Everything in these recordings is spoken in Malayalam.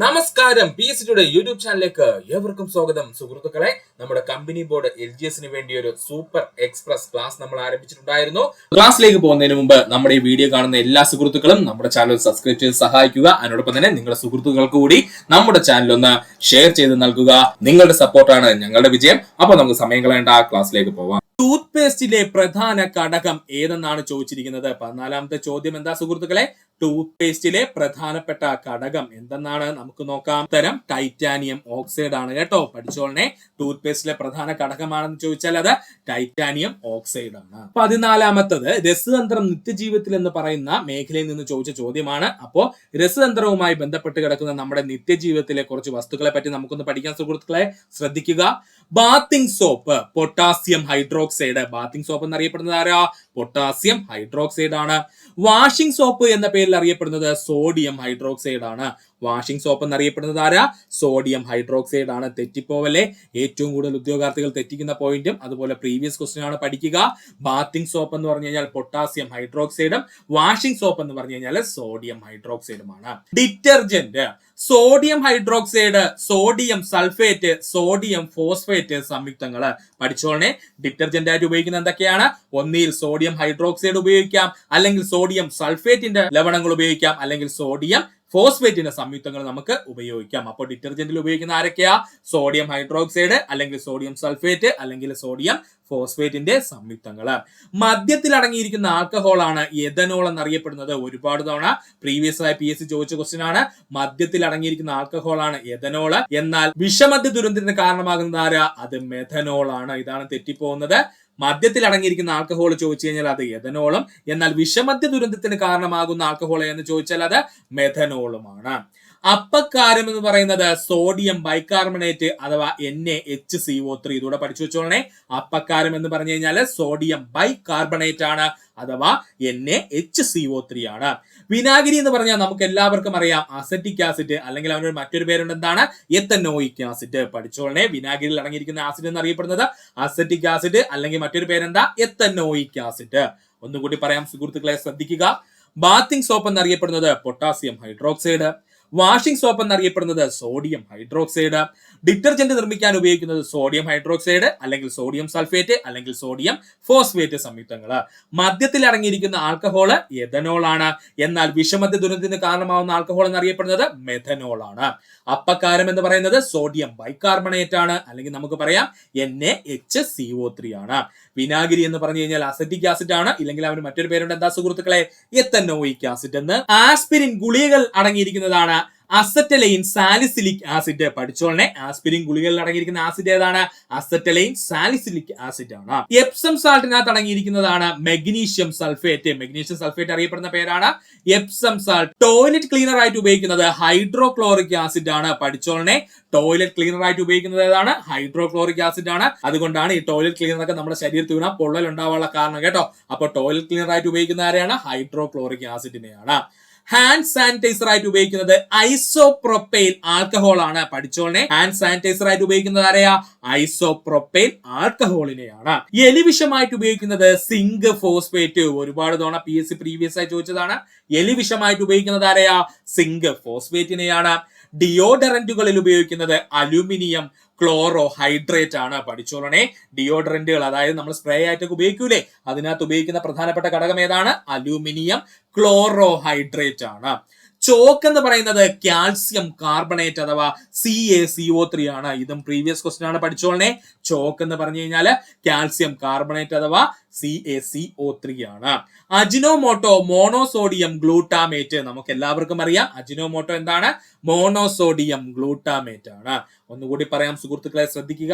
നമസ്കാരം, പി എസ് സിയുടെ യൂട്യൂബ് ചാനലിലേക്ക് ഏവർക്കും സ്വാഗതം. സുഹൃത്തുക്കളെ, നമ്മുടെ കമ്പനി ബോർഡ് LGSന് വേണ്ടി ഒരു സൂപ്പർ എക്സ്പ്രസ് ക്ലാസ് നമ്മൾ ആരംഭിച്ചിട്ടുണ്ടായിരുന്നു. ക്ലാസ്സിലേക്ക് പോകുന്നതിന് മുമ്പ് നമ്മുടെ ഈ വീഡിയോ കാണുന്ന എല്ലാ സുഹൃത്തുക്കളും നമ്മുടെ ചാനൽ സബ്സ്ക്രൈബ് ചെയ്ത് സഹായിക്കുക. അതിനോടൊപ്പം തന്നെ നിങ്ങളുടെ സുഹൃത്തുക്കൾക്ക് കൂടി നമ്മുടെ ചാനൽ ഒന്ന് ഷെയർ ചെയ്ത് നൽകുക. നിങ്ങളുടെ സപ്പോർട്ടാണ് ഞങ്ങളുടെ വിജയം. അപ്പൊ നമുക്ക് സമയം കളയേണ്ട ക്ലാസ്സിലേക്ക് പോവാം. ടൂത്ത് പേസ്റ്റിലെ പ്രധാന ഘടകം ഏതെന്നാണ് ചോദിച്ചിരിക്കുന്നത്. 14ാമത്തെ ചോദ്യം എന്താ സുഹൃത്തുക്കളെ? ടൂത്ത് പേസ്റ്റിലെ പ്രധാനപ്പെട്ട ഘടകം എന്തെന്നാണ് നമുക്ക് നോക്കാം. ഉത്തരം ടൈറ്റാനിയം ഓക്സൈഡ് ആണ് കേട്ടോ. പഠിച്ചോളനെ. ടൂത്ത് പേസ്റ്റിലെ പ്രധാന ഘടകമാണെന്ന് ചോദിച്ചാൽ അത് ടൈറ്റാനിയം ഓക്സൈഡ് ആണ്. 14ാമത്തത് രസതന്ത്രം നിത്യജീവിതത്തിൽ എന്ന് പറയുന്ന മേഖലയിൽ നിന്ന് ചോദിച്ച ചോദ്യമാണ്. അപ്പോ രസതന്ത്രവുമായി ബന്ധപ്പെട്ട് കിടക്കുന്ന നമ്മുടെ നിത്യജീവിതത്തിലെ കുറച്ച് വസ്തുക്കളെ പറ്റി നമുക്കൊന്ന് പഠിക്കാൻ സുഹൃത്തുക്കളെ. ശ്രദ്ധിക്കുക. Bathing soap potassium hydroxide. Bathing soap എന്നറിയപ്പെടുന്നത് ആരാ? പൊട്ടാസ്യം ഹൈഡ്രോക്സൈഡ് ആണ്. വാഷിംഗ് സോപ്പ് എന്ന പേരിൽ അറിയപ്പെടുന്നത് സോഡിയം ഹൈഡ്രോക്സൈഡ് ആണ്. വാഷിംഗ് സോപ്പ് എന്നറിയപ്പെടുന്നത് ആരാ? സോഡിയം ഹൈഡ്രോക്സൈഡ് ആണ്. തെറ്റിപ്പോവല്ലേ. ഏറ്റവും കൂടുതൽ ഉദ്യോഗാർത്ഥികൾ തെറ്റിക്കുന്ന പോയിന്റും അതുപോലെ പ്രീവിയസ് ക്വസ്റ്റ്യൻ ആണ്. പഠിക്കുക. ബാത്തിങ് സോപ്പ് എന്ന് പറഞ്ഞു കഴിഞ്ഞാൽ പൊട്ടാസ്യം ഹൈഡ്രോക്സൈഡും വാഷിംഗ് സോപ്പ് എന്ന് പറഞ്ഞു കഴിഞ്ഞാൽ സോഡിയം ഹൈഡ്രോക്സൈഡുമാണ്. Detergent sodium hydroxide, sodium sulphate, sodium phosphate സംയുക്തങ്ങള്. പഠിച്ചോളനെ. ഡിറ്റർജന്റ് ആയിട്ട് ഉപയോഗിക്കുന്നത് എന്തൊക്കെയാണ്? ഒന്നിൽ സോഡിയം ഹൈഡ്രോക്സൈഡ് ഉപയോഗിക്കാം, അല്ലെങ്കിൽ സോഡിയം സൾഫേറ്റിന്റെ ലവണങ്ങൾ ഉപയോഗിക്കാം, അല്ലെങ്കിൽ സോഡിയം ഫോസ്ഫേറ്റിന്റെ സംയുക്തങ്ങൾ നമുക്ക് ഉപയോഗിക്കാം. അപ്പോൾ ഡിറ്റർജന്റിൽ ഉപയോഗിക്കുന്ന ആരൊക്കെയാ? സോഡിയം ഹൈഡ്രോക്സൈഡ്, അല്ലെങ്കിൽ സോഡിയം സൾഫേറ്റ്, അല്ലെങ്കിൽ സോഡിയം ഫോസ്ഫേറ്റിന്റെ സംയുക്തങ്ങൾ. മദ്യത്തിൽ അടങ്ങിയിരിക്കുന്ന ആൽക്കഹോൾ ആണ് എഥനോൾ എന്നറിയപ്പെടുന്നത്. ഒരുപാട് തവണ പ്രീവിയസ് ആയി PSC ചോദിച്ച ക്വസ്റ്റ്യൻ ആണ്. മദ്യത്തിൽ അടങ്ങിയിരിക്കുന്ന ആൽക്കഹോൾ ആണ് എഥനോൾ. എന്നാൽ വിഷമദ്യ ദുരന്തത്തിന് കാരണമാകുന്നത് ആരാ? അത് മെഥനോൾ ആണ്. ഇതാണ് തെറ്റിപ്പോകുന്നത്. മദ്യത്തിൽ അടങ്ങിയിരിക്കുന്ന ആൽക്കഹോൾ ചോദിച്ചു കഴിഞ്ഞാൽ അത് എഥനോളും, എന്നാൽ വിഷമദ്യ ദുരന്തത്തിന് കാരണമാകുന്ന ആൽക്കഹോൾ എന്ന് ചോദിച്ചാൽ അത് മെഥനോളുമാണ്. അപ്പക്കാരം എന്ന് പറയുന്നത് സോഡിയം ബൈകാർബണേറ്റ് അഥവാ NaHCO3. ഇതൂടെ പഠിച്ചു വെച്ചോളണേ. അപ്പക്കാരം എന്ന് പറഞ്ഞു കഴിഞ്ഞാൽ സോഡിയം ബൈകാർബണേറ്റ് ആണ് അഥവാ NaHCO3 ആണ്. വിനാഗിരി എന്ന് പറഞ്ഞാൽ നമുക്ക് എല്ലാവർക്കും അറിയാം അസറ്റിക് ആസിഡ്, അല്ലെങ്കിൽ അവനൊരു മറ്റൊരു പേരുണ്ട്. എന്താണ്? Ethanoic acid. പഠിച്ചോളനെ. വിനാഗിരിയിൽ അടങ്ങിയിരിക്കുന്ന ആസിഡ് എന്നറിയപ്പെടുന്നത് അസറ്റിക് ആസിഡ്, അല്ലെങ്കിൽ മറ്റൊരു പേരെന്താ? Ethanoic acid. ഒന്നുകൂടി പറയാം സുഹൃത്തുക്കളെ, ശ്രദ്ധിക്കുക. ബാത്തിങ് സോപ്പ് എന്നറിയപ്പെടുന്നത് പൊട്ടാസ്യം ഹൈഡ്രോക്സൈഡ്. വാഷിംഗ് സോപ്പ് എന്നറിയപ്പെടുന്നത് സോഡിയം ഹൈഡ്രോക്സൈഡ്. ഡിറ്റർജന്റ് നിർമ്മിക്കാൻ ഉപയോഗിക്കുന്നത് സോഡിയം ഹൈഡ്രോക്സൈഡ്, അല്ലെങ്കിൽ സോഡിയം സൾഫേറ്റ്, അല്ലെങ്കിൽ സോഡിയം ഫോസ്ഫേറ്റ് സംയുക്തങ്ങൾ. മദ്യത്തിൽ അടങ്ങിയിരിക്കുന്ന ആൽക്കഹോൾ എഥനോൾ ആണ്. എന്നാൽ വിഷമദ്യ ദുരന്തത്തിന് കാരണമാവുന്ന ആൽക്കഹോൾ എന്നറിയപ്പെടുന്നത് മെഥനോൾ ആണ്. അപ്പക്കാരം എന്ന് പറയുന്നത് സോഡിയം ബൈകാർബണേറ്റ് ആണ്, അല്ലെങ്കിൽ നമുക്ക് പറയാം NaHCO3 ആണ്. വിനാഗിരി എന്ന് പറഞ്ഞു കഴിഞ്ഞാൽ അസറ്റിക് ആസിഡ് ആണ്, ഇല്ലെങ്കിൽ അവന് മറ്റൊരു പേരുണ്ട്. എന്താ സുഹൃത്തുക്കളെ? എത്തനോയിക് ആസിഡ് എന്ന്. ആസ്പിരിൻ ഗുളികകൾ അടങ്ങിയിരിക്കുന്നതാണ് അസറ്റലൈൻ സാലിസിലിക് ആസിഡ്. പഠിച്ചോളനെ. ആസ്പിരിൻ ഗുളികകളിൽ അടങ്ങിയിരിക്കുന്ന ആസിഡ് ഏതാണ്? അസറ്റലൈൻ സാലിസിലിക് ആസിഡ് ആണ്. എപ്സം സാൾട്ടിനകത്ത് അടങ്ങിയിരിക്കുന്നതാണ് മെഗ്നീഷ്യം സൾഫേറ്റ്. മെഗ്നീഷ്യം സൾഫേറ്റ് അറിയപ്പെടുന്ന പേരാണ് എപ്സം സാൾട്ട്. ടോയ്ലറ്റ് ക്ലീനർ ആയിട്ട് ഉപയോഗിക്കുന്നത് ഹൈഡ്രോക്ലോറിക് ആസിഡ് ആണ്. പഠിച്ചോളനെ. ടോയ്ലറ്റ് ക്ലീനർ ആയിട്ട് ഉപയോഗിക്കുന്നത് ഏതാണ്? ഹൈഡ്രോക്ലോറിക് ആസിഡ് ആണ്. അതുകൊണ്ടാണ് ഈ ടോയ്ലറ്റ് ക്ലീനർ ഒക്കെ നമ്മുടെ ശരീരത്തിൽ വീണാൽ പൊള്ളൽ ഉണ്ടാവാനുള്ള കാരണം കേട്ടോ. അപ്പൊ ടോയ്ലറ്റ് ക്ലീനർ ആയിട്ട് ഉപയോഗിക്കുന്ന ആരെയാണ്? ഹൈഡ്രോക്ലോറിക് ആസിഡിനെയാണ്. ഹാൻഡ് സാനിറ്റൈസർ ആയിട്ട് ഉപയോഗിക്കുന്നത് ഐസോപ്രോപ്പൈൽ ആൽക്കഹോൾ ആണ്. പഠിച്ചോളനെ. ഹാൻഡ് സാനിറ്റൈസർ ആയിട്ട് ഉപയോഗിക്കുന്നത് ആരെയാ? ഐസോപ്രോപ്പൈൽ ആൽക്കഹോളിനെയാണ്. എലിവിഷമായിട്ട് ഉപയോഗിക്കുന്നത് സിങ്ക് ഫോസ്ഫേറ്റ്. ഒരുപാട് തവണ PSC പ്രീവിയസ് ആയി ചോദിച്ചതാണ്. എലിവിഷമായിട്ട് ഉപയോഗിക്കുന്നത് ആരെയാ? സിങ്ക് ഫോസ്ഫേറ്റിനെയാണ്. ഡിയോഡറന്റുകളിൽ ഉപയോഗിക്കുന്നത് അലുമിനിയം ക്ലോറോ ഹൈഡ്രേറ്റ് ആണ്. പഠിച്ചോളണേ. ഡിയോഡറന്റുകൾ, അതായത് നമ്മൾ സ്പ്രേ ആയിട്ടൊക്കെ ഉപയോഗിക്കൂലേ, അതിനകത്ത് ഉപയോഗിക്കുന്ന പ്രധാനപ്പെട്ട ഘടകം ഏതാണ്? അലൂമിനിയം ക്ലോറോ ഹൈഡ്രേറ്റ് ആണ്. ചോക്ക് എന്ന് പറയുന്നത് കാൽസ്യം കാർബണേറ്റ് അഥവാ CaCO3 ആണ്. ഇതും പ്രീവിയസ് ക്വസ്റ്റ്യൻ ആണ്. പഠിച്ചോളനെ. ചോക്ക് എന്ന് പറഞ്ഞു കഴിഞ്ഞാൽ കാൽസ്യം കാർബണേറ്റ് അഥവാ CaCO3 ആണ്. Ajinomoto monosodium glutamate. നമുക്ക് എല്ലാവർക്കും അറിയാം അജിനോമോട്ടോ എന്താണ്? മോണോസോഡിയം ഗ്ലൂട്ടാമേറ്റ് ആണ്. ഒന്നുകൂടി പറയാം സുഹൃത്തുക്കളെ, ശ്രദ്ധിക്കുക.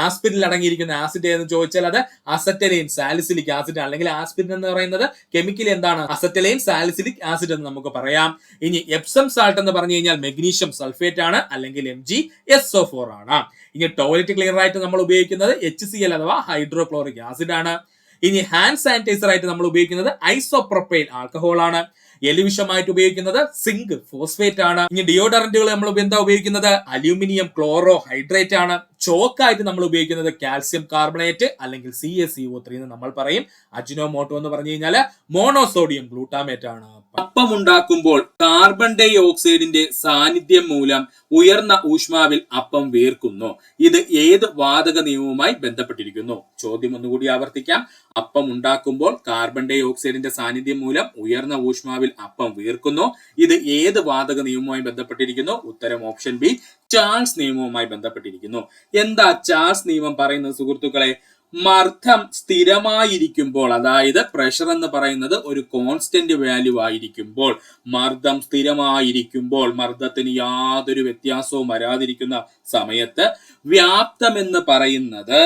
ആസ്പിരിനിൽ അടങ്ങിയിരിക്കുന്ന ആസിഡ് എന്ന് ചോദിച്ചാൽ അത് അസറ്റലൈൻ സാലിസിലിക് ആസിഡ്, അല്ലെങ്കിൽ ആസ്പിരിൻ എന്ന് പറയുന്നത് കെമിക്കൽ എന്താണ്? അസറ്റലൈൻ സാലിസിലിക് ആസിഡ് എന്ന് നമുക്ക് പറയാം. ഇനി എപ്സം സാൾട്ട് എന്ന് പറഞ്ഞു കഴിഞ്ഞാൽ മെഗ്നീഷ്യം സൾഫേറ്റ് ആണ്, അല്ലെങ്കിൽ MgSO4 ആണ്. ഇനി ടോയ്ലറ്റ് ക്ലീനർ ആയിട്ട് നമ്മൾ ഉപയോഗിക്കുന്നത് HCl അഥവാ ഹൈഡ്രോക്ലോറിക് ആസിഡ് ആണ്. ഇനി ഹാൻഡ് സാനിറ്റൈസർ ആയിട്ട് നമ്മൾ ഉപയോഗിക്കുന്നത് ഐസോപ്രോപ്പൈൽ ആൽക്കഹോൾ ആണ്. എലിവിഷമായിട്ട് ഉപയോഗിക്കുന്നത് സിങ്ക് ഫോസ്ഫേറ്റ് ആണ്. ഇനി ഡിയോഡറന്റുകൾ നമ്മൾ എന്താ ഉപയോഗിക്കുന്നത്? അലൂമിനിയം ക്ലോറോ ഹൈഡ്രേറ്റ് ആണ്. ചോക്കായിട്ട് നമ്മൾ ഉപയോഗിക്കുന്നത് കാൽസ്യം കാർബണേറ്റ് അല്ലെങ്കിൽ CaCO3 എന്ന് നമ്മൾ പറയും. അജിനോമോട്ടോ എന്ന് പറഞ്ഞു കഴിഞ്ഞാൽ മോണോസോഡിയം ഗ്ലൂട്ടാമേറ്റ് ആണ്. അപ്പം ഉണ്ടാക്കുമ്പോൾ കാർബൺ ഡൈ ഓക്സൈഡിന്റെ സാന്നിധ്യം മൂലം ഉയർന്ന ഊഷ്മാവിൽ അപ്പം വീർക്കുന്നു. ഇത് ഏത് വാതക നിയമവുമായി ബന്ധപ്പെട്ടിരിക്കുന്നു? ചോദ്യം ഒന്നുകൂടി ആവർത്തിക്കാം. അപ്പം ഉണ്ടാക്കുമ്പോൾ കാർബൺ ഡൈ ഓക്സൈഡിന്റെ സാന്നിധ്യം മൂലം ഉയർന്ന ഊഷ്മാവിൽ അപ്പം വീർക്കുന്നു. ഇത് ഏത് വാതക നിയമവുമായി ബന്ധപ്പെട്ടിരിക്കുന്നു? ഉത്തരം ഓപ്ഷൻ ബി, ചാൾസ് നിയമവുമായി ബന്ധപ്പെട്ടിരിക്കുന്നു. എന്താ ചാൾസ് നിയമം പറയുന്നത് സുഹൃത്തുക്കളെ? മർദ്ദം സ്ഥിരമായിരിക്കുമ്പോൾ, അതായത് പ്രഷർ എന്ന് പറയുന്നത് ഒരു കോൺസ്റ്റന്റ് വാല്യൂ ആയിരിക്കുമ്പോൾ, മർദ്ദം സ്ഥിരമായിരിക്കുമ്പോൾ, മർദ്ദത്തിന് യാതൊരു വ്യത്യാസവും വരാതിരിക്കുന്ന സമയത്ത് വ്യാപ്തം എന്ന് പറയുന്നത്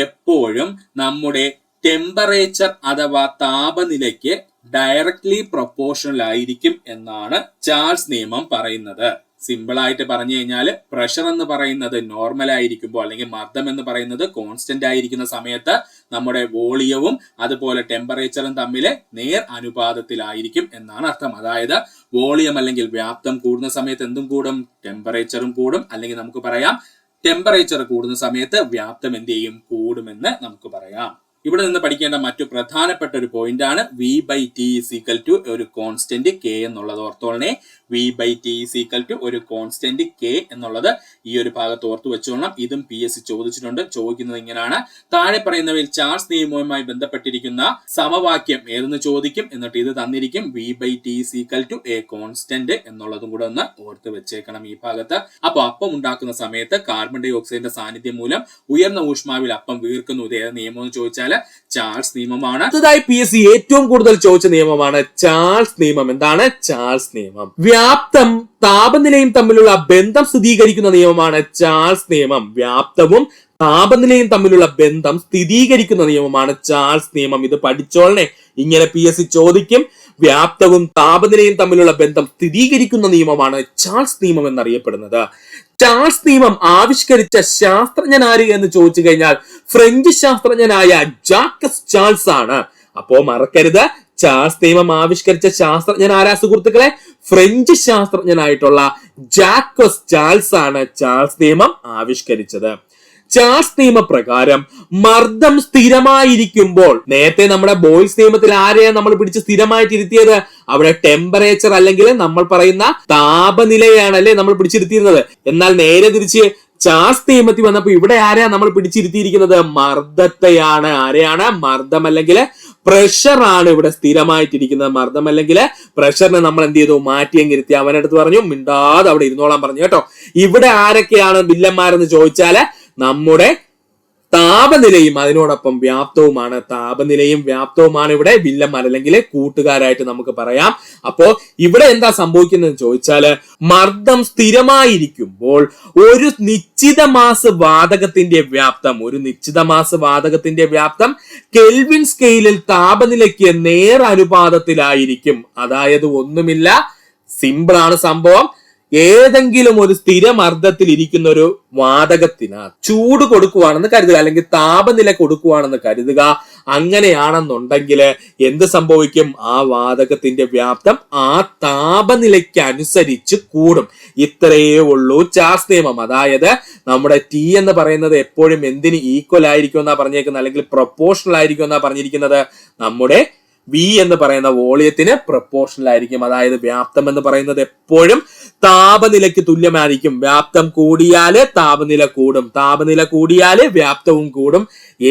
എപ്പോഴും നമ്മുടെ ടെമ്പറേച്ചർ അഥവാ താപനിലയ്ക്ക് ഡയറക്ട്ലി പ്രൊപ്പോർഷണൽ ആയിരിക്കും എന്നാണ് ചാൾസ് നിയമം പറയുന്നത്. സിമ്പിൾ ആയിട്ട് പറഞ്ഞു കഴിഞ്ഞാൽ പ്രഷർ എന്ന് പറയുന്നത് നോർമൽ ആയിരിക്കുമ്പോൾ അല്ലെങ്കിൽ മർദ്ദം എന്ന് പറയുന്നത് കോൺസ്റ്റന്റ് ആയിരിക്കുന്ന സമയത്ത് നമ്മുടെ വോളിയവും അതുപോലെ ടെമ്പറേച്ചറും തമ്മിൽ നേർ അനുപാതത്തിലായിരിക്കും എന്നാണ് അർത്ഥം. അതായത് വോളിയം അല്ലെങ്കിൽ വ്യാപ്തം കൂടുന്ന സമയത്ത് എന്തും കൂടും? ടെമ്പറേച്ചറും കൂടും. അല്ലെങ്കിൽ നമുക്ക് പറയാം ടെമ്പറേച്ചർ കൂടുന്ന സമയത്ത് വ്യാപ്തം എന്ത് ചെയ്യും? കൂടുമെന്ന് നമുക്ക് പറയാം. ഇവിടെ നിന്ന് പഠിക്കേണ്ട മറ്റു പ്രധാനപ്പെട്ട ഒരു പോയിന്റ് ആണ് V/T = ഒരു കോൺസ്റ്റന്റ് K എന്നുള്ളത്. ഓർത്തോളനെ, V/T = ഒരു കോൺസ്റ്റന്റ് K എന്നുള്ളത് ഈ ഒരു ഭാഗത്ത് ഓർത്തു വെച്ചോളണം. ഇതും PSC ചോദിച്ചിട്ടുണ്ട്. ചോദിക്കുന്നത് ഇങ്ങനെയാണ്: താഴെ പറയുന്നവയിൽ ചാൾസ് നിയമവുമായി ബന്ധപ്പെട്ടിരിക്കുന്ന സമവാക്യം ഏതെന്ന് ചോദിക്കും. എന്നിട്ട് ഇത് തന്നിരിക്കും V/T = a കോൺസ്റ്റന്റ് എന്നുള്ളതും കൂടെ ഒന്ന് ഓർത്ത് വെച്ചേക്കണം ഈ ഭാഗത്ത്. അപ്പൊ അപ്പം ഉണ്ടാക്കുന്ന സമയത്ത് കാർബൺ ഡൈ ഓക്സൈഡിന്റെ സാന്നിധ്യം മൂലം ഉയർന്ന ഊഷ്മാവിൽ അപ്പം വീർക്കുന്നു. ഇത് ഏത് നിയമം എന്ന് ചോദിച്ചാൽ ചാൾസ് നിയമമാണ്. അടുത്തതായി PSC ഏറ്റവും കൂടുതൽ ചോദിച്ച നിയമമാണ് ചാൾസ് നിയമം. എന്താണ് ചാൾസ് നിയമം? വ്യാപ്തം താപനിലയും തമ്മിലുള്ള ബന്ധം സ്ഥിരീകരിക്കുന്ന നിയമമാണ് ചാൾസ് നിയമം. വ്യാപ്തവും താപനിലയും തമ്മിലുള്ള ബന്ധം സ്ഥിരീകരിക്കുന്ന നിയമമാണ് ചാൾസ് നിയമം. ഇത് പഠിച്ചോളനെ, ഇങ്ങനെ PSC ചോദിക്കും. വ്യാപ്തവും താപനിലയും തമ്മിലുള്ള ബന്ധം സ്ഥിരീകരിക്കുന്ന നിയമമാണ് ചാൾസ് നിയമം എന്നറിയപ്പെടുന്നത്. ചാൾസ് നിയമം ആവിഷ്കരിച്ച ശാസ്ത്രജ്ഞൻ ആര് എന്ന് ചോദിച്ചു കഴിഞ്ഞാൽ ഫ്രഞ്ച് ശാസ്ത്രജ്ഞനായ ജാക്കസ് ചാൾസ് ആണ്. അപ്പോ മറക്കരുത്, ചാൾസ് നിയമം ആവിഷ്കരിച്ച ശാസ്ത്രജ്ഞൻ ആരാ സുഹൃത്തുക്കളെ? ഫ്രഞ്ച് ശാസ്ത്രജ്ഞനായിട്ടുള്ള ജാക്കസ് ചാൾസ് ആണ് ചാൾസ് നിയമം ആവിഷ്കരിച്ചത്. ചാൾസ് നിയമപ്രകാരം മർദ്ദം സ്ഥിരമായിരിക്കുമ്പോൾ, നേരത്തെ നമ്മുടെ ബോയ്സ് നിയമത്തിൽ ആരെയാണ് നമ്മൾ പിടിച്ച് സ്ഥിരമായിട്ട് ഇരുത്തിയത്? അവിടെ ടെമ്പറേച്ചർ അല്ലെങ്കിൽ നമ്മൾ പറയുന്ന താപനിലയാണല്ലേ നമ്മൾ പിടിച്ചിരുത്തിയിരുന്നത്. എന്നാൽ നേരെ തിരിച്ച് ചാൾസ് നിയമത്തിൽ വന്നപ്പോ ഇവിടെ ആരെയാ നമ്മൾ പിടിച്ചിരുത്തിയിരിക്കുന്നത്? മർദ്ദത്തെയാണ്. ആരെയാണ്? മർദ്ദം അല്ലെങ്കിൽ പ്രഷർ ആണ് ഇവിടെ സ്ഥിരമായിട്ടിരിക്കുന്നത്. മർദ്ദം അല്ലെങ്കിൽ പ്രഷറിനെ നമ്മൾ എന്ത് ചെയ്തു? മാറ്റിയെങ്കിരുത്തി. അവനടുത്ത് പറഞ്ഞു മിണ്ടാതെ അവിടെ ഇരുന്നോളാൻ പറഞ്ഞു കേട്ടോ. ഇവിടെ ആരൊക്കെയാണ് വില്ലന്മാരെന്ന് ചോദിച്ചാല് നമ്മുടെ താപനിലയും അതിനോടൊപ്പം വ്യാപ്തവുമാണ്. താപനിലയും വ്യാപ്തവുമാണ് ഇവിടെ വില്ലന്മാർ അല്ലെങ്കിൽ കൂട്ടുകാരായിട്ട് നമുക്ക് പറയാം. അപ്പോ ഇവിടെ എന്താ സംഭവിക്കുന്നതെന്ന് ചോദിച്ചാല്, മർദ്ദം സ്ഥിരമായിരിക്കുമ്പോൾ ഒരു നിശ്ചിത മാസ് വാതകത്തിന്റെ വ്യാപ്തം കെൽവിൻ സ്കെയിലിൽ താപനിലയ്ക്ക് നേർ അനുപാതത്തിലായിരിക്കും. അതായത് ഒന്നുമില്ല, സിമ്പിൾ ആണ് സംഭവം. ഏതെങ്കിലും ഒരു സ്ഥിരമർദ്ദത്തിൽ ഇരിക്കുന്ന ഒരു വാതകത്തിന് ചൂട് കൊടുക്കുവാണെന്ന് കരുതുക, അല്ലെങ്കിൽ താപനില കൊടുക്കുവാണെന്ന് കരുതുക. അങ്ങനെയാണെന്നുണ്ടെങ്കിൽ എന്ത് സംഭവിക്കും? ആ വാതകത്തിന്റെ വ്യാപ്തം ആ താപനിലയ്ക്ക് അനുസരിച്ച് കൂടും. ഇത്രയേ ഉള്ളൂ ചാൾസ് നിയമം. അതായത് നമ്മുടെ T എന്ന് പറയുന്നത് എപ്പോഴും എന്തിന് ഈക്വൽ ആയിരിക്കും എന്നാ പറഞ്ഞേക്കുന്നത്, അല്ലെങ്കിൽ പ്രൊപ്പോർഷണൽ ആയിരിക്കും എന്നാ പറഞ്ഞിരിക്കുന്നത്? നമ്മുടെ V എന്ന് പറയുന്ന വോളിയത്തിന് പ്രൊപ്പോർഷണൽ ആയിരിക്കും. അതായത് വ്യാപ്തം എന്ന് പറയുന്നത് എപ്പോഴും താപനിലയ്ക്ക് തുല്യമായിരിക്കും. വ്യാപ്തം കൂടിയാല് താപനില കൂടും, താപനില കൂടിയാല് വ്യാപ്തവും കൂടും.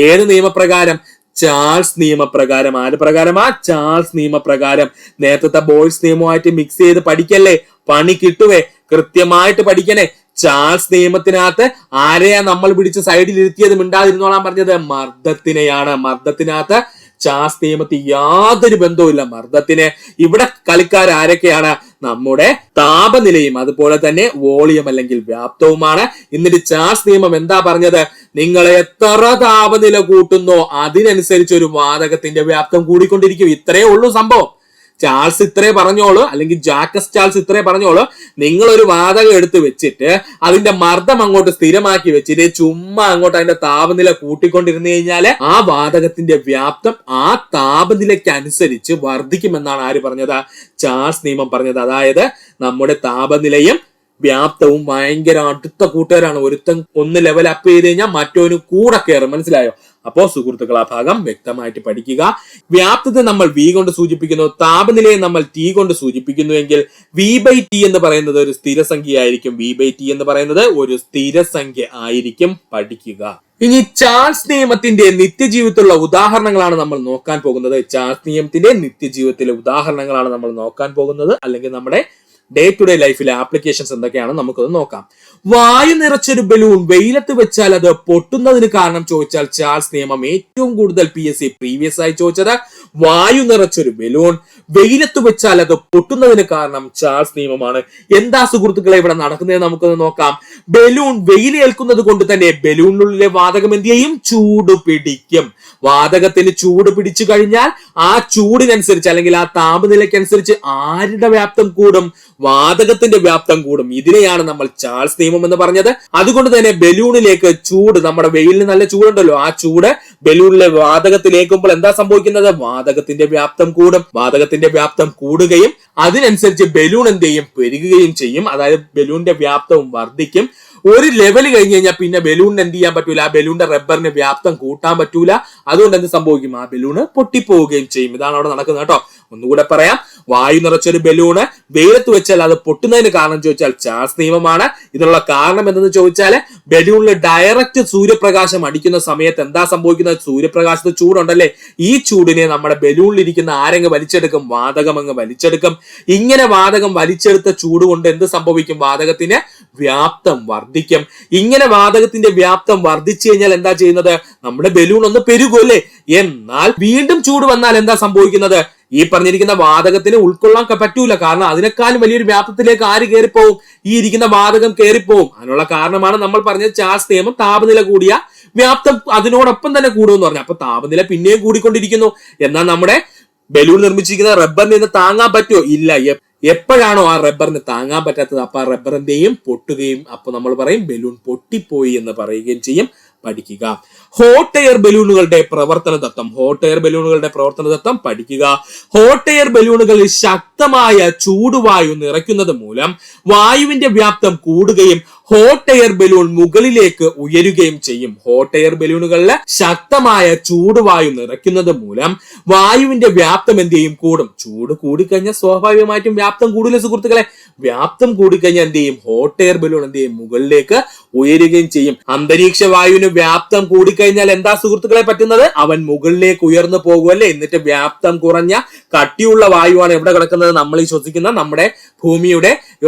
ഏത് നിയമപ്രകാരം? ചാൾസ് നിയമപ്രകാരം. ആര് പ്രകാരമാ? ചാൾസ് നിയമപ്രകാരം. നേരത്തെ ബോയ്സ് നിയമമായിട്ട് മിക്സ് ചെയ്ത് പഠിക്കല്ലേ, പണി കിട്ടുവേ. കൃത്യമായിട്ട് പഠിക്കണേ. ചാൾസ് നിയമത്തിനകത്ത് ആരെയാ നമ്മൾ പിടിച്ച് സൈഡിൽ ഇരുത്തിയത്? മിണ്ടാതിരുന്നോളാൻ പറഞ്ഞത് മർദ്ദത്തിനെയാണ്. മർദ്ദത്തിനകത്ത് ചാൾസ് നിയമത്തിൽ യാതൊരു ബന്ധവുമില്ല മർദ്ദത്തിന്. ഇവിടെ കളിക്കാർ ആരൊക്കെയാണ്? നമ്മുടെ താപനിലയും അതുപോലെ തന്നെ വോളിയം അല്ലെങ്കിൽ വ്യാപ്തവുമാണ്. എന്നിട്ട് ചാൾസ് നിയമം എന്താ പറഞ്ഞത്? നിങ്ങൾ എത്ര താപനില കൂട്ടുന്നോ അതിനനുസരിച്ച് ഒരു വാതകത്തിന്റെ വ്യാപ്തം കൂടിക്കൊണ്ടിരിക്കും. ഇത്രയേ ഉള്ളൂ സംഭവം. ചാൾസ് ഇത്രേ പറഞ്ഞോളൂ, അല്ലെങ്കിൽ ജാക്കസ് ചാൾസ് ഇത്രേ പറഞ്ഞോളൂ. നിങ്ങൾ ഒരു വാതകം എടുത്ത് വെച്ചിട്ട് അതിന്റെ മർദ്ദം അങ്ങോട്ട് സ്ഥിരമാക്കി വെച്ചിട്ട് ചുമ്മാ അങ്ങോട്ട് അതിന്റെ താപനില കൂട്ടിക്കൊണ്ടിരുന്നു കഴിഞ്ഞാല് ആ വാതകത്തിന്റെ വ്യാപ്തം ആ താപനിലയ്ക്ക് അനുസരിച്ച് വർദ്ധിക്കുമെന്നാണ് ആര് പറഞ്ഞത്? ചാൾസ് നിയമം പറഞ്ഞത്. അതായത് നമ്മുടെ താപനിലയും വ്യാപ്തവും ഭയങ്കര അടുത്ത കൂട്ടുകാരാണ്. ഒരുത്തൻ ഒന്ന് ലെവൽ അപ്പ് ചെയ്ത് കഴിഞ്ഞാൽ മറ്റൊരു കൂടെ കയറും. മനസ്സിലായോ? അപ്പോ സുഹൃത്തുക്കൾ ആ ഭാഗം വ്യക്തമായിട്ട് പഠിക്കുക. വ്യാപ്തത്തെ നമ്മൾ വി കൊണ്ട് സൂചിപ്പിക്കുന്നു, താപനിലയെ നമ്മൾ ടി കൊണ്ട് സൂചിപ്പിക്കുന്നു എങ്കിൽ V/T എന്ന് പറയുന്നത് ഒരു സ്ഥിരസംഖ്യ ആയിരിക്കും. V/T എന്ന് പറയുന്നത് ഒരു സ്ഥിരസംഖ്യ ആയിരിക്കും. പഠിക്കുക. ഇനി ചാൾസ് നിയമത്തിന്റെ നിത്യജീവിതത്തിലുള്ള ഉദാഹരണങ്ങളാണ് നമ്മൾ നോക്കാൻ പോകുന്നത്. ചാൾസ് നിയമത്തിന്റെ നിത്യജീവിതത്തിലെ ഉദാഹരണങ്ങളാണ് നമ്മൾ നോക്കാൻ പോകുന്നത്. അല്ലെങ്കിൽ നമ്മുടെ ഡേ ടു ഡേ ലൈഫിലെ ആപ്ലിക്കേഷൻസ് എന്തൊക്കെയാണ് നമുക്കത് നോക്കാം. വായു നിറച്ചൊരു ബലൂൺ വെയിലത്ത് വെച്ചാൽ അത് പൊട്ടുന്നതിന് കാരണം ചോദിച്ചാൽ ചാൾസ് നിയമം. ഏറ്റവും കൂടുതൽ PSC പ്രീവിയസ് ആയി ചോദിച്ചത് വായു നിറച്ചൊരു ബലൂൺ വെയിലത്ത് വെച്ചാൽ അത് പൊട്ടുന്നതിന് കാരണം ചാൾസ് നിയമമാണ്. എന്താ സുഹൃത്തുക്കളെ ഇവിടെ നടക്കുന്നത് നമുക്കൊന്ന് നോക്കാം. ബലൂൺ വെയിലേൽക്കുന്നത് കൊണ്ട് തന്നെ ബലൂണിനുള്ളിലെ വാതകം എന്ത് ചെയ്യും? ചൂട് പിടിക്കും. വാതകത്തിന് ചൂട് പിടിച്ചു കഴിഞ്ഞാൽ ആ ചൂടിനനുസരിച്ച് അല്ലെങ്കിൽ ആ താപനിലയ്ക്കനുസരിച്ച് ആരുടെ വ്യാപ്തം കൂടും? വാതകത്തിന്റെ വ്യാപ്തം കൂടും. ഇതിനെയാണ് നമ്മൾ ചാൾസ് നിയമം എന്ന് പറഞ്ഞത്. അതുകൊണ്ട് തന്നെ ബലൂണിലേക്ക് ചൂട്, നമ്മുടെ വെയിലിന് നല്ല ചൂടുണ്ടല്ലോ, ആ ചൂട് ബലൂണിലെ വാതകത്തിലേക്കുമ്പോൾ എന്താ സംഭവിക്കുന്നത്? വാതകത്തിന്റെ വ്യാപ്തം കൂടും. വാതകത്തിന്റെ വ്യാപ്തം കൂടുകയും അതിനനുസരിച്ച് ബലൂൺ എന്ത് ചെയ്യും? പെരുകുകയും ചെയ്യും. അതായത് ബലൂണിന്റെ വ്യാപ്തവും വർദ്ധിക്കും. ഒരു ലെവൽ കഴിഞ്ഞ് കഴിഞ്ഞാൽ പിന്നെ ബലൂണിന് എന്ത് ചെയ്യാൻ പറ്റൂല? ആ ബലൂണിന്റെ റബ്ബറിന് വ്യാപ്തം കൂട്ടാൻ പറ്റൂല. അതുകൊണ്ട് എന്ത് സംഭവിക്കും? ആ ബലൂണ് പൊട്ടിപ്പോവുകയും ചെയ്യും. ഇതാണ് അവിടെ നടക്കുന്നത് കേട്ടോ. ഒന്നുകൂടെ പറയാം. വായു നിറച്ചൊരു ബലൂണ് വെയിലത്ത് വെച്ചാൽ അത് പൊട്ടുന്നതിന് കാരണം ചോദിച്ചാൽ ചാൾസ് നിയമമാണ്. ഇതിനുള്ള കാരണം എന്തെന്ന് ചോദിച്ചാൽ ബലൂണിൽ ഡയറക്റ്റ് സൂര്യപ്രകാശം അടിക്കുന്ന സമയത്ത് എന്താ സംഭവിക്കുന്നത്? സൂര്യപ്രകാശത്ത് ചൂടുണ്ടല്ലേ, ഈ ചൂടിനെ നമ്മുടെ ബലൂണിലിരിക്കുന്ന ആരങ്ങ് വലിച്ചെടുക്കും? വാതകം അങ്ങ് വലിച്ചെടുക്കും. ഇങ്ങനെ വാതകം വലിച്ചെടുത്ത ചൂട് കൊണ്ട് എന്ത് സംഭവിക്കും? വാതകത്തിന് വ്യാപ്തം വർദ്ധിക്കും. ഇങ്ങനെ വാതകത്തിന്റെ വ്യാപ്തം വർദ്ധിച്ചു കഴിഞ്ഞാൽ എന്താ ചെയ്യുന്നത്? നമ്മുടെ ബലൂൺ ഒന്ന് പെരുകുമല്ലേ. എന്നാൽ വീണ്ടും ചൂട് വന്നാൽ എന്താ സംഭവിക്കുന്നത്? ഈ പറഞ്ഞിരിക്കുന്ന വാതകത്തിന് ഉൾക്കൊള്ളാൻ പറ്റൂല. കാരണം അതിനേക്കാളും വലിയൊരു വ്യാപ്തത്തിലേക്ക് ആര് കയറിപ്പോവും? ഈ ഇരിക്കുന്ന വാതകം കയറിപ്പോവും. അതിനുള്ള കാരണമാണ് നമ്മൾ പറഞ്ഞത് ചാൾസ് നിയമം. താപനില കൂടിയ വ്യാപ്തം അതിനോടൊപ്പം തന്നെ കൂടുമെന്ന് പറഞ്ഞു. അപ്പൊ താപനില പിന്നെയും കൂടിക്കൊണ്ടിരിക്കുന്നു. എന്നാൽ നമ്മുടെ ബലൂൺ നിർമ്മിച്ചിരിക്കുന്ന റബ്ബറിന് ഇന്ന് താങ്ങാൻ പറ്റുമോ? ഇല്ല. എപ്പോഴാണോ ആ റബ്ബറിന് താങ്ങാൻ പറ്റാത്തത്, അപ്പൊ ആ റബ്ബർ എന്ത് ചെയ്യും? പൊട്ടുകയും. അപ്പൊ നമ്മൾ പറയും ബലൂൺ പൊട്ടിപ്പോയി എന്ന് പറയുകയും ചെയ്യും. പഠിക്കുക. ഹോട്ട് എയർ ബലൂണുകളുടെ പ്രവർത്തന തത്വം. ഹോട്ട് എയർ ബലൂണുകളുടെ പ്രവർത്തന തത്വം പഠിക്കുക. ഹോട്ട് എയർ ബലൂണുകളിൽ ശക്തമായ ചൂടുവായു നിറയ്ക്കുന്നത് മൂലം വായുവിന്റെ വ്യാപ്തം കൂടുകയും ഹോട്ട് എയർ ബലൂൺ മുകളിലേക്ക് ഉയരുകയും ചെയ്യും. ഹോട്ട് എയർ ബലൂണുകളിൽ ശക്തമായ ചൂടുവായു നിറയ്ക്കുന്നത് മൂലം വായുവിന്റെ വ്യാപ്തം എന്ത് ചെയ്യും? കൂടും. ചൂട് കൂടിക്കഴിഞ്ഞാൽ സ്വാഭാവികമായിട്ടും വ്യാപ്തം കൂടില്ല സുഹൃത്തുക്കളെ. വ്യാപ്തം കൂടിക്കഴിഞ്ഞാൽ എന്ത് ചെയ്യും? ഹോട്ട് എയർ ബലൂൺ എന്ത് ചെയ്യും? മുകളിലേക്ക് ഉയരുകയും ചെയ്യും. അന്തരീക്ഷ വായുവിന് വ്യാപ്തം കൂടിക്കഴിഞ്ഞാൽ എന്താ സുഹൃത്തുക്കളെ പറ്റുന്നത്? അവൻ മുകളിലേക്ക് ഉയർന്നു പോകുമല്ലേ. എന്നിട്ട് വ്യാപ്തം കുറഞ്ഞ കട്ടിയുള്ള വായുവാണ് എവിടെ കിടക്കുന്നത്? നമ്മൾ ഈ ശ്വസിക്കുന്ന നമ്മുടെ ഭൂമിയുടെ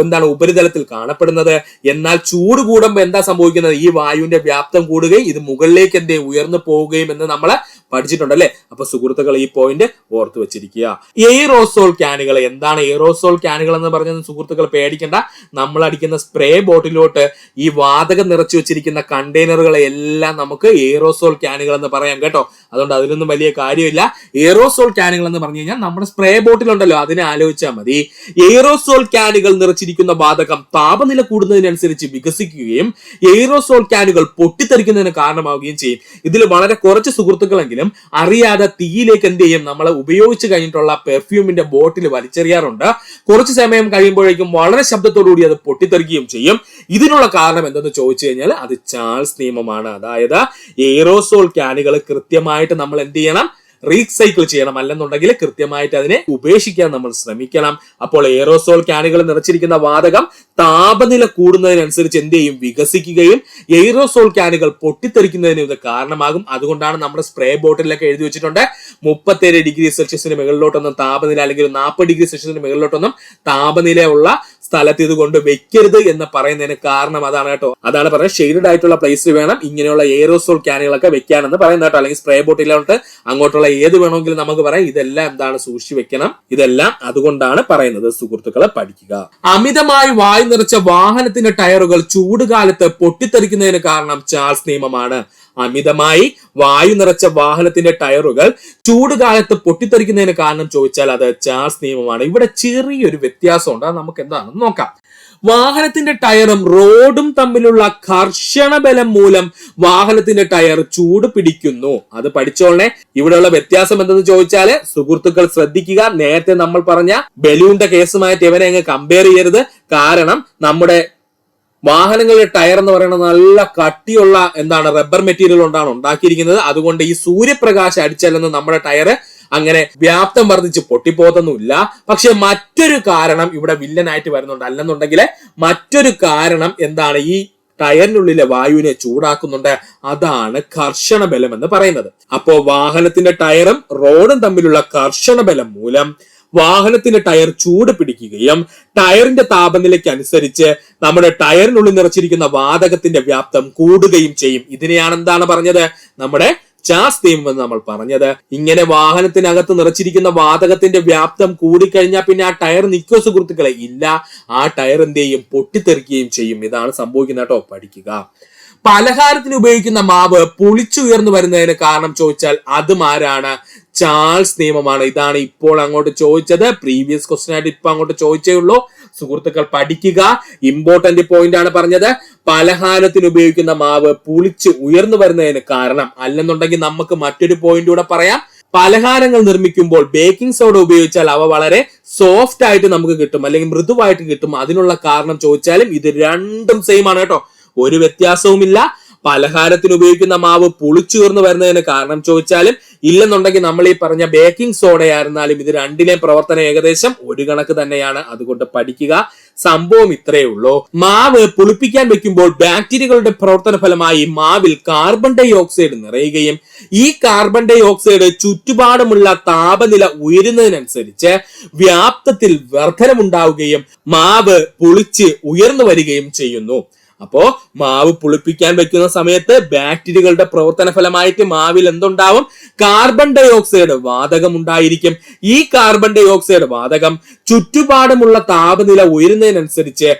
ഉപരിതലത്തിൽ കാണപ്പെടുന്നത്. എന്നാൽ ചൂട് കൂടുമ്പോൾ എന്താ സംഭവിക്കുന്നത്? ഈ വായുവിന്റെ വ്യാപ്തം കൂടുകയും ഇത് മുകളിലേക്ക് എന്തേ ഉയർന്നു പോവുകയും എന്ന് നമ്മൾ പഠിച്ചിട്ടുണ്ടല്ലേ. അപ്പൊ സുഹൃത്തുക്കൾ ഈ പോയിന്റ് ഓർത്തു വെച്ചിരിക്കുക. എയറോസോൾ ക്യാനുകൾ. എന്താണ് എയറോസോൾ ക്യാനുകൾ എന്ന് പറഞ്ഞത്? സുഹൃത്തുക്കൾ പേടിക്കണ്ട. നമ്മൾ അടിക്കുന്ന സ്പ്രേ ബോട്ടിലോട്ട് ഈ വാതകം നിറച്ചു വെച്ചിരിക്കുന്ന കണ്ടെയ്നറുകളെ എല്ലാം നമുക്ക് എയറോസോൾ ക്യാനുകൾ എന്ന് പറയാം കേട്ടോ. അതുകൊണ്ട് അതിലൊന്നും വലിയ കാര്യമില്ല. എയറോസോൾ ക്യാനുകൾ എന്ന് പറഞ്ഞു കഴിഞ്ഞാൽ നമ്മുടെ സ്പ്രേ ബോട്ടിലുണ്ടല്ലോ, അതിനെ ആലോചിച്ചാൽ മതി. എയറോസോൾ ക്യാനുകൾ നിറച്ചിരിക്കുന്ന വാതകം താപനില കൂടുന്നതിനനുസരിച്ച് വികസിക്കുകയും എയറോസോൾ ക്യാനുകൾ പൊട്ടിത്തെറിക്കുന്നതിന് കാരണമാവുകയും ചെയ്യും. ഇതിൽ വളരെ കുറച്ച് സുഹൃത്തുക്കളെങ്കിലും അറിയാതെ തീയിലേക്ക് എന്ത് ചെയ്യും? നമ്മൾ ഉപയോഗിച്ച് കഴിഞ്ഞിട്ടുള്ള പെർഫ്യൂമിന്റെ ബോട്ടിൽ വലിച്ചെറിയാറുണ്ട്. കുറച്ച് സമയം കഴിയുമ്പോഴേക്കും വളരെ ശബ്ദത്തോടുകൂടി അത് പൊട്ടിത്തെറിക്കുകയും ചെയ്യും. ഇതിനുള്ള കാരണം എന്തെന്ന് ചോദിച്ചു കഴിഞ്ഞാൽ അത് ചാൾസ് നിയമമാണ്. അതായത് എയറോസോൾ ക്യാനുകൾ കൃത്യമായിട്ട് നമ്മൾ എന്ത് ചെയ്യണം? റീസൈക്കിൾ ചെയ്യണം. അല്ലെന്നുണ്ടെങ്കിൽ കൃത്യമായിട്ട് അതിനെ ഉപേക്ഷിക്കാൻ നമ്മൾ ശ്രമിക്കണം. അപ്പോൾ എയറോസോൾ ക്യാനുകൾ നിറച്ചിരിക്കുന്ന വാതകം താപനില കൂടുന്നതിനനുസരിച്ച് എന്ത് ചെയ്യും? വികസിക്കുകയും എയറോസോൾ ക്യാനുകൾ പൊട്ടിത്തെറിക്കുന്നതിന് ഇത് കാരണമാകും. അതുകൊണ്ടാണ് നമ്മുടെ സ്പ്രേ ബോട്ടിലൊക്കെ എഴുതി വെച്ചിട്ടുണ്ട് 37 ഡിഗ്രി സെൽഷ്യസിന് മുകളിലോട്ടൊന്നും താപനില, അല്ലെങ്കിൽ 40 ഡിഗ്രി സെൽഷ്യസിന് മുകളിലോട്ടൊന്നും താപനില ഉള്ള സ്ഥലത്ത് ഇത് കൊണ്ട് വെക്കരുത് എന്ന് പറയുന്നതിന് കാരണം അതാണ് കേട്ടോ. അതാണ് പറയുന്നത് ഷെയ്ഡഡ് ആയിട്ടുള്ള പ്ലേസിൽ വേണം ഇങ്ങനെയുള്ള എയറോസോൾ ക്യാനുകളൊക്കെ വെക്കാനെന്ന് പറയുന്നത് കേട്ടോ. അല്ലെങ്കിൽ സ്പ്രേ ബോട്ടിലോട്ട് അങ്ങോട്ടുള്ള ഏത് വേണമെങ്കിലും നമുക്ക് പറയാം. ഇതെല്ലാം എന്താണ്? സൂക്ഷിച്ചു വെക്കണം. ഇതെല്ലാം അതുകൊണ്ടാണ് പറയുന്നത്. സുഹൃത്തുക്കളെ പഠിക്കുക. അമിതമായി വായു നിറച്ച വാഹനത്തിന്റെ ടയറുകൾ ചൂടുകാലത്ത് പൊട്ടിത്തെറിക്കുന്നതിന് കാരണം ചാൾസ് നിയമമാണ്. അമിതമായി വായു നിറച്ച വാഹനത്തിന്റെ ടയറുകൾ ചൂടുകാലത്ത് പൊട്ടിത്തെറിക്കുന്നതിന് കാരണം ചോദിച്ചാൽ അത് ചാൾസ് നിയമമാണ്. ഇവിടെ ചെറിയൊരു വ്യത്യാസമുണ്ട്. അത് നമുക്ക് എന്താണെന്ന് നോക്കാം. വാഹനത്തിന്റെ ടയറും റോഡും തമ്മിലുള്ള ഘർഷണ ബലം മൂലം വാഹനത്തിന്റെ ടയർ ചൂട് പിടിക്കുന്നു. അത് പഠിച്ചോളണേ. ഇവിടെയുള്ള വ്യത്യാസം എന്തെന്ന് ചോദിച്ചാല് സുഹൃത്തുക്കൾ ശ്രദ്ധിക്കുക. നേരത്തെ നമ്മൾ പറഞ്ഞ ബലൂണിന്റെ കേസുമായിട്ട് ഇവരെ അങ്ങ് കമ്പയർ ചെയ്യരുത്. കാരണം നമ്മുടെ വാഹനങ്ങളുടെ ടയർ എന്ന് പറയുന്നത് നല്ല കട്ടിയുള്ള റബ്ബർ മെറ്റീരിയൽ കൊണ്ടാണ് ഉണ്ടാക്കിയിരിക്കുന്നത്. അതുകൊണ്ട് ഈ സൂര്യപ്രകാശം അടിച്ചാലൊന്നും നമ്മുടെ ടയർ അങ്ങനെ വ്യാപ്തം വർദ്ധിച്ച് പൊട്ടിപ്പോകുന്നില്ല. പക്ഷെ മറ്റൊരു കാരണം ഇവിടെ വില്ലനായിട്ട് വരുന്നുണ്ട്. അല്ലെന്നുണ്ടെങ്കിൽ മറ്റൊരു കാരണം എന്താണ്, ഈ ടയറിനുള്ളിലെ വായുവിനെ ചൂടാക്കുന്നുണ്ട്. അതാണ് ഘർഷണ ബലം എന്ന് പറയുന്നത്. അപ്പോ വാഹനത്തിന്റെ ടയറും റോഡും തമ്മിലുള്ള ഘർഷണ ബലം മൂലം വാഹനത്തിന്റെ ടയർ ചൂട് പിടിക്കുകയും ടയറിന്റെ താപനിലയ്ക്ക് അനുസരിച്ച് നമ്മുടെ ടയറിനുള്ളിൽ നിറച്ചിരിക്കുന്ന വാതകത്തിന്റെ വ്യാപ്തം കൂടുകയും ചെയ്യും. ഇതിനെയാണ് എന്താണ് പറഞ്ഞത്, നമ്മുടെ ചാൾസ് നിയമം എന്ന് നമ്മൾ പറഞ്ഞത്. ഇങ്ങനെ വാഹനത്തിനകത്ത് നിറച്ചിരിക്കുന്ന വാതകത്തിന്റെ വ്യാപ്തം കൂടിക്കഴിഞ്ഞാൽ പിന്നെ ആ ടയർ നിൽക്കോ സുഹൃത്തുക്കളെ? ഇല്ല, ആ ടയർ എന്ത് ചെയ്യും, പൊട്ടിത്തെറിക്കുകയും ചെയ്യും. ഇതാണ് സംഭവിക്കുന്നത് കേട്ടോ, പഠിക്കുക. പലഹാരത്തിന് ഉപയോഗിക്കുന്ന മാവ് പുളിച്ചുയർന്നു വരുന്നതിന് കാരണം ചോദിച്ചാൽ അതും ആരാണ്? ചാൾസ് നിയമമാണ്. ഇതാണ് ഇപ്പോൾ അങ്ങോട്ട് ചോദിച്ചത്. പ്രീവിയസ് ക്വസ്റ്റ്യൻ ആയിട്ട് ഇപ്പൊ അങ്ങോട്ട് ചോദിച്ചേ ഉള്ളൂ. സുഹൃത്തുക്കൾ പഠിക്കുക, ഇമ്പോർട്ടന്റ് പോയിന്റ് ആണ് പറഞ്ഞത്. പലഹാരത്തിന് ഉപയോഗിക്കുന്ന മാവ് പുളിച്ച് ഉയർന്നു വരുന്നതിന് കാരണം, അല്ലെന്നുണ്ടെങ്കിൽ നമുക്ക് മറ്റൊരു പോയിന്റ് കൂടെ പറയാം. പലഹാരങ്ങൾ നിർമ്മിക്കുമ്പോൾ ബേക്കിംഗ് സോഡ ഉപയോഗിച്ചാൽ അവ വളരെ സോഫ്റ്റ് ആയിട്ട് നമുക്ക് കിട്ടും, അല്ലെങ്കിൽ മൃദുവായിട്ട് കിട്ടും. അതിനുള്ള കാരണം ചോദിച്ചാലും ഇത് രണ്ടും സെയിം ആണ് കേട്ടോ, ഒരു വ്യത്യാസവുമില്ല. പലഹാരത്തിന് ഉപയോഗിക്കുന്ന മാവ് പുളിച്ചുയർന്നു വരുന്നതിന് കാരണം ചോദിച്ചാലും, ഇല്ലെന്നുണ്ടെങ്കിൽ നമ്മൾ ഈ പറഞ്ഞ ബേക്കിംഗ് സോഡ ആയിരുന്നാലും ഇത് രണ്ടിലെയും പ്രവർത്തനം ഏകദേശം ഒരു കണക്ക് തന്നെയാണ്. അതുകൊണ്ട് പഠിക്കുക. സംഭവം ഇത്രയേ ഉള്ളൂ. മാവ് പുളിപ്പിക്കാൻ വെക്കുമ്പോൾ ബാക്ടീരിയകളുടെ പ്രവർത്തന ഫലമായി മാവിൽ കാർബൺ ഡൈ ഓക്സൈഡ് നിറയുകയും ഈ കാർബൺ ഡൈ ഓക്സൈഡ് ചുറ്റുപാടുമുള്ള താപനില ഉയരുന്നതിനനുസരിച്ച് വ്യാപ്തത്തിൽ വർധനമുണ്ടാവുകയും മാവ് പുളിച്ച് ഉയർന്നു വരികയും ചെയ്യുന്നു. അപ്പോ മാവ് പുളിപ്പിക്കാൻ വെക്കുന്ന സമയത്ത് ബാക്ടീരിയകളുടെ പ്രവർത്തന ഫലമായിട്ട് മാവിൽ എന്തുണ്ടാവും? കാർബൺ ഡൈ ഓക്സൈഡ് വാതകം ഉണ്ടായിരിക്കും. ഈ കാർബൺ ഡൈ ഓക്സൈഡ് വാതകം ചുറ്റുപാടുമുള്ള താപനില ഉയരുന്നതിനനുസരിച്ച്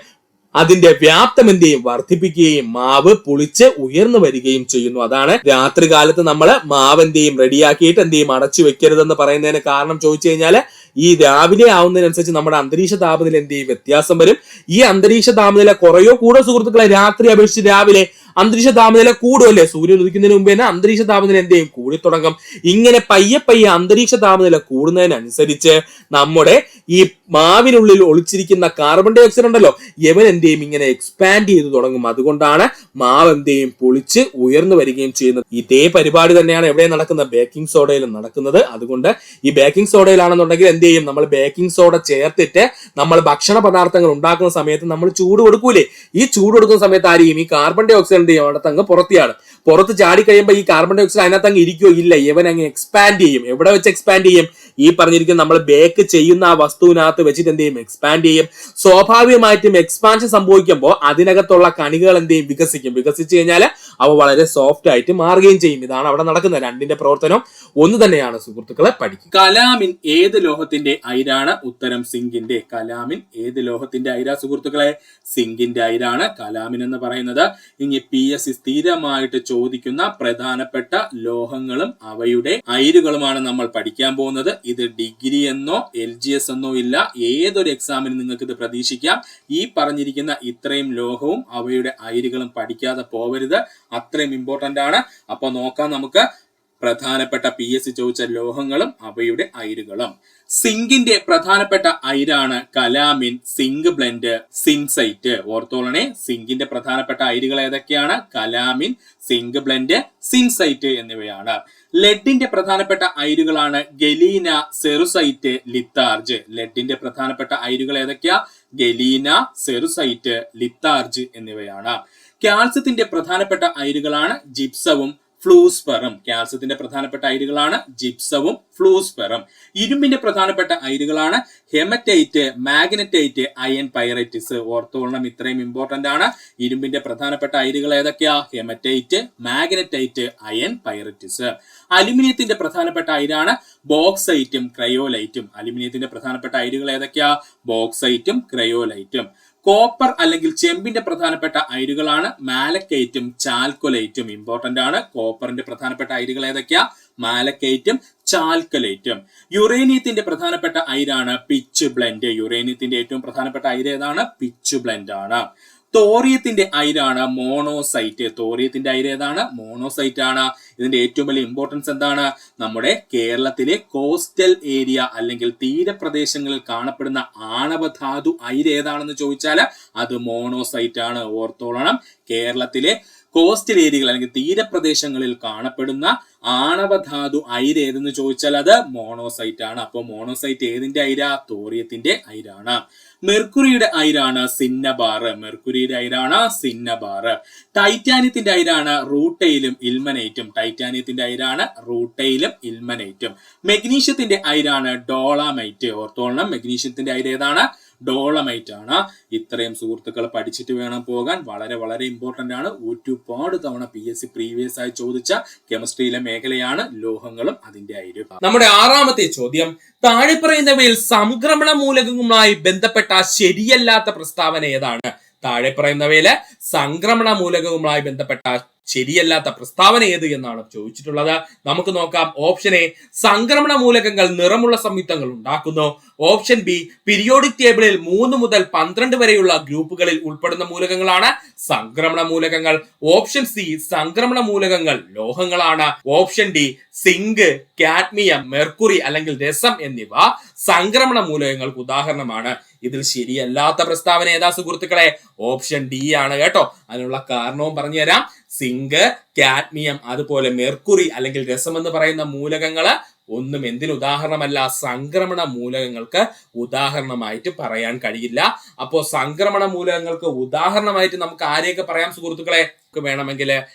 അതിന്റെ വ്യാപ്തം എന്ത് ചെയ്യും? വർദ്ധിപ്പിക്കുകയും മാവ് പുളിച്ച് ഉയർന്നു വരികയും ചെയ്യുന്നു. അതാണ് രാത്രി കാലത്ത് നമ്മൾ മാവ് എന്ത് ചെയ്യും? റെഡിയാക്കിയിട്ട് എന്ത് ചെയ്യും? അടച്ചു വെക്കരുതെന്ന് പറയുന്നതിന് കാരണം ചോദിച്ചു കഴിഞ്ഞാൽ, ഈ രാവിലെ ആവുന്നതിനനുസരിച്ച് നമ്മുടെ അന്തരീക്ഷ താപനില എന്ത് ചെയ്യും? വ്യത്യാസം വരും. ഈ അന്തരീക്ഷ താപനില കുറയോ കൂടോ സുഹൃത്തുക്കളെ? രാത്രി അപേക്ഷിച്ച് രാവിലെ അന്തരീക്ഷ താപനില കൂടുമല്ലേ? സൂര്യൻ ഉദിക്കുന്നതിന് മുമ്പ് തന്നെ അന്തരീക്ഷ താപനില എന്ത് ചെയ്യും? കൂടി തുടങ്ങും. ഇങ്ങനെ പയ്യെ പയ്യെ അന്തരീക്ഷ താപനില കൂടുന്നതിനനുസരിച്ച് നമ്മുടെ ഈ മാവിനുള്ളിൽ ഒളിച്ചിരിക്കുന്ന കാർബൺ ഡൈ ഓക്സൈഡ് ഉണ്ടല്ലോ, ഇവൻ എന്ത് ചെയ്യും? ഇങ്ങനെ എക്സ്പാൻഡ് ചെയ്ത് തുടങ്ങും. അതുകൊണ്ടാണ് മാവ് എന്ത് ചെയ്യും? പൊളിച്ച് ഉയർന്നു വരികയും ചെയ്യുന്നത്. ഇതേ പരിപാടി തന്നെയാണ് എവിടെ നടക്കുന്നത്? ബേക്കിംഗ് സോഡയിലും നടക്കുന്നത്. അതുകൊണ്ട് ഈ ബേക്കിംഗ് സോഡയിലാണെന്നുണ്ടെങ്കിൽ എന്ത് ചെയ്യും? നമ്മൾ ബേക്കിംഗ് സോഡ ചേർത്തിട്ട് നമ്മൾ ഭക്ഷണ പദാർത്ഥങ്ങൾ ഉണ്ടാക്കുന്ന സമയത്ത് നമ്മൾ ചൂട് കൊടുക്കൂലേ? ഈ ചൂട് കൊടുക്കുന്ന സമയത്ത് ആരെയും ഈ കാർബൺ ഡൈ ഓക്സൈഡ് അവിടത്തങ്ങ് പുറത്ത് ചാടി കഴിയുമ്പോൾ ഈ കാർബൺ ഡൈ ഓക്സൈഡ് അതിനകത്ത് അങ്ങ് ഇരിക്കുകയോ ഇല്ല, ഇവൻ അങ്ങ് എക്സ്പാൻഡ് ചെയ്യും. എവിടെ വെച്ച് എക്സ്പാൻഡ് ചെയ്യും? ഈ പറഞ്ഞിരിക്കുന്ന നമ്മൾ ബേക്ക് ചെയ്യുന്ന ആ വസ്തുവിനകത്ത് വെച്ചിട്ട് എന്ത് ചെയ്യും? എക്സ്പാൻഡ് ചെയ്യും. സ്വാഭാവികമായിട്ടും എക്സ്പാൻഷൻ സംഭവിക്കുമ്പോൾ അതിനകത്തുള്ള കണികകൾ എന്ത് ചെയ്യും? വികസിച്ചു കഴിഞ്ഞാൽ അവ വളരെ സോഫ്റ്റ് ആയിട്ട് മാറുകയും ചെയ്യും. ഇതാണ് അവിടെ നടക്കുന്നത്. രണ്ടിന്റെ പ്രവർത്തനം ഒന്ന് തന്നെയാണ് സുഹൃത്തുക്കളെ, പഠിക്കും. കലാമിൻ ഏത് ലോഹത്തിന്റെ അയിരാണ്? ഉത്തരം സിങ്കിന്റെ. കലാമിൻ ഏത് ലോഹത്തിന്റെ അയിരാ സുഹൃത്തുക്കളെ? സിങ്കിന്റെ അയിരാണ് കലാമിൻ എന്ന് പറയുന്നത്. ഇനി PSC സ്ഥിരമായിട്ട് ചോദിക്കുന്ന പ്രധാനപ്പെട്ട ലോഹങ്ങളും അവയുടെ അയിരുകളുമാണ് നമ്മൾ പഠിക്കാൻ പോകുന്നത്. ഇത് ഡിഗ്രി എന്നോ LGS എന്നോ ഇല്ല, ഏതൊരു എക്സാമിനും നിങ്ങൾക്ക് ഇത് പ്രതീക്ഷിക്കാം. ഈ പറഞ്ഞിരിക്കുന്ന ഇത്രയും ലോഹവും അവയുടെ അയിരുകളും പഠിക്കാതെ പോവരുത്, അത്രയും ഇമ്പോർട്ടന്റ് ആണ്. അപ്പൊ നോക്കാം നമുക്ക് പ്രധാനപ്പെട്ട PSC ചോദിച്ച ലോഹങ്ങളും അവയുടെ അയിരുകളും. സിങ്കിന്റെ പ്രധാനപ്പെട്ട അയിരാണ് കലാമിൻ, സിങ്ക് ബ്ലെൻഡ്, സിൻസൈറ്റ്. ഓർത്തോളണേ, സിങ്കിന്റെ പ്രധാനപ്പെട്ട അയിരുകൾ ഏതൊക്കെയാണ്? കലാമിൻ, സിങ്ക് ബ്ലെൻഡ്, സിൻസൈറ്റ് എന്നിവയാണ്. ലെഡിന്റെ പ്രധാനപ്പെട്ട അയിരുകളാണ് ഗലീന, സെറുസൈറ്റ്, ലിത്താർജ്. ലെഡിന്റെ പ്രധാനപ്പെട്ട അയിരുകൾ ഏതൊക്കെയാ? ഗലീന, സെറുസൈറ്റ്, ലിത്താർജ് എന്നിവയാണ്. കാൽസ്യത്തിന്റെ പ്രധാനപ്പെട്ട അയിരുകളാണ് ജിപ്സവും ഫ്ലൂസ്പെറും. കാൽസ്യത്തിന്റെ പ്രധാനപ്പെട്ട അയിരുകളാണ് ജിപ്സവും ഫ്ലൂസ്പെറും. ഇരുമ്പിന്റെ പ്രധാനപ്പെട്ട അയിരുകളാണ് ഹെമറ്റൈറ്റ്, മാഗ്നറ്റൈറ്റ്, അയൺ പൈറൈറ്റിസ്. ഓർത്തോളണം, ഇത്രയും ഇമ്പോർട്ടന്റ് ആണ്. ഇരുമ്പിന്റെ പ്രധാനപ്പെട്ട അയിരുകൾ ഏതൊക്കെയാ? Haematite, magnetite, iron pyrites. അലുമിനിയത്തിന്റെ പ്രധാനപ്പെട്ട അയിരാണ് ബോക്സൈറ്റും ക്രയോലൈറ്റും. അലുമിനിയത്തിന്റെ പ്രധാനപ്പെട്ട അയിരുകൾ ഏതൊക്കെയാ? ബോക്സൈറ്റും ക്രയോലൈറ്റും. കോപ്പർ അല്ലെങ്കിൽ ചെമ്പിന്റെ പ്രധാനപ്പെട്ട അയിരുകളാണ് മാലക്കൈറ്റും ചാൽക്കൊലൈറ്റും. ഇമ്പോർട്ടന്റ് ആണ്. കോപ്പറിന്റെ പ്രധാനപ്പെട്ട അയിരുകൾ ഏതൊക്കെയാ? മാലക്കൈറ്റും ചാൽക്കലൈറ്റും. യുറേനിയത്തിന്റെ പ്രധാനപ്പെട്ട അയിരാണ് പിച്ച് ബ്ലെൻഡ്. യുറേനിയത്തിന്റെ ഏറ്റവും പ്രധാനപ്പെട്ട അയിര് ഏതാണ്? പിച്ച് ബ്ലെൻഡ് ആണ്. തോറിയത്തിന്റെ അയിരാണ് മോണോസൈറ്റ്. തോറിയത്തിന്റെ അയിര് ഏതാണ്? മോണോസൈറ്റ് ആണ്. ഇതിന്റെ ഏറ്റവും വലിയ ഇമ്പോർട്ടൻസ് എന്താണ്? നമ്മുടെ കേരളത്തിലെ കോസ്റ്റൽ ഏരിയ അല്ലെങ്കിൽ തീരപ്രദേശങ്ങളിൽ കാണപ്പെടുന്ന ആണവധാതു അയിര് ഏതാണെന്ന് ചോദിച്ചാൽ അത് മോണോസൈറ്റ് ആണ്. ഓർത്തോളണം, കേരളത്തിലെ കോസ്റ്റൽ ഏരിയകൾ അല്ലെങ്കിൽ തീരപ്രദേശങ്ങളിൽ കാണപ്പെടുന്ന ആണവധാതു അയിര് ഏതെന്ന് ചോദിച്ചാൽ അത് മോണോസൈറ്റ് ആണ്. അപ്പോൾ മോണോസൈറ്റ് ഏതിന്റെ അയിര? തോറിയത്തിന്റെ അയിരാണ്. മെർക്കുറിയുടെ അയിരാണ് സിന്നബാർ. മെർക്കുറിയുടെ അയിരാണ് സിന്നബാർ. ടൈറ്റാനിയത്തിന്റെ അയിരാണ് റൂട്ടൈലും ഇൽമനൈറ്റും. ടൈറ്റാനിയത്തിന്റെ അയിരാണ് റൂട്ടൈലും ഇൽമനൈറ്റും. മെഗ്നീഷ്യത്തിന്റെ അയിരാണ് ഡോളമൈറ്റ്. ഓർത്തോളണം, മെഗ്നീഷ്യത്തിന്റെ അയിര് ഏതാണ്? ഡോളമൈറ്റ് ആണ്. ഇത്രയും സുഹൃത്തുക്കൾ പഠിച്ചിട്ട് വേണം പോകാൻ. വളരെ വളരെ ഇമ്പോർട്ടന്റ് ആണ്. ഒരുപാട് തവണ PSC പ്രീവിയസ് ആയി ചോദിച്ച കെമിസ്ട്രിയിലെ മേഖലയാണ് ലോഹങ്ങളും അതിന്റെ അയിരും. നമ്മുടെ ആറാമത്തെ ചോദ്യം, താഴെ പറയുന്നവയിൽ സംക്രമണ മൂലകങ്ങളുമായി ബന്ധപ്പെട്ട ശരിയല്ലാത്ത പ്രസ്താവന ഏതാണ്? താഴെ പറയുന്നവയിലെ സംക്രമണ മൂലകവുമായി ബന്ധപ്പെട്ട ശരിയല്ലാത്ത പ്രസ്താവന ഏത് എന്നാണ് ചോദിച്ചിട്ടുള്ളത്. നമുക്ക് നോക്കാം. ഓപ്ഷൻ എ, സംക്രമണ മൂലകങ്ങൾ നിറമുള്ള സംയുക്തങ്ങൾ ഉണ്ടാക്കുന്നു. ഓപ്ഷൻ ബി, പീരിയോഡിക് ടേബിളിൽ 3 മുതൽ 12 വരെയുള്ള ഗ്രൂപ്പുകളിൽ ഉൾപ്പെടുന്ന മൂലകങ്ങളാണ് സംക്രമണ മൂലകങ്ങൾ. ഓപ്ഷൻ സി, സംക്രമണ മൂലകങ്ങൾ ലോഹങ്ങളാണ്. Option D, zinc, cadmium, mercury അല്ലെങ്കിൽ രസം എന്നിവ സംക്രമണ മൂലകങ്ങൾക്ക് ഉദാഹരണമാണ്. ഇതിൽ ശരിയല്ലാത്ത പ്രസ്താവന ഏതാ സുഹൃത്തുക്കളെ? ഓപ്ഷൻ ഡി ആണ് കേട്ടോ. അതിനുള്ള കാരണവും പറഞ്ഞുതരാം. സിങ്ക്, കാഡ്മിയം, അതുപോലെ മെർക്കുറി അല്ലെങ്കിൽ രസം എന്ന് പറയുന്ന മൂലകങ്ങള് ഒന്നും എന്തിന് ഉദാഹരണമല്ല? സംക്രമണ മൂലകങ്ങൾക്ക് ഉദാഹരണമായിട്ട് പറയാൻ കഴിയില്ല. അപ്പോ സംക്രമണ മൂലകങ്ങൾക്ക് ഉദാഹരണമായിട്ട് നമുക്ക് ആരെയൊക്കെ പറയാം സുഹൃത്തുക്കളെ? വേണമെങ്കിൽ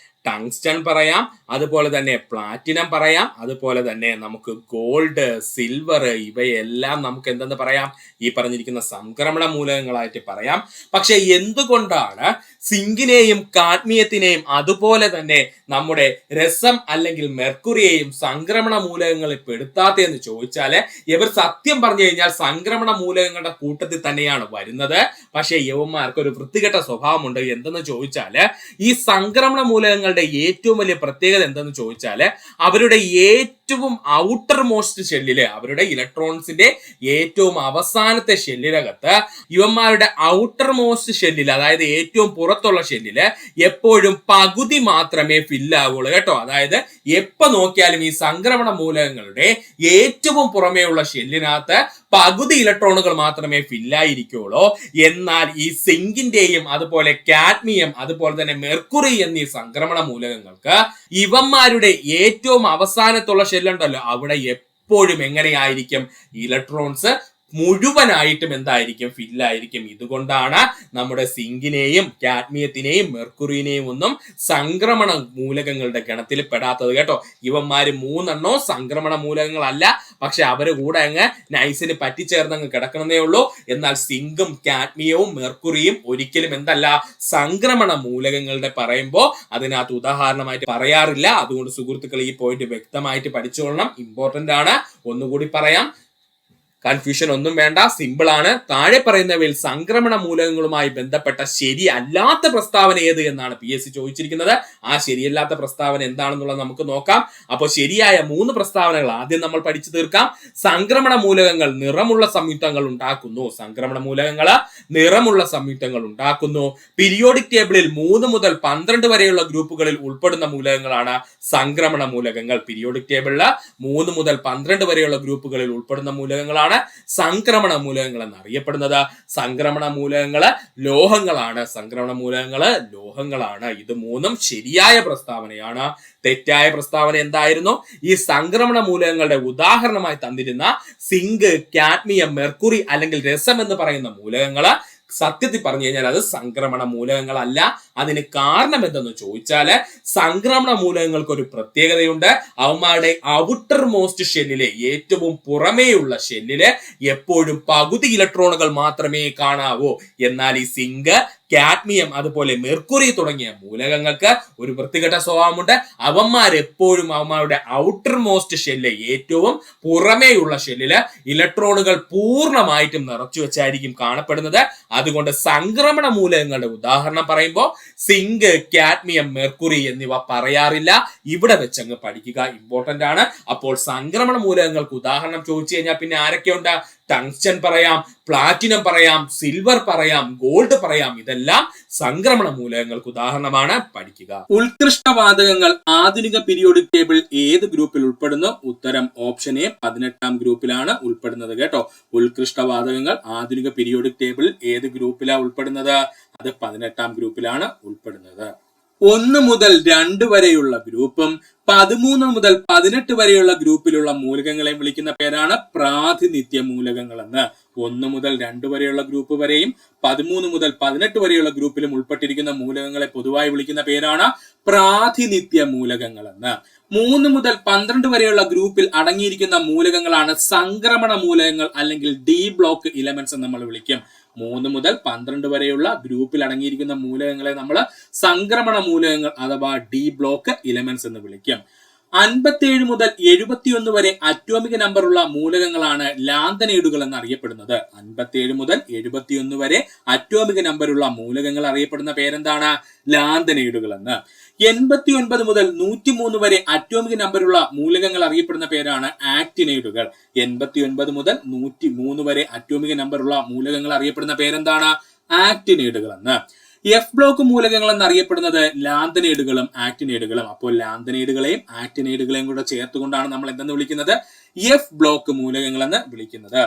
ടങ്സ്റ്റൺ പറയാം, അതുപോലെ തന്നെ പ്ലാറ്റിനം പറയാം, അതുപോലെ തന്നെ നമുക്ക് ഗോൾഡ്, സിൽവർ ഇവയെല്ലാം നമുക്ക് എന്തെന്ന് പറയാം? ഈ പറഞ്ഞിരിക്കുന്ന സംക്രമണ മൂലകങ്ങളായിട്ട് പറയാം. പക്ഷെ എന്തുകൊണ്ടാണ് സിങ്കിനെയും കാഡ്മിയത്തിനെയും അതുപോലെ തന്നെ നമ്മുടെ രസം അല്ലെങ്കിൽ മെർക്കുറിയെയും സംക്രമണ മൂലകങ്ങളിൽ പെടുത്താത്തതെന്ന് ചോദിച്ചാല്, ഇവർ സത്യം പറഞ്ഞു കഴിഞ്ഞാൽ സംക്രമണ മൂലകങ്ങളുടെ കൂട്ടത്തിൽ തന്നെയാണ് വരുന്നത്. പക്ഷെ യവന്മാർക്ക് ഒരു വൃത്തികെട്ട സ്വഭാവമുണ്ട്. എന്തെന്ന് ചോദിച്ചാല്, ഈ സംക്രമണ മൂലകങ്ങളുടെ ഏറ്റവും വലിയ പ്രത്യേകത എന്തെന്ന് ചോദിച്ചാല്, അവരുടെ ഏറ്റവും ഔട്ടർ മോസ്റ്റ് ഷെല്ലില്, അവരുടെ ഇലക്ട്രോൺസിന്റെ ഏറ്റവും അവസാനത്തെ ഷെല്ലിനകത്ത് ഇവന്മാരുടെ ഔട്ടർ മോസ്റ്റ് ഷെല്ലിൽ, അതായത് ഏറ്റവും പുറത്തുള്ള ഷെല്ലില് എപ്പോഴും പകുതി മാത്രമേ ഫില്ലാവുള്ളൂ കേട്ടോ. അതായത് എപ്പോ നോക്കിയാലും ഈ സംക്രമണ മൂലകങ്ങളുടെ ഏറ്റവും പുറമേയുള്ള ഷെല്ലിനകത്ത് പകുതി ഇലക്ട്രോണുകൾ മാത്രമേ ഫില്ലായിരിക്കുള്ളൂ. എന്നാൽ ഈ സിങ്കിന്റെയും അതുപോലെ കാഡ്മിയം അതുപോലെ തന്നെ മെർക്കുറി എന്നീ സംക്രമണ മൂലകങ്ങൾക്ക് ഇവന്മാരുടെ ഏറ്റവും അവസാനത്തുള്ള ഷെല്ലുണ്ടല്ലോ, അവിടെ എപ്പോഴും എങ്ങനെയായിരിക്കും? ഇലക്ട്രോൺസ് മുഴുവനായിട്ടും എന്തായിരിക്കും? ഫില്ലായിരിക്കും. ഇതുകൊണ്ടാണ് നമ്മുടെ സിങ്കിനെയും കാഡ്മിയത്തിനെയും മെർക്കുറിനെയും ഒന്നും സംക്രമണ മൂലകങ്ങളുടെ ഗണത്തിൽ പെടാത്തത് കേട്ടോ. ഇവന്മാര് 3 സംക്രമണ മൂലകങ്ങളല്ല, പക്ഷെ അവര് കൂടെ അങ്ങ് നൈസിന് പറ്റിച്ചേർന്നങ്ങ് കിടക്കണമെന്നേ ഉള്ളൂ. എന്നാൽ സിങ്കും കാഡ്മിയവും മെർക്കുറിയും ഒരിക്കലും എന്തല്ല? സംക്രമണ മൂലകങ്ങളുടെ പറയുമ്പോൾ അതിനകത്ത് ഉദാഹരണമായിട്ട് പറയാറില്ല. അതുകൊണ്ട് സുഹൃത്തുക്കൾ ഈ പോയിന്റ് വ്യക്തമായിട്ട് പഠിച്ചുകൊള്ളണം. ഇമ്പോർട്ടന്റ് ആണ്. ഒന്നുകൂടി പറയാം, കൺഫ്യൂഷൻ ഒന്നും വേണ്ട, സിമ്പിൾ ആണ്. താഴെ പറയുന്നവയിൽ സംക്രമണ മൂലകങ്ങളുമായി ബന്ധപ്പെട്ട ശരിയല്ലാത്ത പ്രസ്താവന ഏത് എന്നാണ് PSC ചോദിച്ചിരിക്കുന്നത്. ആ ശരിയല്ലാത്ത പ്രസ്താവന എന്താണെന്നുള്ളത് നമുക്ക് നോക്കാം. അപ്പോൾ ശരിയായ 3 പ്രസ്താവനകൾ ആദ്യം നമ്മൾ പഠിച്ചു തീർക്കാം. സംക്രമണ മൂലകങ്ങൾ നിറമുള്ള സംയുക്തങ്ങൾ ഉണ്ടാക്കുന്നു. സംക്രമണ മൂലകങ്ങൾ നിറമുള്ള സംയുക്തങ്ങൾ ഉണ്ടാക്കുന്നു. പീരിയോഡിക് ടേബിളിൽ 3 മുതൽ 12 വരെയുള്ള ഗ്രൂപ്പുകളിൽ ഉൾപ്പെടുന്ന മൂലകങ്ങളാണ് സംക്രമണ മൂലകങ്ങൾ. പീരിയോഡിക് ടേബിളിൽ 3 മുതൽ 12 വരെയുള്ള ഗ്രൂപ്പുകളിൽ ഉൾപ്പെടുന്ന മൂലകങ്ങളാണ് സംക്രമണ മൂലകങ്ങൾ എന്നറിയപ്പെടുന്നത്. സംക്രമണ മൂലകങ്ങള് ലോഹങ്ങളാണ്. സംക്രമണ മൂലകങ്ങള് ലോഹങ്ങളാണ്. ഇത് 3 ശരിയായ പ്രസ്താവനയാണ്. തെറ്റായ പ്രസ്താവന എന്തായിരുന്നു? ഈ സംക്രമണ മൂലകങ്ങളുടെ ഉദാഹരണമായി തന്നിരുന്ന സിങ്ക്, കാഡ്മിയം, മെർക്കുറി അല്ലെങ്കിൽ രസം എന്ന് പറയുന്ന മൂലകങ്ങള് സത്യത്തിൽ പറഞ്ഞു കഴിഞ്ഞാൽ അത് സംക്രമണ മൂലകങ്ങളല്ല. അതിന് കാരണം എന്തെന്ന് ചോദിച്ചാല്, സംക്രമണ മൂലകങ്ങൾക്ക് ഒരു പ്രത്യേകതയുണ്ട്. അവന്മാരുടെ ഔട്ടർ മോസ്റ്റ് ഷെല്ലിലെ ഏറ്റവും പുറമേയുള്ള ഷെല്ലില് എപ്പോഴും പകുതി ഇലക്ട്രോണുകൾ മാത്രമേ കാണാവൂ. എന്നാൽ ഈ സിങ്ക്, കാഡ്മിയം അതുപോലെ മെർക്കുറി തുടങ്ങിയ മൂലകങ്ങൾക്ക് ഒരു വൃത്തികെട്ട സ്വഭാവമുണ്ട്. അവന്മാരെപ്പോഴും അവന്മാരുടെ ഔട്ടർ മോസ്റ്റ് ഷെല്ല്, ഏറ്റവും പുറമേയുള്ള ഷെല്ലില് ഇലക്ട്രോണുകൾ പൂർണ്ണമായിട്ടും നിറച്ചു വെച്ചായിരിക്കും കാണപ്പെടുന്നത്. അതുകൊണ്ട് സംക്രമണ മൂലകങ്ങളുടെ ഉദാഹരണം പറയുമ്പോൾ സിങ്ക്, കാഡ്മിയം, മെർക്കുറി എന്നിവ പറയാറില്ല. ഇവിടെ വെച്ചങ്ങ് പഠിക്കുക, ഇമ്പോർട്ടന്റ് ആണ്. അപ്പോൾ സംക്രമണ മൂലകങ്ങൾക്ക് ഉദാഹരണം ചോദിച്ചു കഴിഞ്ഞാൽ പിന്നെ ആരൊക്കെയുണ്ട്? ടങ്സ്റ്റൻ പറയാം, പ്ലാറ്റിനം പറയാം, സിൽവർ പറയാം, ഗോൾഡ് പറയാം. ഇതെല്ലാം സംക്രമണ മൂലകങ്ങൾക്ക് ഉദാഹരണമാണ്. പഠിക്കുക. ഉത്കൃഷ്ടവാതകങ്ങൾ ആധുനിക പീരിയോഡിക് ടേബിൾ ഏത് ഗ്രൂപ്പിൽ ഉൾപ്പെടുന്നു? ഉത്തരം ഓപ്ഷൻ എ 18ാം ഗ്രൂപ്പിലാണ് ഉൾപ്പെടുന്നത് കേട്ടോ. ഉത്കൃഷ്ടവാതകങ്ങൾ ആധുനിക പീരിയോഡിക് ടേബിൾ ഏത് ഗ്രൂപ്പിലാണ് ഉൾപ്പെടുന്നത്? അത് 18ാം ഗ്രൂപ്പിലാണ് ഉൾപ്പെടുന്നത്. 1 മുതൽ 2 വരെയുള്ള ഗ്രൂപ്പും 13 മുതൽ 18 വരെയുള്ള ഗ്രൂപ്പിലുള്ള മൂലകങ്ങളെ വിളിക്കുന്ന പേരാണ് പ്രാതിനിധ്യ മൂലകങ്ങൾ എന്ന്. 1 മുതൽ 2 വരെയുള്ള ഗ്രൂപ്പ് വരെയും 13 മുതൽ 18 വരെയുള്ള ഗ്രൂപ്പിലും ഉൾപ്പെട്ടിരിക്കുന്ന മൂലകങ്ങളെ പൊതുവായി വിളിക്കുന്ന പേരാണ് പ്രാതിനിധ്യ മൂലകങ്ങൾ എന്ന്. 3 മുതൽ 12 വരെയുള്ള ഗ്രൂപ്പിൽ അടങ്ങിയിരിക്കുന്ന മൂലകങ്ങളാണ് സംക്രമണ മൂലകങ്ങൾ അല്ലെങ്കിൽ ഡി ബ്ലോക്ക് ഇലമെന്റ്സ് എന്ന് നമ്മൾ വിളിക്കും. 3 മുതൽ 12 വരെയുള്ള ഗ്രൂപ്പിൽ അടങ്ങിയിരിക്കുന്ന മൂലകങ്ങളെ നമ്മൾ സംക്രമണ മൂലകങ്ങൾ അഥവാ ഡി ബ്ലോക്ക് ഇലമെന്റ്സ് എന്ന് വിളിക്കും. 57 മുതൽ 71 വരെ അറ്റോമിക നമ്പർ ഉള്ള മൂലകങ്ങളാണ് ലാന്തനൈഡുകൾ എന്നറിയപ്പെടുന്നത്. 57 മുതൽ 71 വരെ അറ്റോമിക നമ്പറുള്ള മൂലകങ്ങൾ അറിയപ്പെടുന്ന പേരെന്താണ്? ലാന്തനൈഡുകൾ എന്ന്. 89 മുതൽ 103 വരെ അറ്റോമിക നമ്പറുള്ള മൂലകങ്ങൾ അറിയപ്പെടുന്ന പേരാണ് ആക്ടിനൈഡുകൾ. 89 മുതൽ 103 വരെ അറ്റോമിക നമ്പറുള്ള മൂലകങ്ങൾ അറിയപ്പെടുന്ന പേരെന്താണ്? ആക്ടിനൈഡുകൾ എന്ന്. എഫ് ബ്ലോക്ക് മൂലകങ്ങൾ എന്നറിയപ്പെടുന്നത് ലാന്തനൈഡുകളും ആക്ടിനൈഡുകളും. അപ്പോൾ ലാന്തനൈഡുകളെയും ആക്ടിനൈഡുകളെയും കൂടെ ചേർത്തുകൊണ്ടാണ് നമ്മൾ എന്തെന്ന് വിളിക്കുന്നത്? എഫ് ബ്ലോക്ക് മൂലകങ്ങൾ എന്ന് വിളിക്കുന്നത്.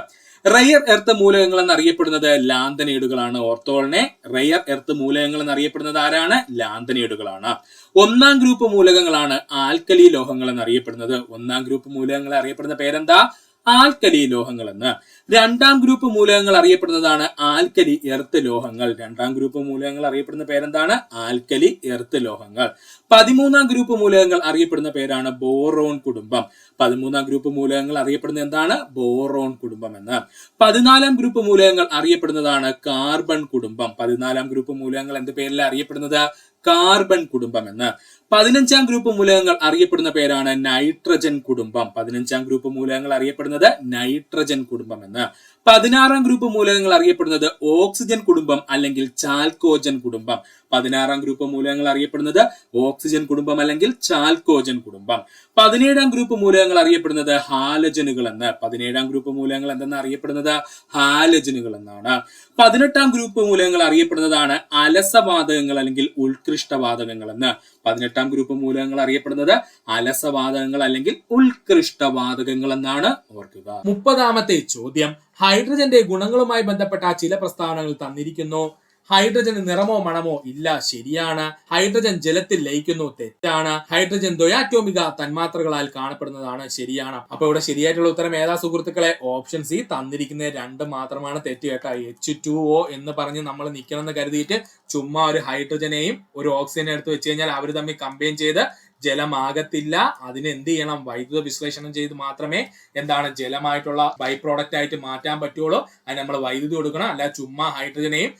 റെയർ എർത്ത് മൂലകങ്ങൾ എന്നറിയപ്പെടുന്നത് ലാന്തനൈഡുകളാണ്. ഓർത്തോളനെ, റെയർ എർത്ത് മൂലകങ്ങൾ എന്നറിയപ്പെടുന്നത് ആരാണ്? ലാന്തനൈഡുകളാണ്. 1ാം ഗ്രൂപ്പ് മൂലകങ്ങളാണ് ആൽക്കലി ലോഹങ്ങൾ എന്നറിയപ്പെടുന്നത്. 1ാം ഗ്രൂപ്പ് മൂലകങ്ങൾ അറിയപ്പെടുന്ന പേരെന്താ? ആൽക്കലി ലോഹങ്ങൾ എന്ന്. 2ാം ഗ്രൂപ്പ് മൂലകങ്ങൾ അറിയപ്പെടുന്നതാണ് ആൽക്കലി എർത്ത് ലോഹങ്ങൾ. 2ാം ഗ്രൂപ്പ് മൂലകങ്ങൾ അറിയപ്പെടുന്ന പേരെന്താണ്? ആൽക്കലി എർത്ത് ലോഹങ്ങൾ. 13ാം ഗ്രൂപ്പ് മൂലകങ്ങൾ അറിയപ്പെടുന്ന പേരാണ് ബോറോൺ കുടുംബം. 13ാം ഗ്രൂപ്പ് മൂലകങ്ങൾ അറിയപ്പെടുന്നത് എന്താണ്? ബോറോൺ കുടുംബം എന്ന്. 14ാം ഗ്രൂപ്പ് മൂലകങ്ങൾ അറിയപ്പെടുന്നതാണ് കാർബൺ കുടുംബം. 14ാം ഗ്രൂപ്പ് മൂലകങ്ങൾ എന്ത് പേരിലാണ് അറിയപ്പെടുന്നത്? കാർബൺ കുടുംബം എന്ന്. 15ാം ഗ്രൂപ്പ് മൂലകങ്ങൾ അറിയപ്പെടുന്ന പേരാണ് നൈട്രജൻ കുടുംബം. 15ാം ഗ്രൂപ്പ് മൂലകങ്ങൾ അറിയപ്പെടുന്നത് നൈട്രജൻ കുടുംബം എന്ന്. 16ാം ഗ്രൂപ്പ് മൂലകങ്ങൾ അറിയപ്പെടുന്നത് ഓക്സിജൻ കുടുംബം അല്ലെങ്കിൽ ചാൽക്കോജൻ കുടുംബം. 16ാം ഗ്രൂപ്പ് മൂലകങ്ങൾ അറിയപ്പെടുന്നത് ഓക്സിജൻ കുടുംബം അല്ലെങ്കിൽ ചാൽക്കോജൻ കുടുംബം. 17ാം ഗ്രൂപ്പ് മൂലകങ്ങൾ അറിയപ്പെടുന്നത് ഹാലജനുകൾ എന്ന്. 17ാം ഗ്രൂപ്പ് മൂലകങ്ങൾ എന്തെന്ന് അറിയപ്പെടുന്നത്? ഹാലജനുകൾ എന്നാണ്. 18ാം ഗ്രൂപ്പ് മൂലകങ്ങൾ അറിയപ്പെടുന്നതാണ് അലസവാതകങ്ങൾ അല്ലെങ്കിൽ ഉത്കൃഷ്ടവാതകങ്ങൾ എന്ന്. 18ാം ഗ്രൂപ്പ് മൂലകങ്ങൾ അറിയപ്പെടുന്നത് അലസവാതകങ്ങൾ അല്ലെങ്കിൽ ഉത്കൃഷ്ടവാതകങ്ങൾ എന്നാണ്. ഓർക്കുക. 30ാമത്തെ ചോദ്യം, ഹൈഡ്രജന്റെ ഗുണങ്ങളുമായി ബന്ധപ്പെട്ട ചില പ്രസ്താവനകൾ തന്നിരിക്കുന്നു. ഹൈഡ്രജന് നിറമോ മണമോ ഇല്ല, ശരിയാണ്. ഹൈഡ്രജൻ ജലത്തിൽ ലയിക്കുന്നു, തെറ്റാണ്. ഹൈഡ്രജൻ ദ്വയാറ്റോമിക തന്മാത്രകളാൽ കാണപ്പെടുന്നതാണ്, ശരിയാണ്. അപ്പൊ ഇവിടെ ശരിയായിട്ടുള്ള ഉത്തരം ഏതാ സുഹൃത്തുക്കളെ? Option C. തന്നിരിക്കുന്ന 2 മാത്രമാണ് തെറ്റ് കേട്ടോ. H2O എന്ന് പറഞ്ഞ് നമ്മൾ നിൽക്കണം എന്ന് കരുതിയിട്ട് ചുമ്മാ ഒരു ഹൈഡ്രജനെയും ഒരു ഓക്സിജനെ എടുത്ത് വെച്ച് കഴിഞ്ഞാൽ അവർ തമ്മിൽ കമ്പൈൻ ചെയ്ത് ജലമാകത്തില്ല. അതിന് എന്ത് ചെയ്യണം? വൈദ്യുത വിശ്ലേഷണം ചെയ്ത് മാത്രമേ എന്താണ് ജലമായിട്ടുള്ള ബൈ പ്രോഡക്റ്റ് ആയിട്ട് മാറ്റാൻ പറ്റുള്ളൂ. അതിന് നമ്മൾ വൈദ്യുതി കൊടുക്കണം. അല്ല ചുമ്മാ ഹൈഡ്രജനെയും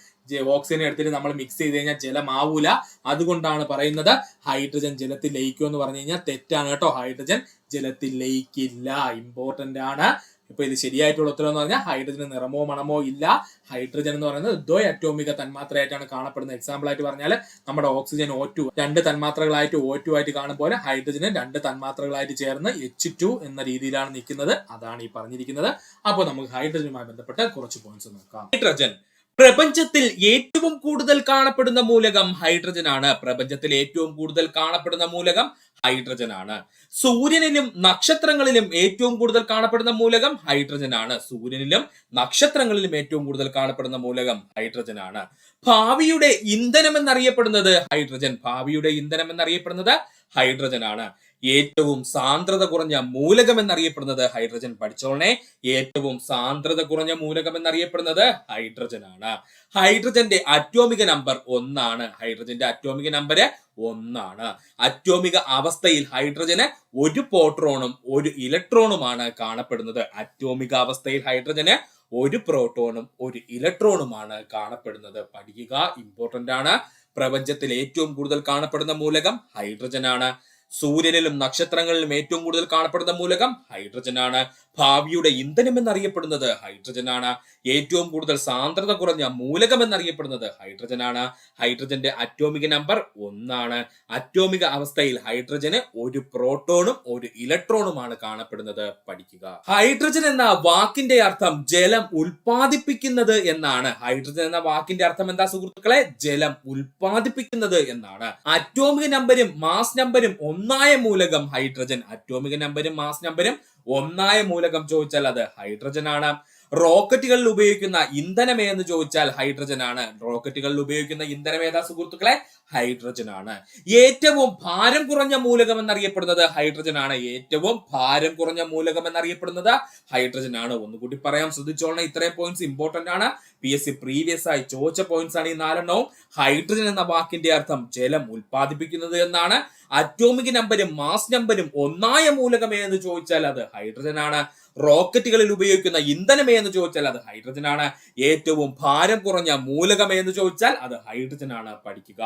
ഓക്സിജനെ എടുത്തിട്ട് നമ്മൾ മിക്സ് ചെയ്ത് കഴിഞ്ഞാൽ ജലമാവൂല. അതുകൊണ്ടാണ് പറയുന്നത് ഹൈഡ്രജൻ ജലത്തിൽ ലയിക്കും എന്ന് പറഞ്ഞു കഴിഞ്ഞാൽ തെറ്റാണ് കേട്ടോ. ഹൈഡ്രജൻ ജലത്തിൽ ലയിക്കില്ല. ഇമ്പോർട്ടന്റ് ആണ്. ഇപ്പൊ ഇത് ശരിയായിട്ടുള്ള ഉത്തരം എന്ന് പറഞ്ഞാൽ ഹൈഡ്രജന് നിറമോ മണമോ ഇല്ല. ഹൈഡ്രജൻ എന്ന് പറയുന്നത് ദ്വയാറ്റോമിക തന്മാത്രയായിട്ടാണ് കാണപ്പെടുന്നത്. എക്സാമ്പിൾ ആയിട്ട് പറഞ്ഞാൽ നമ്മുടെ ഓക്സിജൻ O2 2 തന്മാത്രകളായിട്ട് O2 ആയിട്ട് കാണുമ്പോൾ ഹൈഡ്രജന് 2 തന്മാത്രകളായിട്ട് ചേർന്ന് H2 എന്ന രീതിയിലാണ് നിൽക്കുന്നത്. അതാണ് ഈ പറഞ്ഞിരിക്കുന്നത്. അപ്പോൾ നമുക്ക് ഹൈഡ്രജനുമായി ബന്ധപ്പെട്ട കുറച്ച് പോയിന്റ്സ് നോക്കാം. ഹൈഡ്രജൻ പ്രപഞ്ചത്തിൽ ഏറ്റവും കൂടുതൽ കാണപ്പെടുന്ന മൂലകം ഹൈഡ്രജൻ ആണ്. പ്രപഞ്ചത്തിൽ ഏറ്റവും കൂടുതൽ കാണപ്പെടുന്ന മൂലകം ഹൈഡ്രജൻ ആണ്. സൂര്യനിലും നക്ഷത്രങ്ങളിലും ഏറ്റവും കൂടുതൽ കാണപ്പെടുന്ന മൂലകം ഹൈഡ്രജൻ ആണ്. സൂര്യനിലും നക്ഷത്രങ്ങളിലും ഏറ്റവും കൂടുതൽ കാണപ്പെടുന്ന മൂലകം ഹൈഡ്രജൻ ആണ്. ഭാവിയുടെ ഇന്ധനം എന്നറിയപ്പെടുന്നത് ഹൈഡ്രജൻ. ഭാവിയുടെ ഇന്ധനം എന്നറിയപ്പെടുന്നത് ഹൈഡ്രജൻ ആണ്. ഏറ്റവും സാന്ദ്രത കുറഞ്ഞ മൂലകം എന്നറിയപ്പെടുന്നത് ഹൈഡ്രജൻ. പഠിച്ചോളണേ, ഏറ്റവും സാന്ദ്രത കുറഞ്ഞ മൂലകം എന്നറിയപ്പെടുന്നത് ഹൈഡ്രജൻ ആണ്. ഹൈഡ്രജന്റെ അറ്റോമിക നമ്പർ 1 ആണ്. ഹൈഡ്രജന്റെ അറ്റോമിക നമ്പർ 1 ആണ്. അറ്റോമിക അവസ്ഥയിൽ ഹൈഡ്രജന് 1 പ്രോട്ടോണും 1 ഇലക്ട്രോണുമാണ് കാണപ്പെടുന്നത്. അറ്റോമിക അവസ്ഥയിൽ ഹൈഡ്രജന് 1 പ്രോട്ടോണും 1 ഇലക്ട്രോണുമാണ് കാണപ്പെടുന്നത്. പഠിക്കുക, ഇമ്പോർട്ടന്റ് ആണ്. പ്രപഞ്ചത്തിൽ ഏറ്റവും കൂടുതൽ കാണപ്പെടുന്ന മൂലകം ഹൈഡ്രജൻ ആണ്. സൂര്യനിലും നക്ഷത്രങ്ങളിലും ഏറ്റവും കൂടുതൽ കാണപ്പെടുന്ന മൂലകം ഹൈഡ്രജൻ ആണ്. ഭാവിയുടെ ഇന്ധനം എന്നറിയപ്പെടുന്നത് ഹൈഡ്രജൻ ആണ്. ഏറ്റവും കൂടുതൽ സാന്ദ്രത കുറഞ്ഞ മൂലകം എന്നറിയപ്പെടുന്നത് ഹൈഡ്രജൻ ആണ്. ഹൈഡ്രജന്റെ അറ്റോമിക നമ്പർ 1 അറ്റോമിക അവസ്ഥയിൽ ഹൈഡ്രജന് ഒരു പ്രോട്ടോണും ഒരു ഇലക്ട്രോണുമാണ് കാണപ്പെടുന്നത്. പഠിക്കുക. ഹൈഡ്രജൻ എന്ന വാക്കിന്റെ അർത്ഥം ജലം ഉൽപ്പാദിപ്പിക്കുന്നത് എന്നാണ്. ഹൈഡ്രജൻ എന്ന വാക്കിന്റെ അർത്ഥം എന്താ സുഹൃത്തുക്കളെ? ജലം ഉൽപ്പാദിപ്പിക്കുന്നത് എന്നാണ്. അറ്റോമിക നമ്പരും മാസ് നമ്പരും ഒന്നായ മൂലകം ഹൈഡ്രജൻ. അറ്റോമിക നമ്പരും മാസ് നമ്പരും ഒന്നായ മൂലകം ചോദിച്ചാൽ അത് ഹൈഡ്രജൻ ആണ്. റോക്കറ്റുകളിൽ ഉപയോഗിക്കുന്ന ഇന്ധനം എന്ന് ചോദിച്ചാൽ ഹൈഡ്രജൻ ആണ്. റോക്കറ്റുകളിൽ ഉപയോഗിക്കുന്ന ഇന്ധനം ഏതാ സുഹൃത്തുക്കളെ? ഹൈഡ്രജൻ ആണ്. ഏറ്റവും ഭാരം കുറഞ്ഞ മൂലകം എന്നറിയപ്പെടുന്നത് ഹൈഡ്രജൻ ആണ്. ഏറ്റവും ഭാരം കുറഞ്ഞ മൂലകം എന്നറിയപ്പെടുന്നത് ഹൈഡ്രജൻ ആണ്. ഒന്നുകൂടി പറയാം, ശ്രദ്ധിച്ചോളണം. ഇത്രയും പോയിന്റ്സ് ഇമ്പോർട്ടന്റ് ആണ്. PSC പ്രീവിയസ് ആയി ചോദിച്ച പോയിന്റ്സ് ആണ് ഈ 4 ഹൈഡ്രജൻ എന്ന വാക്കിന്റെ അർത്ഥം ജലം ഉൽപ്പാദിപ്പിക്കുന്നത് എന്നാണ്. അറ്റോമിക് നമ്പരും മാസ് നമ്പരും ഒന്നായ മൂലകം എന്ന് ചോദിച്ചാൽ അത് ഹൈഡ്രജൻ ആണ്. റോക്കറ്റുകളിൽ ഉപയോഗിക്കുന്ന ഇന്ധനം എന്ന് ചോദിച്ചാൽ അത് ഹൈഡ്രജൻ ആണ്. ഏറ്റവും ഭാരം കുറഞ്ഞ മൂലകം എന്ന് ചോദിച്ചാൽ അത് ഹൈഡ്രജൻ ആണ്. പഠിക്കുക.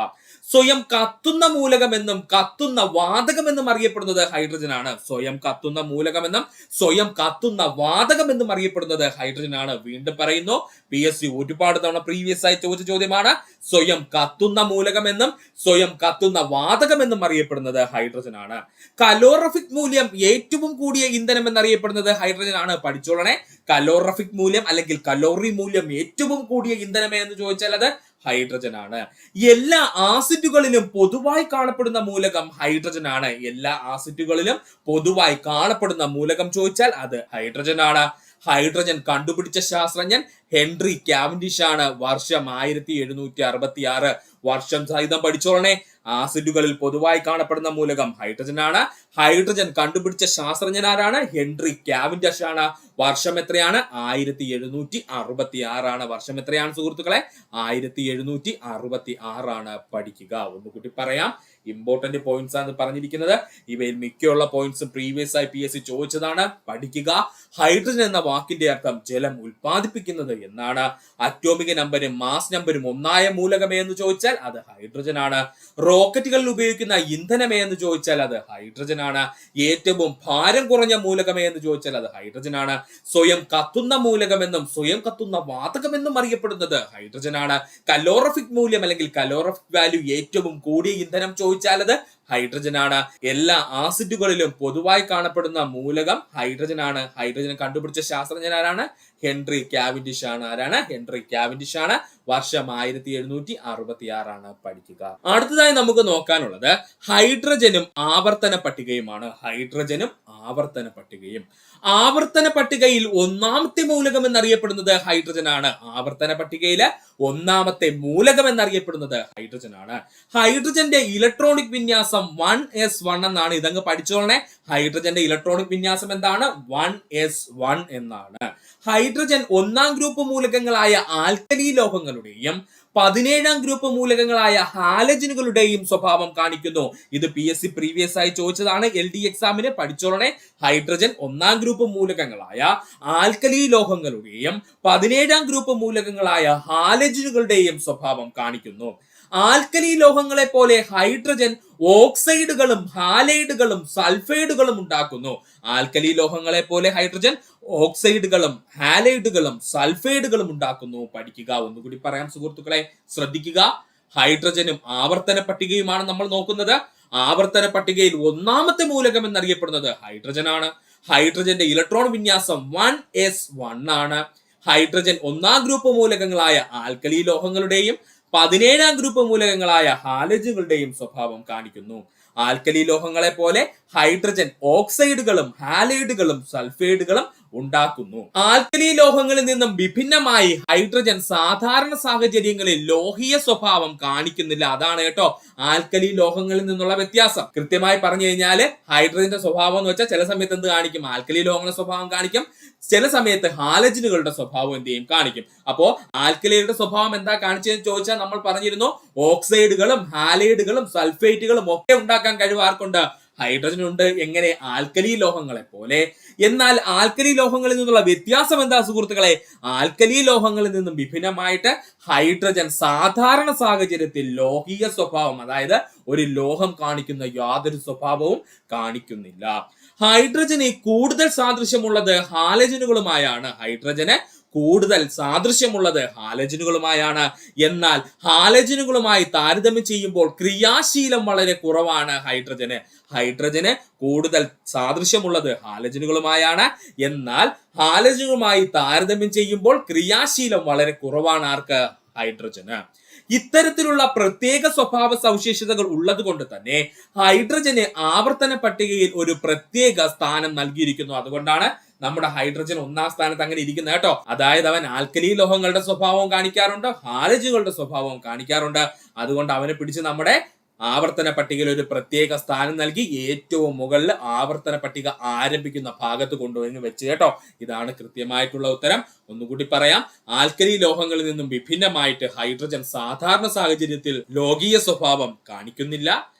സ്വയം കത്തുന്ന മൂലകമെന്നും കത്തുന്ന വാതകമെന്നും അറിയപ്പെടുന്നത് ഹൈഡ്രജൻ ആണ്. സ്വയം കത്തുന്ന മൂലകമെന്നും സ്വയം കത്തുന്ന വാതകമെന്നും അറിയപ്പെടുന്നത് ഹൈഡ്രജൻ ആണ്. വീണ്ടും പറയുന്നു, PSC ഒരുപാട് തവണ പ്രീവിയസ് ആയി ചോദിച്ച ചോദ്യമാണ്. സ്വയം കത്തുന്ന മൂലകമെന്നും സ്വയം കത്തുന്ന വാതകമെന്നും അറിയപ്പെടുന്നത് ഹൈഡ്രജൻ ആണ്. കലോറിഫിക് മൂല്യം ഏറ്റവും കൂടിയ ഇന്ധനം എന്നറിയപ്പെടുന്നത് ഹൈഡ്രജൻ ആണ്. പഠിച്ചോളണേ. കലോറിഫിക് മൂല്യം അല്ലെങ്കിൽ കലോറി മൂല്യം ഏറ്റവും കൂടിയ ഇന്ധനം എന്ന് ചോദിച്ചാൽ അത് ഹൈഡ്രജൻ ആണ്. എല്ലാ ആസിഡുകളിലും പൊതുവായി കാണപ്പെടുന്ന മൂലകം ഹൈഡ്രജൻ ആണ്. എല്ലാ ആസിഡുകളിലും പൊതുവായി കാണപ്പെടുന്ന മൂലകം ചോദിച്ചാൽ അത് ഹൈഡ്രജൻ ആണ്. ഹൈഡ്രജൻ കണ്ടുപിടിച്ച ശാസ്ത്രജ്ഞൻ ഹെൻറി കാവൻഡിഷ് ആണ്. വർഷം 1766. വർഷം സഹിതം പഠിച്ചോളണേ. ആസിഡുകളിൽ പൊതുവായി കാണപ്പെടുന്ന മൂലകം ഹൈഡ്രജൻ ആണ്. ഹൈഡ്രജൻ കണ്ടുപിടിച്ച ശാസ്ത്രജ്ഞൻ ആരാണ്? ഹെൻറി കാവൻഡിഷ് ആണ്. വർഷം എത്രയാണ്? 1766 ആണ്. വർഷം എത്രയാണ് സുഹൃത്തുക്കളെ? 1766 ആണ്. പഠിക്കുക. ഒന്നുകൂടി പറയാം, ഇമ്പോർട്ടന്റ് പോയിന്റ്സ് ആണ് പറഞ്ഞിരിക്കുന്നത്. ഇവയിൽ മിക്കുള്ള പോയിന്റ്സും പ്രീവിയസ് ആയി PSC ചോദിച്ചതാണ്. പഠിക്കുക. ഹൈഡ്രജൻ എന്ന വാക്കിന്റെ അർത്ഥം ജലം ഉൽപ്പാദിപ്പിക്കുന്നത് എന്നാണ്. അറ്റോമിക നമ്പരും മാസ് നമ്പരും ഒന്നായ മൂലകം എന്ന് ചോദിച്ചാൽ അത് ഹൈഡ്രജൻ ആണ്. റോക്കറ്റുകളിൽ ഉപയോഗിക്കുന്ന ഇന്ധനം എന്ന് ചോദിച്ചാൽ അത് ഹൈഡ്രജൻ ആണ്. ഏറ്റവും ഭാരം കുറഞ്ഞ മൂലകം എന്ന് ചോദിച്ചാൽ അത് ഹൈഡ്രജൻ ആണ്. സ്വയം കത്തുന്ന മൂലകമെന്നും സ്വയം കത്തുന്ന വാതകമെന്നും അറിയപ്പെടുന്നത് ഹൈഡ്രജൻ ആണ്. കലോറിഫിക് മൂല്യം അല്ലെങ്കിൽ കലോറിഫിക് വാല്യൂ ഏറ്റവും കൂടിയ ഇന്ധനം ചോദിച്ചാൽ അത് ഹൈഡ്രജൻ ആണ്. എല്ലാ ആസിഡുകളിലും പൊതുവായി കാണപ്പെടുന്ന മൂലകം ഹൈഡ്രജൻ ആണ്. ഹൈഡ്രജൻ കണ്ടുപിടിച്ച ശാസ്ത്രജ്ഞൻ ആരാണ്? ഹെൻറി കാവൻഡിഷ് ആണ്. ആരാണ്? ഹെൻറി കാവൻഡിഷ് ആണ്. വർഷം 1766 ആണ്. പഠിക്കുക. അടുത്തതായി നമുക്ക് നോക്കാനുള്ളത് ഹൈഡ്രജനും ആവർത്തന പട്ടികയുമാണ്. ഹൈഡ്രജനും ആവർത്തന പട്ടികയും. ആവർത്തന പട്ടികയിൽ ഒന്നാമത്തെ മൂലകം എന്നറിയപ്പെടുന്നത് ഹൈഡ്രജൻ ആണ്. ആവർത്തന പട്ടികയിലെ ഒന്നാമത്തെ മൂലകം എന്നറിയപ്പെടുന്നത് ഹൈഡ്രജൻ ആണ്. ഹൈഡ്രജന്റെ ഇലക്ട്രോണിക് വിന്യാസം 1s1 എന്നാണ്. ഇതങ്ങ് പഠിച്ചോളണേ. ഹൈഡ്രജന്റെ ഇലക്ട്രോണിക് വിന്യാസം എന്താണ്? 1s1 എന്നാണ്. ഹൈഡ്രജൻ ഒന്നാം ഗ്രൂപ്പ് മൂലകങ്ങളായ ആൽക്കലി ലോഹങ്ങളുടെയും 17ാം ഗ്രൂപ്പ് മൂലകങ്ങളായ ഹാലജനുകളുടെയും സ്വഭാവം കാണിക്കുന്നു. ഇത് PSC പ്രീവിയസ് ആയി ചോദിച്ചതാണ്. LD എക്സാമിന്. പഠിച്ചോളണേ. ഹൈഡ്രജൻ ഒന്നാം ഗ്രൂപ്പ് മൂലകങ്ങളായ ആൽക്കലി ലോഹങ്ങളുടെയും 17ാം ഗ്രൂപ്പ് മൂലകങ്ങളായ ഹാലജനുകളുടെയും സ്വഭാവം കാണിക്കുന്നു. ആൽക്കലി ലോഹങ്ങളെ പോലെ ഹൈഡ്രജൻ ഓക്സൈഡുകളും ഹാലൈഡുകളും സൾഫൈഡുകളും ഉണ്ടാക്കുന്നു. ആൽക്കലി ലോഹങ്ങളെ പോലെ ഹൈഡ്രജൻ ഓക്സൈഡുകളും ഹാലൈഡുകളും സൾഫൈഡുകളും ഉണ്ടാക്കുന്നു. പഠിക്കുക. ഒന്നുകൂടി പറയാം സുഹൃത്തുക്കളെ, ശ്രദ്ധിക്കുക. ഹൈഡ്രജനും ആവർത്തന പട്ടികയുമാണ് നമ്മൾ നോക്കുന്നത്. ആവർത്തന പട്ടികയിൽ ഒന്നാമത്തെ മൂലകം എന്നറിയപ്പെടുന്നത് ഹൈഡ്രജൻ ആണ്. ഹൈഡ്രജന്റെ ഇലക്ട്രോൺ വിന്യാസം 1s1 ആണ്. ഹൈഡ്രജൻ ഒന്നാം ഗ്രൂപ്പ് മൂലകങ്ങളായ ആൽക്കലി ലോഹങ്ങളുടെയും 17ാം ഗ്രൂപ്പ് മൂലകങ്ങളായ ഹാലജനുകളുടെയും സ്വഭാവം കാണിക്കുന്നു. ആൽക്കലി ലോഹങ്ങളെ പോലെ ഹൈഡ്രജൻ ഓക്സൈഡുകളും ഹാലൈഡുകളും സൾഫൈഡുകളും ഉണ്ടാക്കുന്നു. ആൽക്കലി ലോഹങ്ങളിൽ നിന്നും വിഭിന്നമായി ഹൈഡ്രജൻ സാധാരണ സാഹചര്യങ്ങളിൽ ലോഹീയ സ്വഭാവം കാണിക്കുന്നില്ല. അതാണ് കേട്ടോ ആൽക്കലി ലോഹങ്ങളിൽ നിന്നുള്ള വ്യത്യാസം. കൃത്യമായി പറഞ്ഞു കഴിഞ്ഞാൽ ഹൈഡ്രജന്റെ സ്വഭാവം എന്ന് വെച്ചാൽ ചില സമയത്ത് എന്ത് കാണിക്കും? ആൽക്കലി ലോഹങ്ങളുടെ സ്വഭാവം കാണിക്കും. ചില സമയത്ത് ഹാലജനുകളുടെ സ്വഭാവം എന്ത് ചെയ്യും? കാണിക്കും. അപ്പോ ആൽക്കലിയുടെ സ്വഭാവം എന്താ കാണിച്ചതെന്ന് ചോദിച്ചാൽ നമ്മൾ പറഞ്ഞിരുന്നു, ഓക്സൈഡുകളും ഹാലൈഡുകളും സൾഫേറ്റുകളും ഒക്കെ ഉണ്ടാക്കാൻ കഴിവ് ആർക്കുണ്ട്? ഹൈഡ്രജൻ ഉണ്ട്. എങ്ങനെ? ആൽക്കലി ലോഹങ്ങളെ പോലെ. എന്നാൽ ആൽക്കലി ലോഹങ്ങളിൽ നിന്നുള്ള വ്യത്യാസം എന്താ സുഹൃത്തുക്കളെ? ആൽക്കലി ലോഹങ്ങളിൽ നിന്നും വിഭിന്നമായിട്ട് ഹൈഡ്രജൻ സാധാരണ സാഹചര്യത്തിൽ ലോഹീയ സ്വഭാവം, അതായത് ഒരു ലോഹം കാണിക്കുന്ന യാതൊരു സ്വഭാവവും കാണിക്കുന്നില്ല. ഹൈഡ്രജന് കൂടുതൽ സാദൃശ്യമുള്ളത് ഹാലജനുകളുമായാണ്. എന്നാൽ ഹാലജനുകളുമായി താരതമ്യം ചെയ്യുമ്പോൾ ക്രിയാശീലം വളരെ കുറവാണ് ഹൈഡ്രജന് കൂടുതൽ സാദൃശ്യമുള്ളത് ഹാലജനുകളുമായാണ്. എന്നാൽ ഹാലജനുകളുമായി താരതമ്യം ചെയ്യുമ്പോൾ ക്രിയാശീലം വളരെ കുറവാണ് ആർക്ക്? ഹൈഡ്രജന്. ഇത്തരത്തിലുള്ള പ്രത്യേക സ്വഭാവ സവിശേഷതകൾ ഉള്ളത് കൊണ്ട് തന്നെ ഹൈഡ്രജന് ആവർത്തന പട്ടികയിൽ ഒരു പ്രത്യേക സ്ഥാനം നൽകിയിരിക്കുന്നു. അതുകൊണ്ടാണ് നമ്മുടെ ഹൈഡ്രജൻ 1-ാം സ്ഥാനത്ത് അങ്ങനെ ഇരിക്കുന്നത് കേട്ടോ. അതായത് അവൻ ആൽക്കലി ലോഹങ്ങളുടെ സ്വഭാവവും കാണിക്കാറുണ്ട്, ഹാലജനുകളുടെ സ്വഭാവവും കാണിക്കാറുണ്ട്. അതുകൊണ്ട് അവനെ പിടിച്ച് നമ്മുടെ ആവർത്തന പട്ടികയിൽ ഒരു പ്രത്യേക സ്ഥാനം നൽകി ഏറ്റവും മുകളിൽ ആവർത്തന പട്ടിക ആരംഭിക്കുന്ന ഭാഗത്ത് കൊണ്ടുവന്ന് വെച്ച് കേട്ടോ. ഇതാണ് കൃത്യമായിട്ടുള്ള ഉത്തരം. ഒന്നുകൂടി പറയാം, ആൽക്കലി ലോഹങ്ങളിൽ നിന്നും വിഭിന്നമായിട്ട് ഹൈഡ്രജൻ സാധാരണ സാഹചര്യത്തിൽ ലോകീയ സ്വഭാവം കാണിക്കുന്നില്ല.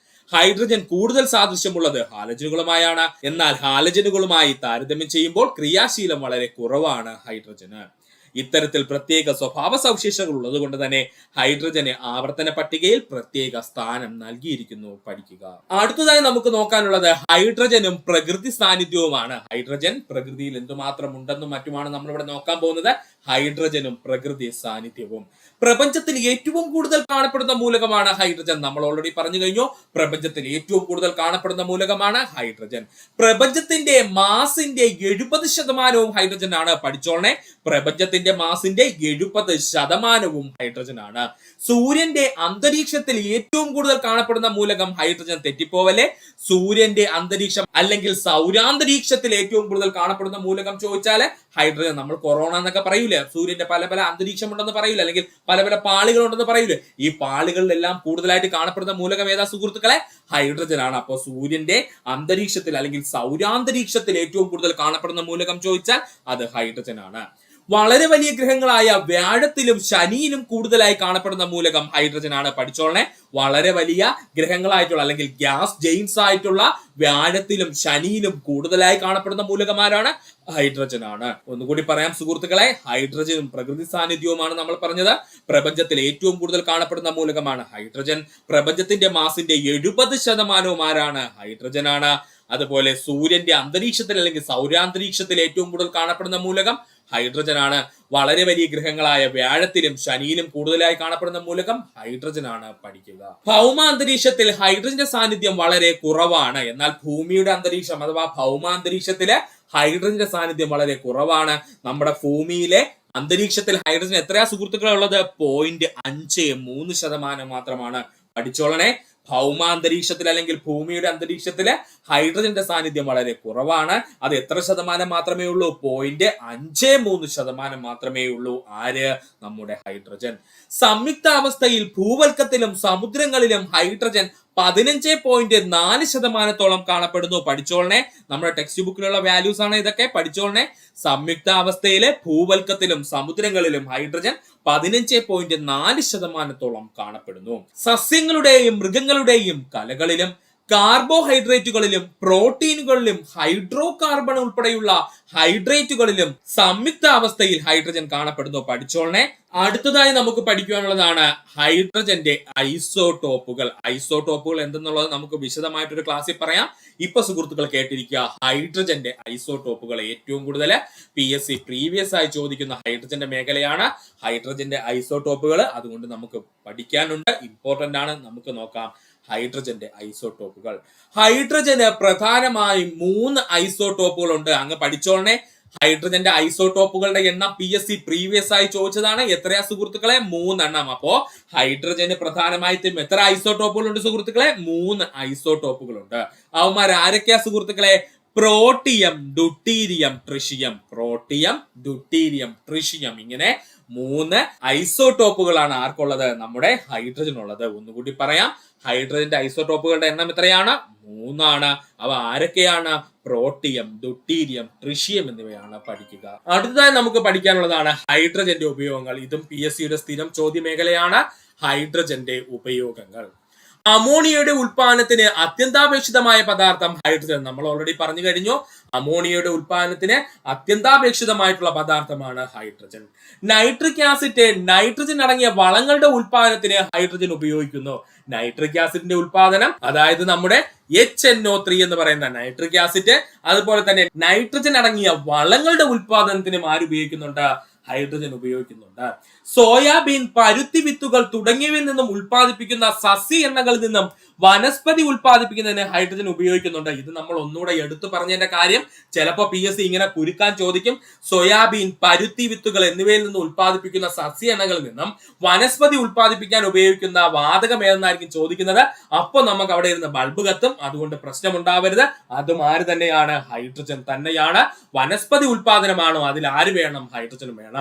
ഹൈഡ്രജൻ കൂടുതൽ സാദൃശ്യമുള്ളത് ഹാലജനുകളുമായാണ്. എന്നാൽ ഹാലജനുകളുമായി താരതമ്യം ചെയ്യുമ്പോൾ ക്രിയാശീലം വളരെ കുറവാണ് ഹൈഡ്രജന്. ഇത്തരത്തിൽ പ്രത്യേക സ്വഭാവ സവിശേഷതകൾ ഉള്ളത് കൊണ്ട് തന്നെ ഹൈഡ്രജന് ആവർത്തന പട്ടികയിൽ പ്രത്യേക സ്ഥാനം നൽകിയിരിക്കുന്നു. പഠിക്കുക. അടുത്തതായി നമുക്ക് നോക്കാനുള്ളത് ഹൈഡ്രജനും പ്രകൃതി സാന്നിധ്യവുമാണ്. ഹൈഡ്രജൻ പ്രകൃതിയിൽ എന്തുമാത്രം ഉണ്ടെന്നും മറ്റുമാണ് നമ്മളിവിടെ നോക്കാൻ പോകുന്നത്. ഹൈഡ്രജനും പ്രകൃതി സാന്നിധ്യവും. പ്രപഞ്ചത്തിൽ ഏറ്റവും കൂടുതൽ കാണപ്പെടുന്ന മൂലകമാണ് ഹൈഡ്രജൻ. നമ്മൾ ഓൾറെഡി പറഞ്ഞു കഴിഞ്ഞു, പ്രപഞ്ചത്തിൽ ഏറ്റവും കൂടുതൽ കാണപ്പെടുന്ന മൂലകമാണ് ഹൈഡ്രജൻ. പ്രപഞ്ചത്തിന്റെ മാസിന്റെ 70% ഹൈഡ്രജൻ ആണ്. പഠിച്ചോളണേ, പ്രപഞ്ചത്തിന്റെ മാസിന്റെ 70% ഹൈഡ്രജൻ ആണ്. സൂര്യന്റെ അന്തരീക്ഷത്തിൽ ഏറ്റവും കൂടുതൽ കാണപ്പെടുന്ന മൂലകം ഹൈഡ്രജൻ. തെറ്റിപ്പോവല്ലേ, സൂര്യന്റെ അന്തരീക്ഷം അല്ലെങ്കിൽ സൗരാന്തരീക്ഷത്തിൽ ഏറ്റവും കൂടുതൽ കാണപ്പെടുന്ന മൂലകം ചോദിച്ചാല് ഹൈഡ്രജൻ. നമ്മൾ കൊറോണ എന്നൊക്കെ പറയൂലേ, സൂര്യന്റെ പല പല അന്തരീക്ഷം ഉണ്ടെന്ന് പറയൂലേ, അല്ലെങ്കിൽ പല പല പാളികൾ ഉണ്ടെന്ന് പറയൂലേ. ഈ പാളികളിലെല്ലാം കൂടുതലായിട്ട് കാണപ്പെടുന്ന മൂലകം ഏതാ സുഹൃത്തുക്കളെ? ഹൈഡ്രജൻ ആണ്. അപ്പോൾ സൂര്യന്റെ അന്തരീക്ഷത്തിൽ അല്ലെങ്കിൽ സൗരാന്തരീക്ഷത്തിൽ ഏറ്റവും കൂടുതൽ കാണപ്പെടുന്ന മൂലകം ചോദിച്ചാൽ അത് ഹൈഡ്രജൻ ആണ്. വളരെ വലിയ ഗ്രഹങ്ങളായ വ്യാഴത്തിലും ശനിയിലും കൂടുതലായി കാണപ്പെടുന്ന മൂലകം ഹൈഡ്രജൻ ആണ്. പഠിച്ചോളണേ, വളരെ വലിയ ഗ്രഹങ്ങളായിട്ടുള്ള അല്ലെങ്കിൽ ഗ്യാസ് ജെയിൻസ് ആയിട്ടുള്ള വ്യാഴത്തിലും ശനിയിലും കൂടുതലായി കാണപ്പെടുന്ന മൂലകമാരാണ്? ഹൈഡ്രജൻ ആണ്. ഒന്നുകൂടി പറയാം സുഹൃത്തുക്കളെ, ഹൈഡ്രജനും പ്രകൃതി സാന്നിധ്യവുമാണ് നമ്മൾ പറഞ്ഞത്. പ്രപഞ്ചത്തിൽ ഏറ്റവും കൂടുതൽ കാണപ്പെടുന്ന മൂലകമാണ് ഹൈഡ്രജൻ. പ്രപഞ്ചത്തിന്റെ മാസിന്റെ 70% ആരാണ്? ഹൈഡ്രജൻ ആണ്. അതുപോലെ സൂര്യന്റെ അന്തരീക്ഷത്തിൽ അല്ലെങ്കിൽ സൗരാന്തരീക്ഷത്തിൽ ഏറ്റവും കൂടുതൽ കാണപ്പെടുന്ന മൂലകം ഹൈഡ്രജൻ ആണ്. വളരെ വലിയ ഗ്രഹങ്ങളായ വ്യാഴത്തിലും ശനിയിലും കൂടുതലായി കാണപ്പെടുന്ന മൂലകം ഹൈഡ്രജൻ ആണ്. പഠിക്കുക. ഭൗമ അന്തരീക്ഷത്തിൽ ഹൈഡ്രജന്റെ സാന്നിധ്യം വളരെ കുറവാണ്. എന്നാൽ ഭൂമിയുടെ അന്തരീക്ഷം അഥവാ ഭൗമാന്തരീക്ഷത്തില് ഹൈഡ്രജന്റെ സാന്നിധ്യം വളരെ കുറവാണ്. നമ്മുടെ ഭൂമിയിലെ അന്തരീക്ഷത്തിൽ ഹൈഡ്രജൻ എത്രയാ സുഹൃത്തുക്കളെ ഉള്ളത്? 0.53% മാത്രമാണ്. പഠിച്ചോളണേ, ഭൗമാന്തരീക്ഷത്തിൽ അല്ലെങ്കിൽ ഭൂമിയുടെ അന്തരീക്ഷത്തില് ഹൈഡ്രജന്റെ സാന്നിധ്യം വളരെ കുറവാണ്. അത് എത്ര ശതമാനം മാത്രമേ ഉള്ളൂ? 0.53% മാത്രമേ ഉള്ളൂ. ആര്? നമ്മുടെ ഹൈഡ്രജൻ. സംയുക്ത അവസ്ഥയിൽ ഭൂവൽക്കത്തിലും സമുദ്രങ്ങളിലും ഹൈഡ്രജൻ 15.4% കാണപ്പെടുന്നു. പഠിച്ചോളണേ, നമ്മുടെ ടെക്സ്റ്റ് ബുക്കിലുള്ള വാല്യൂസ് ആണ് ഇതൊക്കെ. പഠിച്ചോളണേ, സംയുക്ത അവസ്ഥയിലെ ഭൂവൽക്കത്തിലും സമുദ്രങ്ങളിലും ഹൈഡ്രജൻ 15.4% കാണപ്പെടുന്നു. സസ്യങ്ങളുടെയും മൃഗങ്ങളുടെയും കലകളിലും കാർബോഹൈഡ്രേറ്റുകളിലും പ്രോട്ടീനുകളിലും ഹൈഡ്രോ കാർബൺ ഉൾപ്പെടെയുള്ള ഹൈഡ്രേറ്റുകളിലും സംയുക്ത അവസ്ഥയിൽ ഹൈഡ്രജൻ കാണപ്പെടുന്നു. പഠിച്ചോളണേ. അടുത്തതായി നമുക്ക് പഠിക്കുവാനുള്ളതാണ് ഹൈഡ്രജന്റെ ഐസോടോപ്പുകൾ. ഐസോടോപ്പുകൾ എന്തെന്നുള്ളത് നമുക്ക് വിശദമായിട്ടൊരു ക്ലാസ്സിൽ പറയാം. ഇപ്പൊ സുഹൃത്തുക്കൾ കേട്ടിരിക്കുക, ഹൈഡ്രജന്റെ ഐസോടോപ്പുകൾ. ഏറ്റവും കൂടുതൽ PSC പ്രീവിയസ് ആയി ചോദിക്കുന്ന ഹൈഡ്രജന്റെ മേഖലയാണ് ഹൈഡ്രജന്റെ ഐസോടോപ്പുകൾ. അതുകൊണ്ട് നമുക്ക് പഠിക്കാനുണ്ട്, ഇമ്പോർട്ടന്റ് ആണ്. നമുക്ക് നോക്കാം ഹൈഡ്രജന്റെ ഐസോടോപ്പുകൾ. ഹൈഡ്രജന് പ്രധാനമായും 3 ഐസോടോപ്പുകൾ ഉണ്ട്. അങ്ങ് പഠിച്ചോളണേ, ഹൈഡ്രജന്റെ ഐസോടോപ്പുകളുടെ എണ്ണം PSC പ്രീവിയസ് ആയി ചോദിച്ചതാണ്. എത്രയാ സുഹൃത്തുക്കളെ? 3 എണ്ണം. അപ്പോ ഹൈഡ്രജന് പ്രധാനമായിട്ടും എത്ര ഐസോടോപ്പുകൾ ഉണ്ട് സുഹൃത്തുക്കളെ? 3 ഐസോടോപ്പുകൾ ഉണ്ട്. അവന്മാർ ആരൊക്കെയാ സുഹൃത്തുക്കളെ? Protium, deuterium, tritium. Protium, deuterium, tritium. ഇങ്ങനെ 3 ഐസോടോപ്പുകളാണ് ആർക്കുള്ളത്? നമ്മുടെ ഹൈഡ്രജനുള്ളത്. ഒന്നുകൂടി പറയാം, ഹൈഡ്രജന്റെ ഐസോടോപ്പുകളുടെ എണ്ണം എത്രയാണ്? 3 ആണ്. അവ ആരൊക്കെയാണ്? പ്രോട്ടിയം, ഡ്യൂട്ടീരിയം, ട്രിഷിയം എന്നിവയാണ്. പഠിക്കുക. അടുത്തതായി നമുക്ക് പഠിക്കാനുള്ളതാണ് ഹൈഡ്രജന്റെ ഉപയോഗങ്ങൾ. ഇതും PSCയുടെ സ്ഥിരം ചോദ്യ മേഖലയാണ്. ഹൈഡ്രജന്റെ ഉപയോഗങ്ങൾ. അമോണിയയുടെ ഉൽപാദനത്തിന് അത്യന്താപേക്ഷിതമായ പദാർത്ഥം ഹൈഡ്രജൻ. നമ്മൾ ഓൾറെഡി പറഞ്ഞു കഴിഞ്ഞു, അമോണിയയുടെ ഉൽപാദനത്തിന് അത്യന്താപേക്ഷിതമായിട്ടുള്ള പദാർത്ഥമാണ് ഹൈഡ്രജൻ. നൈട്രിക് ആസിഡ്, നൈട്രജൻ അടങ്ങിയ വളങ്ങളുടെ ഉൽപാദനത്തിന് ഹൈഡ്രജൻ ഉപയോഗിക്കുന്നു. നൈട്രിക് ആസിഡിന്റെ ഉൽപാദനം, അതായത് നമ്മുടെ HNO3 എന്ന് പറയുന്ന നൈട്രിക് ആസിഡ്, അതുപോലെ തന്നെ നൈട്രജൻ അടങ്ങിയ വളങ്ങളുടെ ഉൽപാദനത്തിനും ആരുപയോഗിക്കുന്നുണ്ട്? ഹൈഡ്രജൻ ഉപയോഗിക്കുന്നുണ്ട്. സോയാബീൻ, പരുത്തി വിത്തുകൾ തുടങ്ങിയവയിൽ നിന്നും ഉൽപ്പാദിപ്പിക്കുന്ന സസ്യ എണ്ണകളിൽ നിന്നും വനസ്പതി ഉൽപ്പാദിപ്പിക്കുന്നതിന് ഹൈഡ്രജൻ ഉപയോഗിക്കുന്നുണ്ട്. ഇത് നമ്മൾ ഒന്നുകൂടെ എടുത്തു പറഞ്ഞതിന്റെ കാര്യം, ചിലപ്പോൾ PSC ഇങ്ങനെ കുരുക്കാൻ ചോദിക്കും. സോയാബീൻ, പരുത്തി വിത്തുകൾ എന്നിവയിൽ നിന്ന് ഉൽപ്പാദിപ്പിക്കുന്ന സസ്യ എണ്ണകളിൽ നിന്നും വനസ്പതി ഉൽപ്പാദിപ്പിക്കാൻ ഉപയോഗിക്കുന്ന വാതകം ഏതെന്നായിരിക്കും ചോദിക്കുന്നത്. അപ്പോൾ നമുക്ക് അവിടെ ഇരുന്ന് ബൾബ് കത്തും. അതുകൊണ്ട് പ്രശ്നമുണ്ടാവരുത്. അതും ആര് തന്നെയാണ്? ഹൈഡ്രജൻ തന്നെയാണ്. വനസ്പതി ഉൽപാദനമാണോ, അതിൽ ആര് വേണം? ഹൈഡ്രജൻ വേണം.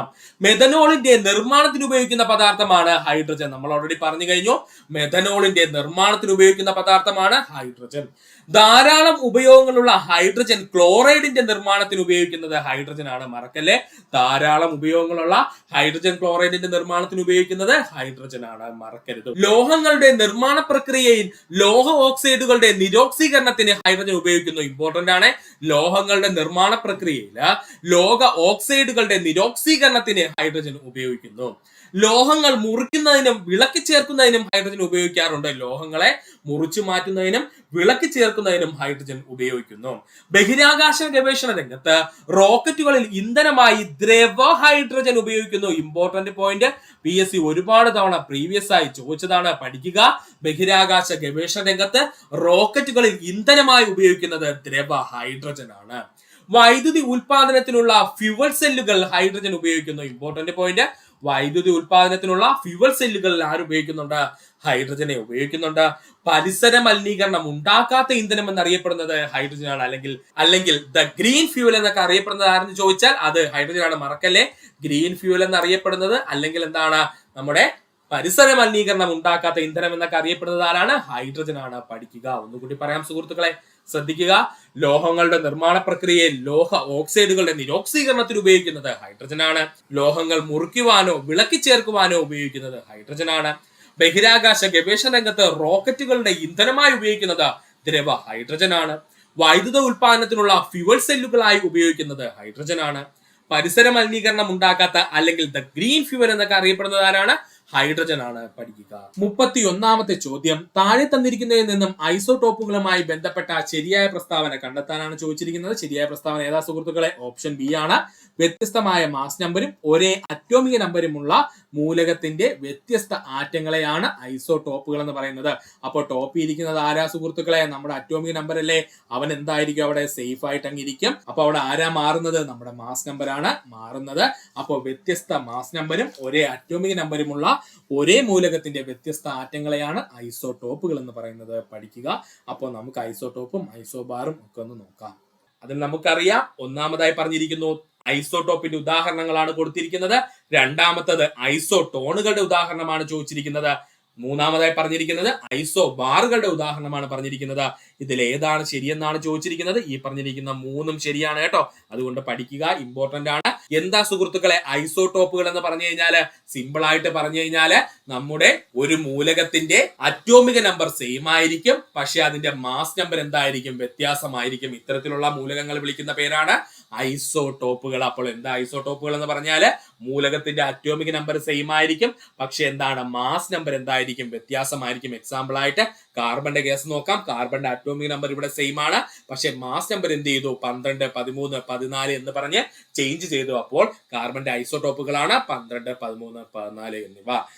മെഥനോളിന്റെ നിർമ്മാണത്തിന് ഉപയോഗിക്കുന്ന പദാർത്ഥമാണ് ഹൈഡ്രജൻ. നമ്മൾ ഓൾറെഡി പറഞ്ഞു കഴിഞ്ഞു, മെഥനോളിന്റെ നിർമ്മാണത്തിന് ഉപയോഗിക്കുന്ന പദാർത്ഥമാണ് ഹൈഡ്രജൻ. ധാരാളം ഉപയോഗങ്ങളുള്ള ഹൈഡ്രജൻ ക്ലോറൈഡിന്റെ നിർമ്മാണത്തിന് ഉപയോഗിക്കുന്നത് ഹൈഡ്രജൻ ആണ്. മറക്കല്ലേ, ധാരാളം ഉപയോഗങ്ങളുള്ള ഹൈഡ്രജൻ ക്ലോറൈഡിന്റെ നിർമ്മാണത്തിന് ഉപയോഗിക്കുന്നത് ഹൈഡ്രജൻ ആണ്, മറക്കരുത്. ലോഹങ്ങളുടെ നിർമ്മാണ പ്രക്രിയയിൽ ലോഹ ഓക്സൈഡുകളുടെ നിരോക്സീകരണത്തിന് ഹൈഡ്രജൻ ഉപയോഗിക്കുന്നു. ഇമ്പോർട്ടന്റ് ആണ്. ലോഹങ്ങളുടെ നിർമ്മാണ പ്രക്രിയയിൽ ലോഹ ഓക്സൈഡുകളുടെ നിരോക്സീകരണത്തിന് ഹൈഡ്രജൻ ഉപയോഗിക്കുന്നു. ലോഹങ്ങൾ മുറിക്കുന്നതിനും വിളക്കി ചേർക്കുന്നതിനും ഹൈഡ്രജൻ ഉപയോഗിക്കാറുണ്ട്. ലോഹങ്ങളെ മുറിച്ചു മാറ്റുന്നതിനും വിളക്കി ചേർക്കുന്നതിനും ഹൈഡ്രജൻ ഉപയോഗിക്കുന്നു. ബഹിരാകാശ ഗവേഷണ രംഗത്ത് റോക്കറ്റുകളിൽ ഇന്ധനമായി ദ്രവ ഹൈഡ്രജൻ ഉപയോഗിക്കുന്നു. ഇമ്പോർട്ടന്റ് പോയിന്റ്, PSC ഒരുപാട് തവണ പ്രീവിയസ് ആയി ചോദിച്ചതാണ്, പഠിക്കുക. ബഹിരാകാശ ഗവേഷണ രംഗത്ത് റോക്കറ്റുകളിൽ ഇന്ധനമായി ഉപയോഗിക്കുന്നത് ദ്രവ ഹൈഡ്രജൻ ആണ്. വൈദ്യുതി ഉൽപാദനത്തിനുള്ള ഫ്യൂവൽ സെല്ലുകൾ ഹൈഡ്രജൻ ഉപയോഗിക്കുന്നു. ഇമ്പോർട്ടന്റ് പോയിന്റ്, വൈദ്യുതി ഉൽപാദനത്തിനുള്ള ഫ്യൂവൽ സെല്ലുകളിൽ ആര് ഉപയോഗിക്കുന്നുണ്ട്? ഹൈഡ്രജനെ ഉപയോഗിക്കുന്നുണ്ട്. പരിസര മലിനീകരണം ഉണ്ടാക്കാത്ത ഇന്ധനം എന്നറിയപ്പെടുന്നത് ഹൈഡ്രജൻ ആണ്. അല്ലെങ്കിൽ ദ ഗ്രീൻ ഫ്യൂവൽ എന്നൊക്കെ അറിയപ്പെടുന്നത് ആരെന്ന് ചോദിച്ചാൽ അത് ഹൈഡ്രജൻ ആണ്. മറക്കല്ലേ, ഗ്രീൻ ഫ്യൂവൽ എന്നറിയപ്പെടുന്നത്, അല്ലെങ്കിൽ എന്താണ്, നമ്മുടെ പരിസര മലിനീകരണം ഉണ്ടാക്കാത്ത ഇന്ധനം എന്നൊക്കെ അറിയപ്പെടുന്നത് ആരാണ്? ഹൈഡ്രജൻ ആണ്. പഠിക്കുക. ഒന്നുകൂടി പറയാം സുഹൃത്തുക്കളെ, ശ്രദ്ധിക്കുക. ലോഹങ്ങളുടെ നിർമ്മാണ പ്രക്രിയയിൽ ലോഹ ഓക്സൈഡുകളുടെ നിരോക്സീകരണത്തിന് ഉപയോഗിക്കുന്നത് ഹൈഡ്രജൻ ആണ്. ലോഹങ്ങൾ മുറിക്കുവാനോ വിളക്കി ചേർക്കുവാനോ ഉപയോഗിക്കുന്നത് ഹൈഡ്രജൻ ആണ്. ബഹിരാകാശ ഗവേഷണ രംഗത്ത് റോക്കറ്റുകളുടെ ഇന്ധനമായി ഉപയോഗിക്കുന്നത് ദ്രവ ഹൈഡ്രജൻ ആണ്. വൈദ്യുത ഉൽപാദനത്തിനുള്ള ഫ്യൂവൽ സെല്ലുകളായി ഉപയോഗിക്കുന്നത് ഹൈഡ്രജൻ ആണ്. പരിസര മലിനീകരണം ഉണ്ടാക്കാത്ത, അല്ലെങ്കിൽ ദ ഗ്രീൻ ഫ്യൂവൽ എന്നൊക്കെ അറിയപ്പെടുന്നത് ആരാണ്? ഹൈഡ്രജൻ ആണ്. പഠിക്കുക. 31ാമത്തെ ചോദ്യം, താഴെ തന്നിരിക്കുന്നതിൽ നിന്നും ഐസോടോപ്പുകളുമായി ബന്ധപ്പെട്ട ശരിയായ പ്രസ്താവന കണ്ടെത്താനാണ് ചോദിച്ചിരിക്കുന്നത്. ശരിയായ പ്രസ്താവന ഏതാ സുഹൃത്തുക്കളെ? ഓപ്ഷൻ ബി ആണ്. വ്യത്യസ്തമായ മാസ് നമ്പരും ഒരേ അറ്റോമിക നമ്പരുമുള്ള മൂലകത്തിന്റെ വ്യത്യസ്ത ആറ്റങ്ങളെയാണ് ഐസോടോപ്പുകൾ എന്ന് പറയുന്നത്. അപ്പോൾ ടോപ്പിൽ ഇരിക്കുന്നത് ആരാ സുഹൃത്തുക്കളെ? നമ്മുടെ അറ്റോമിക നമ്പർ അല്ലേ. അവൻ എന്തായിരിക്കും അവിടെ? സേഫ് ആയിട്ട് അങ്ങിരിക്കും. അപ്പൊ അവിടെ ആരാ മാറുന്നത്? നമ്മുടെ മാസ് നമ്പർ ആണ് മാറുന്നത്. അപ്പോൾ വ്യത്യസ്ത മാസ് നമ്പരും ഒരേ അറ്റോമിക നമ്പരുമുള്ള ഒരേ മൂലകത്തിന്റെ വ്യത്യസ്ത ആറ്റങ്ങളെയാണ് ഐസോടോപ്പുകൾ എന്ന് പറയുന്നത്. പഠിക്കുക. അപ്പോൾ നമുക്ക് ഐസോടോപ്പും ഐസോബാറും ഒക്കെ ഒന്ന് നോക്കാം. അതിൽ നമുക്കറിയാം, ഒന്നാമതായി പറഞ്ഞിരിക്കുന്നു ഐസോടോപ്പിന്റെ ഉദാഹരണങ്ങളാണ് കൊടുത്തിരിക്കുന്നത്. രണ്ടാമത്തത് ഐസോടോണുകളുടെ ഉദാഹരണമാണ് ചോദിച്ചിരിക്കുന്നത്. മൂന്നാമതായി പറഞ്ഞിരിക്കുന്നത് ഐസോബാറുകളുടെ ഉദാഹരണമാണ് പറഞ്ഞിരിക്കുന്നത്. ഇതിൽ ഏതാണ് ശരിയെന്നാണ് ചോദിച്ചിരിക്കുന്നത്. ഈ പറഞ്ഞിരിക്കുന്ന മൂന്നും ശരിയാണ് കേട്ടോ. അതുകൊണ്ട് പഠിക്കുക, ഇമ്പോർട്ടന്റ് ആണ്. എന്താ സുഹൃത്തുക്കളെ ഐസോടോപ്പുകൾ എന്ന് പറഞ്ഞു കഴിഞ്ഞാല്? സിമ്പിൾ ആയിട്ട് പറഞ്ഞു കഴിഞ്ഞാല് നമ്മുടെ ഒരു മൂലകത്തിന്റെ അറ്റോമിക നമ്പർ സെയിം ആയിരിക്കും, പക്ഷെ അതിന്റെ മാസ് നമ്പർ എന്തായിരിക്കും? വ്യത്യാസമായിരിക്കും. ഇത്തരത്തിലുള്ള മൂലകങ്ങൾ വിളിക്കുന്ന പേരാണ് ഐസോടോപ്പുകൾ. അപ്പോൾ എന്താ ഐസോടോപ്പുകൾ എന്ന് പറഞ്ഞാല്? മൂലകത്തിന്റെ അറ്റോമിക നമ്പർ സെയിം ആയിരിക്കും, പക്ഷെ എന്താണ്? മാസ് നമ്പർ എന്തായിരിക്കും? വ്യത്യാസമായിരിക്കും. എക്സാമ്പിൾ ആയിട്ട് കാർബന്റെ കേസ് നോക്കാം. കാർബന്റെ അറ്റോമിക് നമ്പർ ഇവിടെ സെയിം ആണ്, പക്ഷെ മാസ് നമ്പർ എന്ത് ചെയ്തു? 12, 13, 14 എന്ന് പറഞ്ഞ് ചേഞ്ച് ചെയ്തു. അപ്പോൾ കാർബന്റെ ഐസോടോപ്പുകളാണ് 12, 13, 14 എന്നിവ.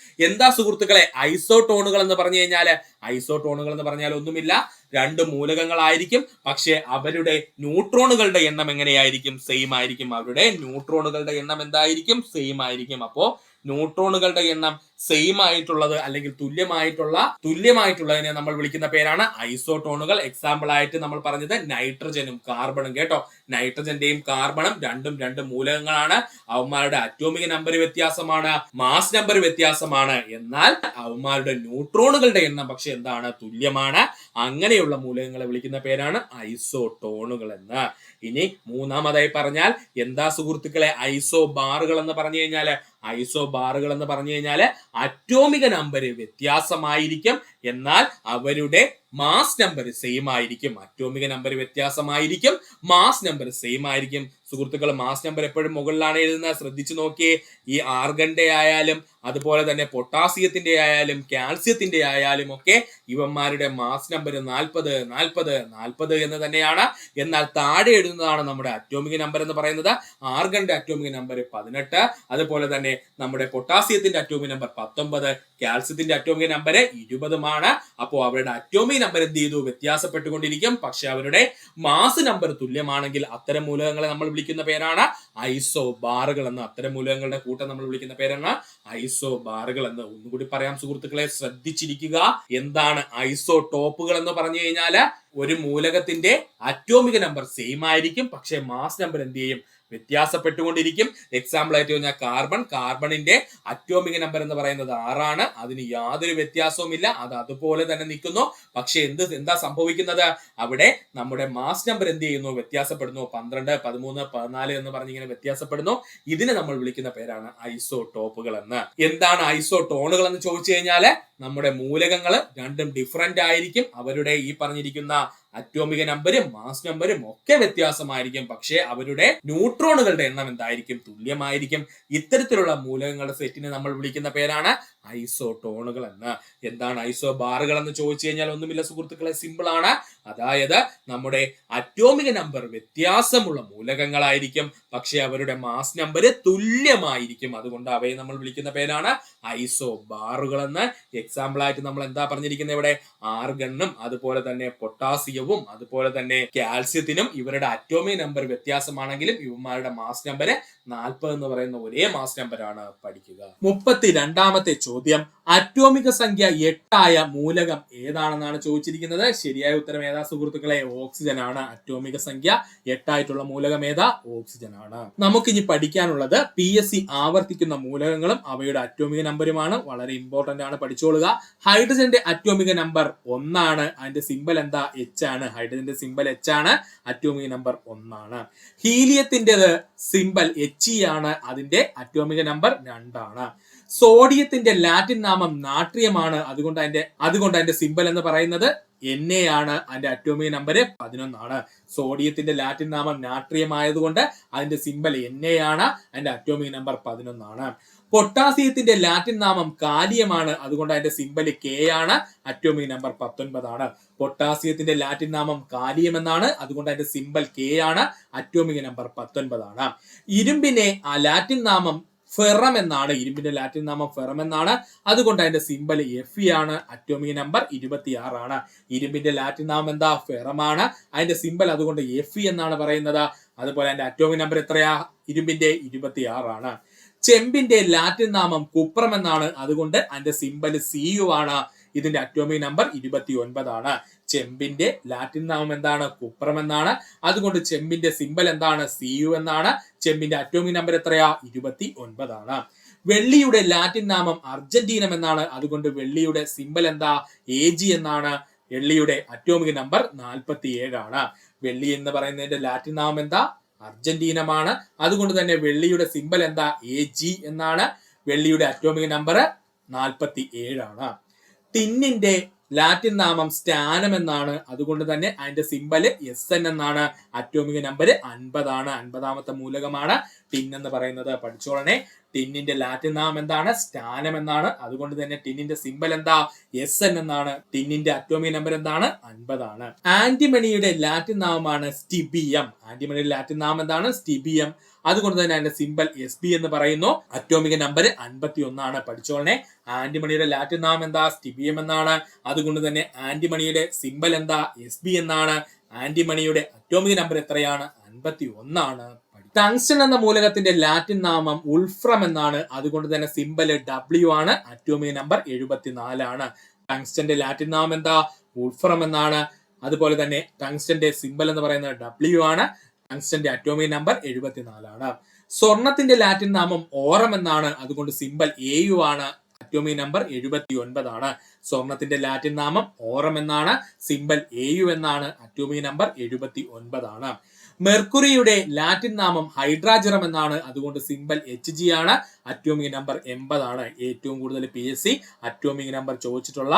എന്താ സുഹൃത്തുക്കളെ ഐസോടോണുകൾ എന്ന് പറഞ്ഞു കഴിഞ്ഞാല്? ഐസോടോണുകൾ എന്ന് പറഞ്ഞാൽ ഒന്നുമില്ല, രണ്ട് മൂലകങ്ങളായിരിക്കും, പക്ഷെ അവരുടെ ന്യൂട്രോണുകളുടെ എണ്ണം എങ്ങനെയായിരിക്കും? സെയിം ആയിരിക്കും. അവരുടെ ന്യൂട്രോണുകളുടെ എണ്ണം എന്തായിരിക്കും? സെയിം ആയിരിക്കും. അപ്പോ ന്യൂട്രോണുകളുടെ എണ്ണം സെയിം ആയിട്ടുള്ളത്, അല്ലെങ്കിൽ തുല്യമായിട്ടുള്ളതിനെ നമ്മൾ വിളിക്കുന്ന പേരാണ് ഐസോടോണുകൾ. എക്സാമ്പിൾ ആയിട്ട് നമ്മൾ പറഞ്ഞത് നൈട്രജനും കാർബണും കേട്ടോ. നൈട്രജന്റെയും കാർബണും രണ്ടും രണ്ട് മൂലകങ്ങളാണ്. അവന്മാരുടെ അറ്റോമിക നമ്പർ വ്യത്യാസമാണ്, മാസ് നമ്പർ വ്യത്യാസമാണ്. എന്നാൽ അവന്മാരുടെ ന്യൂട്രോണുകളുടെ എണ്ണം പക്ഷെ എന്താണ്? തുല്യമാണ്. അങ്ങനെയുള്ള മൂലകങ്ങളെ വിളിക്കുന്ന പേരാണ് ഐസോടോണുകൾ എന്ന്. ഇനി മൂന്നാമതായി പറഞ്ഞാൽ എന്താ സുഹൃത്തുക്കളെ ഐസോബാറുകൾ എന്ന് പറഞ്ഞു കഴിഞ്ഞാല്? ഐസോബാറുകൾ എന്ന് പറഞ്ഞു കഴിഞ്ഞാല് അറ്റോമിക നമ്പർ വ്യത്യാസമായിരിക്കും, എന്നാൽ അവരുടെ മാസ് നമ്പർ സെയിം ആയിരിക്കും. അറ്റോമിക നമ്പർ വ്യത്യാസമായിരിക്കും, മാസ് നമ്പർ സെയിം ആയിരിക്കും. സുഹൃത്തുക്കൾ, മാസ് നമ്പർ എപ്പോഴും മുകളിലാണ് എഴുതുന്നത്. ശ്രദ്ധിച്ചു നോക്കിയേ, ഈ ആർഗന്റെ ആയാലും അതുപോലെ തന്നെ പൊട്ടാസ്യത്തിന്റെ ആയാലും കാൽസ്യത്തിന്റെ ആയാലും ഒക്കെ ഇവന്മാരുടെ മാസ് നമ്പർ 40 40 40 എന്ന് തന്നെയാണ്. എന്നാൽ താഴെ എഴുതുന്നതാണ് നമ്മുടെ അറ്റോമിക നമ്പർ എന്ന് പറയുന്നത്. ആർഗന്റെ അറ്റോമിക നമ്പർ 18, അതുപോലെ തന്നെ നമ്മുടെ പൊട്ടാസ്യത്തിന്റെ അറ്റോമിക നമ്പർ 19, കാൽസ്യത്തിന്റെ അറ്റോമിക നമ്പർ 20മാണ്. അപ്പോൾ അവരുടെ അറ്റോമിക നമ്പർ എന്ത് ചെയ്തു? വ്യത്യാസപ്പെട്ടുകൊണ്ടിരിക്കും. പക്ഷെ അവരുടെ മാസ് നമ്പർ തുല്യമാണെങ്കിൽ അത്തരം മൂലകങ്ങളെ നമ്മൾ വിളിക്കുന്ന പേരാണ് ഐസോ ബാറുകൾ എന്ന്. അത്തരം മൂലകങ്ങളുടെ കൂട്ടം നമ്മൾ വിളിക്കുന്ന പേരാണ് ഐസോ ബാറുകൾ എന്ന്. ഒന്നുകൂടി പറയാം സുഹൃത്തുക്കളെ, ശ്രദ്ധിച്ചിരിക്കുക. എന്താണ് ഐസോ ടോപ്പുകൾ എന്ന് പറഞ്ഞു കഴിഞ്ഞാല് ഒരു മൂലകത്തിന്റെ അറ്റോമിക നമ്പർ സെയിം ആയിരിക്കും, പക്ഷെ മാസ് നമ്പർ എന്ത് ചെയ്യും? വ്യത്യാസപ്പെട്ടുകൊണ്ടിരിക്കും. എക്സാമ്പിൾ ആയിട്ട് പറഞ്ഞാൽ കാർബണിന്റെ അറ്റോമിക നമ്പർ എന്ന് പറയുന്നത് 6ആണ്. അതിന് യാതൊരു വ്യത്യാസവുമില്ല, അത് അതുപോലെ തന്നെ നിൽക്കുന്നു. പക്ഷെ എന്താ സംഭവിക്കുന്നത്? അവിടെ നമ്മുടെ മാസ് നമ്പർ എന്ത് ചെയ്യുന്നു? വ്യത്യാസപ്പെടുന്നു. 12, 13, 14 എന്ന് പറഞ്ഞിങ്ങനെ വ്യത്യാസപ്പെടുന്നു. ഇതിനെ നമ്മൾ വിളിക്കുന്ന പേരാണ് ഐസോടോപ്പുകൾ എന്ന്. എന്താണ് ഐസോടോണുകൾ എന്ന് ചോദിച്ചു കഴിഞ്ഞാല് നമ്മുടെ മൂലകങ്ങൾ രണ്ടും ഡിഫറെന്റ് ആയിരിക്കും. അവരുടെ ഈ പറഞ്ഞിരിക്കുന്ന അറ്റോമിക നമ്പരും മാസ് നമ്പരും ഒക്കെ വ്യത്യാസമായിരിക്കും, പക്ഷേ അവരുടെ ന്യൂട്രോണുകളുടെ എണ്ണം എന്തായിരിക്കും? തുല്യമായിരിക്കും. ഇത്തരത്തിലുള്ള മൂലകങ്ങളുടെ സെറ്റിനെ നമ്മൾ വിളിക്കുന്ന പേരാണ് ഐസോടോണുകൾ എന്ന്. എന്താണ് ഐസോ ബാറുകൾ എന്ന് ചോദിച്ചു കഴിഞ്ഞാൽ ഒന്നുമില്ല സുഹൃത്തുക്കളെ, സിമ്പിൾ ആണ്. അതായത് നമ്മുടെ അറ്റോമിക നമ്പർ വ്യത്യാസമുള്ള മൂലകങ്ങളായിരിക്കും, പക്ഷെ അവരുടെ മാസ് നമ്പർ തുല്യമായിരിക്കും. അതുകൊണ്ട് അവയെ നമ്മൾ വിളിക്കുന്ന പേരാണ് ഐസോ ബാറുകൾ എന്ന്. എക്സാമ്പിൾ ആയിട്ട് നമ്മൾ എന്താ പറഞ്ഞിരിക്കുന്നത്? ഇവിടെ ആർഗണും അതുപോലെ തന്നെ പൊട്ടാസ്യവും അതുപോലെ തന്നെ കാൽസ്യത്തിനും ഇവരുടെ അറ്റോമിക നമ്പർ വ്യത്യാസമാണെങ്കിലും ഇവന്മാരുടെ മാസ് നമ്പർ 40 എന്ന് പറയുന്ന ഒരേ മാസ് നമ്പറാണ്. പഠിക്കുക. 32ാമത്തെ ചോദ്യം, അറ്റോമിക സംഖ്യ 8ആയ മൂലകം ഏതാണെന്നാണ് ചോദിച്ചിരിക്കുന്നത്. ശരിയായ ഉത്തരം ഏതാ സുഹൃത്തുക്കളെ? ഓക്സിജൻ ആണ്. അറ്റോമിക സംഖ്യ 8ആയിട്ടുള്ള മൂലകം ഏതാ? ഓക്സിജൻ ആണ്. നമുക്കിനി പഠിക്കാനുള്ളത് PSC ആവർത്തിക്കുന്ന മൂലകങ്ങളും അവയുടെ അറ്റോമിക നമ്പറുമാണ്. വളരെ ഇമ്പോർട്ടന്റ് ആണ്, പഠിച്ചോളുക. ഹൈഡ്രജന്റെ അറ്റോമിക നമ്പർ 1 ആണ്. അതിന്റെ സിമ്പൽ എന്താ? H ആണ്. ഹൈഡ്രജന്റെ സിമ്പൽ H ആണ്. അറ്റോമിക നമ്പർ 1 ആണ്. ഹീലിയത്തിന്റേത് സിമ്പൽ He ആണ്. അതിന്റെ അറ്റോമിക നമ്പർ 2 ആണ്. സോഡിയത്തിന്റെ ലാറ്റിൻ നാമം നാട്രിയമാണ്. അതുകൊണ്ട് അതിന്റെ സിമ്പൽ എന്ന് പറയുന്നത് Na ആണ്. അതിന്റെ അറ്റോമിക നമ്പർ 11 ആണ്. സോഡിയത്തിന്റെ ലാറ്റിൻ നാമം നാട്രിയം ആയതുകൊണ്ട് അതിന്റെ സിമ്പൽ Na ആണ്. അതിന്റെ അറ്റോമിക നമ്പർ 11 ആണ്. പൊട്ടാസ്യത്തിന്റെ ലാറ്റിൻ നാമം കാലിയമാണ്. അതുകൊണ്ട് അതിന്റെ സിമ്പൽ K ആണ്. അറ്റോമിക നമ്പർ 19 ആണ്. പൊട്ടാസ്യത്തിന്റെ ലാറ്റിൻ നാമം കാലിയം എന്നാണ്. അതുകൊണ്ട് അതിന്റെ സിമ്പൽ K ആണ്. അറ്റോമിക നമ്പർ 19 ആണ്. ഇരുമ്പിനെ ലാറ്റിൻ നാമം ഫെറം എന്നാണ്. ഇരുമ്പിന്റെ ലാറ്റിൻ നാമം ഫെറം എന്നാണ്. അതുകൊണ്ട് അതിന്റെ സിമ്പൽ Fe ആണ്. അറ്റോമിക നമ്പർ 26 ആണ്. ഇരുമ്പിന്റെ ലാറ്റിൻ നാമം എന്താ? ഫെറമാണ്. അതിന്റെ സിമ്പൽ അതുകൊണ്ട് Fe എന്നാണ് പറയുന്നത്. അതുപോലെ അതിന്റെ അറ്റോമിക നമ്പർ എത്രയാ? ഇരുമ്പിന്റെ 26 ആണ്. ചെമ്പിന്റെ ലാറ്റിൻ നാമം കുപ്രം എന്നാണ്. അതുകൊണ്ട് അതിന്റെ സിമ്പൽ Cu ആണ്. ഇതിന്റെ അറ്റോമിക നമ്പർ 29 ആണ്. ചെമ്പിന്റെ ലാറ്റിൻ നാമം എന്താണ്? കുപ്രം എന്നാണ്. അതുകൊണ്ട് ചെമ്പിന്റെ സിമ്പൽ എന്താണ്? Cu എന്നാണ്. ചെമ്പിന്റെ അറ്റോമിക നമ്പർ എത്രയാ? 29 ആണ്. വെള്ളിയുടെ ലാറ്റിൻ നാമം അർജന്റീനം എന്നാണ്. അതുകൊണ്ട് വെള്ളിയുടെ സിമ്പൽ എന്താ? Ag എന്നാണ്. വെള്ളിയുടെ അറ്റോമിക നമ്പർ 47 ആണ്. വെള്ളി എന്ന് പറയുന്നതിന്റെ ലാറ്റിൻ നാമം എന്താ? അർജന്റീനമാണ്. അതുകൊണ്ട് തന്നെ വെള്ളിയുടെ സിമ്പൽ എന്താ? Ag എന്നാണ്. വെള്ളിയുടെ അറ്റോമിക നമ്പർ 47 ആണ്. ടിന്നിന്റെ ലാറ്റിൻ നാമം സ്റ്റാനം എന്നാണ്. അതുകൊണ്ട് തന്നെ അതിന്റെ സിമ്പൽ Sn എന്നാണ്. അറ്റോമിക നമ്പർ 50 ആണ്. 50ാമത്തെ മൂലകമാണ് ടിൻ എന്ന് പറയുന്നത്. പഠിച്ചോളണേ. ടിന്നിന്റെ ലാറ്റിൻ നാമം എന്താണ്? സ്റ്റാനം എന്നാണ്. അതുകൊണ്ട് തന്നെ ടിന്നിന്റെ സിമ്പൽ എന്താ? Sn എന്നാണ്. ടിന്നിന്റെ അറ്റോമിക നമ്പർ എന്താണ്? 50 ആണ്. ആന്റിമണിയുടെ ലാറ്റിൻ നാമമാണ് സ്റ്റിബിയം. ആന്റിമണിയുടെ ലാറ്റിൻ നാമം എന്താണ്? സ്റ്റിബിയം. അതുകൊണ്ട് തന്നെ അതിന്റെ സിമ്പൽ Sb എന്ന് പറയുന്നു. അറ്റോമിക നമ്പർ 51 ആണ്. പഠിച്ചോളണേ. ആന്റിമണിയുടെ ലാറ്റിൻ നാമം എന്താ? സ്റ്റിബിയം എന്നാണ്. അതുകൊണ്ട് തന്നെ ആന്റിമണിയുടെ സിമ്പൽ എന്താ? Sb എന്നാണ്. ആന്റിമണിയുടെ അറ്റോമിക നമ്പർ എത്രയാണ്? 51 ആണ്. ടങ്സ്റ്റൺ എന്ന മൂലകത്തിന്റെ ലാറ്റിൻ നാമം ഉൾഫ്രം എന്നാണ്. അതുകൊണ്ട് തന്നെ സിമ്പൽ W ആണ്. അറ്റോമിക നമ്പർ 74 ആണ്. ടങ്സ്റ്റന്റെ ലാറ്റിൻ നാമം എന്താ? ഉൾഫ്രം എന്നാണ്. അതുപോലെ തന്നെ ടങ്സ്റ്റന്റെ സിമ്പൽ എന്ന് പറയുന്നത് W ആണ്. ടങ്സ്റ്റന്റെ അറ്റോമിക നമ്പർ 74 ആണ്. സ്വർണത്തിന്റെ ലാറ്റിൻ നാമം ഓറം എന്നാണ്. അതുകൊണ്ട് സിമ്പൽ Au ആണ്. അറ്റോമിക നമ്പർ 79 ആണ്. സ്വർണത്തിന്റെ ലാറ്റിൻ നാമം ഓറം എന്നാണ്. സിമ്പൽ Au എന്നാണ്. അറ്റോമിക നമ്പർ 79 ആണ്. മെർക്കുറിയുടെ ലാറ്റിൻ നാമം ഹൈഡ്രാജറം എന്നാണ്, അതുകൊണ്ട് സിമ്പൽ HG ആണ്. അറ്റോമിക് നമ്പർ 80 ആണ്. ഏറ്റവും കൂടുതൽ PSC അറ്റോമിക് നമ്പർ ചോദിച്ചിട്ടുള്ള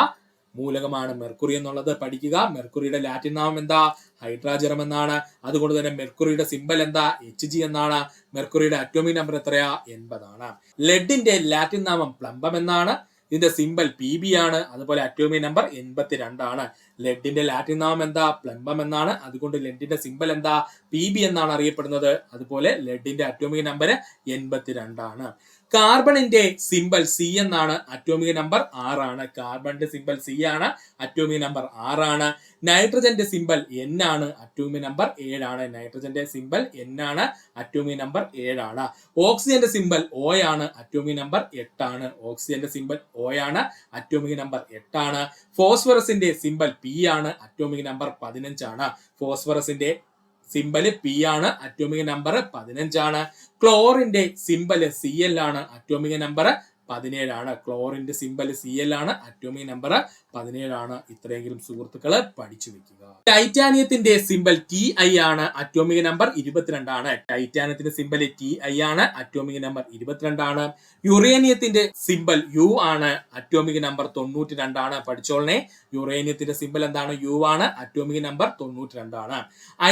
മൂലകമാണ് മെർക്കുറി എന്നുള്ളത് പഠിക്കുക. മെർക്കുറിയുടെ ലാറ്റിൻ നാമം എന്താ? ഹൈഡ്രാജറം എന്നാണ്. അതുകൊണ്ട് തന്നെ മെർക്കുറിയുടെ സിമ്പൽ എന്താ? HG എന്നാണ്. മെർക്കുറിയുടെ അറ്റോമിക് നമ്പർ എത്രയാ? 80 ആണ്. ലെഡിന്റെ ലാറ്റിൻ നാമം പ്ലംബം എന്നാണ്. ഇതിന്റെ സിമ്പൽ PB ആണ്. അതുപോലെ അറ്റോമിക് നമ്പർ 82 ആണ്. ലെഡിന്റെ ലാറ്റിൻ നാമം എന്താ? പ്ലംബം എന്നാണ്. അതുകൊണ്ട് ലെഡിന്റെ സിമ്പൽ എന്താ? PB എന്നാണ് അറിയപ്പെടുന്നത്. അതുപോലെ ലെഡിന്റെ അറ്റോമിക് നമ്പർ 82 ആണ്. കാർബണിന്റെ സിമ്പൽ C എന്നാണ്. അറ്റോമിക് നമ്പർ 6 ആണ്. കാർബണിന്റെ സിമ്പൽ C ആണ്. അറ്റോമിക് നമ്പർ 6 ആണ്. നൈട്രജന്റെ സിമ്പൽ N ആണ്. അറ്റോമിക് നമ്പർ 7 ആണ്. നൈട്രജന്റെ സിമ്പൽ N ആണ്. അറ്റോമിക് നമ്പർ 7 ആണ്. ഓക്സിജന്റെ സിമ്പൽ O ആണ്. അറ്റോമിക് നമ്പർ 8 ആണ്. ഓക്സിജന്റെ സിമ്പൽ O ആണ്. അറ്റോമിക് നമ്പർ 8 ആണ്. ഫോസ്ഫറസിന്റെ സിമ്പൽ P ആണ്. അറ്റോമിക് നമ്പർ 15 ആണ്. ഫോസ്ഫറസിന്റെ സിമ്പല് P ആണ്. അറ്റോമിക് നമ്പർ 15 ആണ്. ക്ലോറിന്റെ സിമ്പല് Cl ആണ്. അറ്റോമിക് നമ്പർ 17 ആണ്. ക്ലോറിന്റെ സിമ്പൽ Cl ആണ്. അറ്റോമിക് നമ്പർ 17 ആണ്. ഇത്രയെങ്കിലും സുഹൃത്തുക്കള് പഠിച്ചു വെക്കുക. ടൈറ്റാനിയത്തിന്റെ സിമ്പൽ Ti ആണ്. അറ്റോമിക് നമ്പർ 22 ആണ്. ടൈറ്റാനിയത്തിന്റെ സിമ്പൽ Ti ആണ്. അറ്റോമിക് നമ്പർ 22 ആണ്. യുറേനിയത്തിന്റെ സിമ്പൽ U ആണ്. അറ്റോമിക് നമ്പർ 92 ആണ്. പഠിച്ചോളനെ. യുറേനിയത്തിന്റെ സിമ്പൽ എന്താണ്? U ആണ്. അറ്റോമിക് നമ്പർ 92 ആണ്.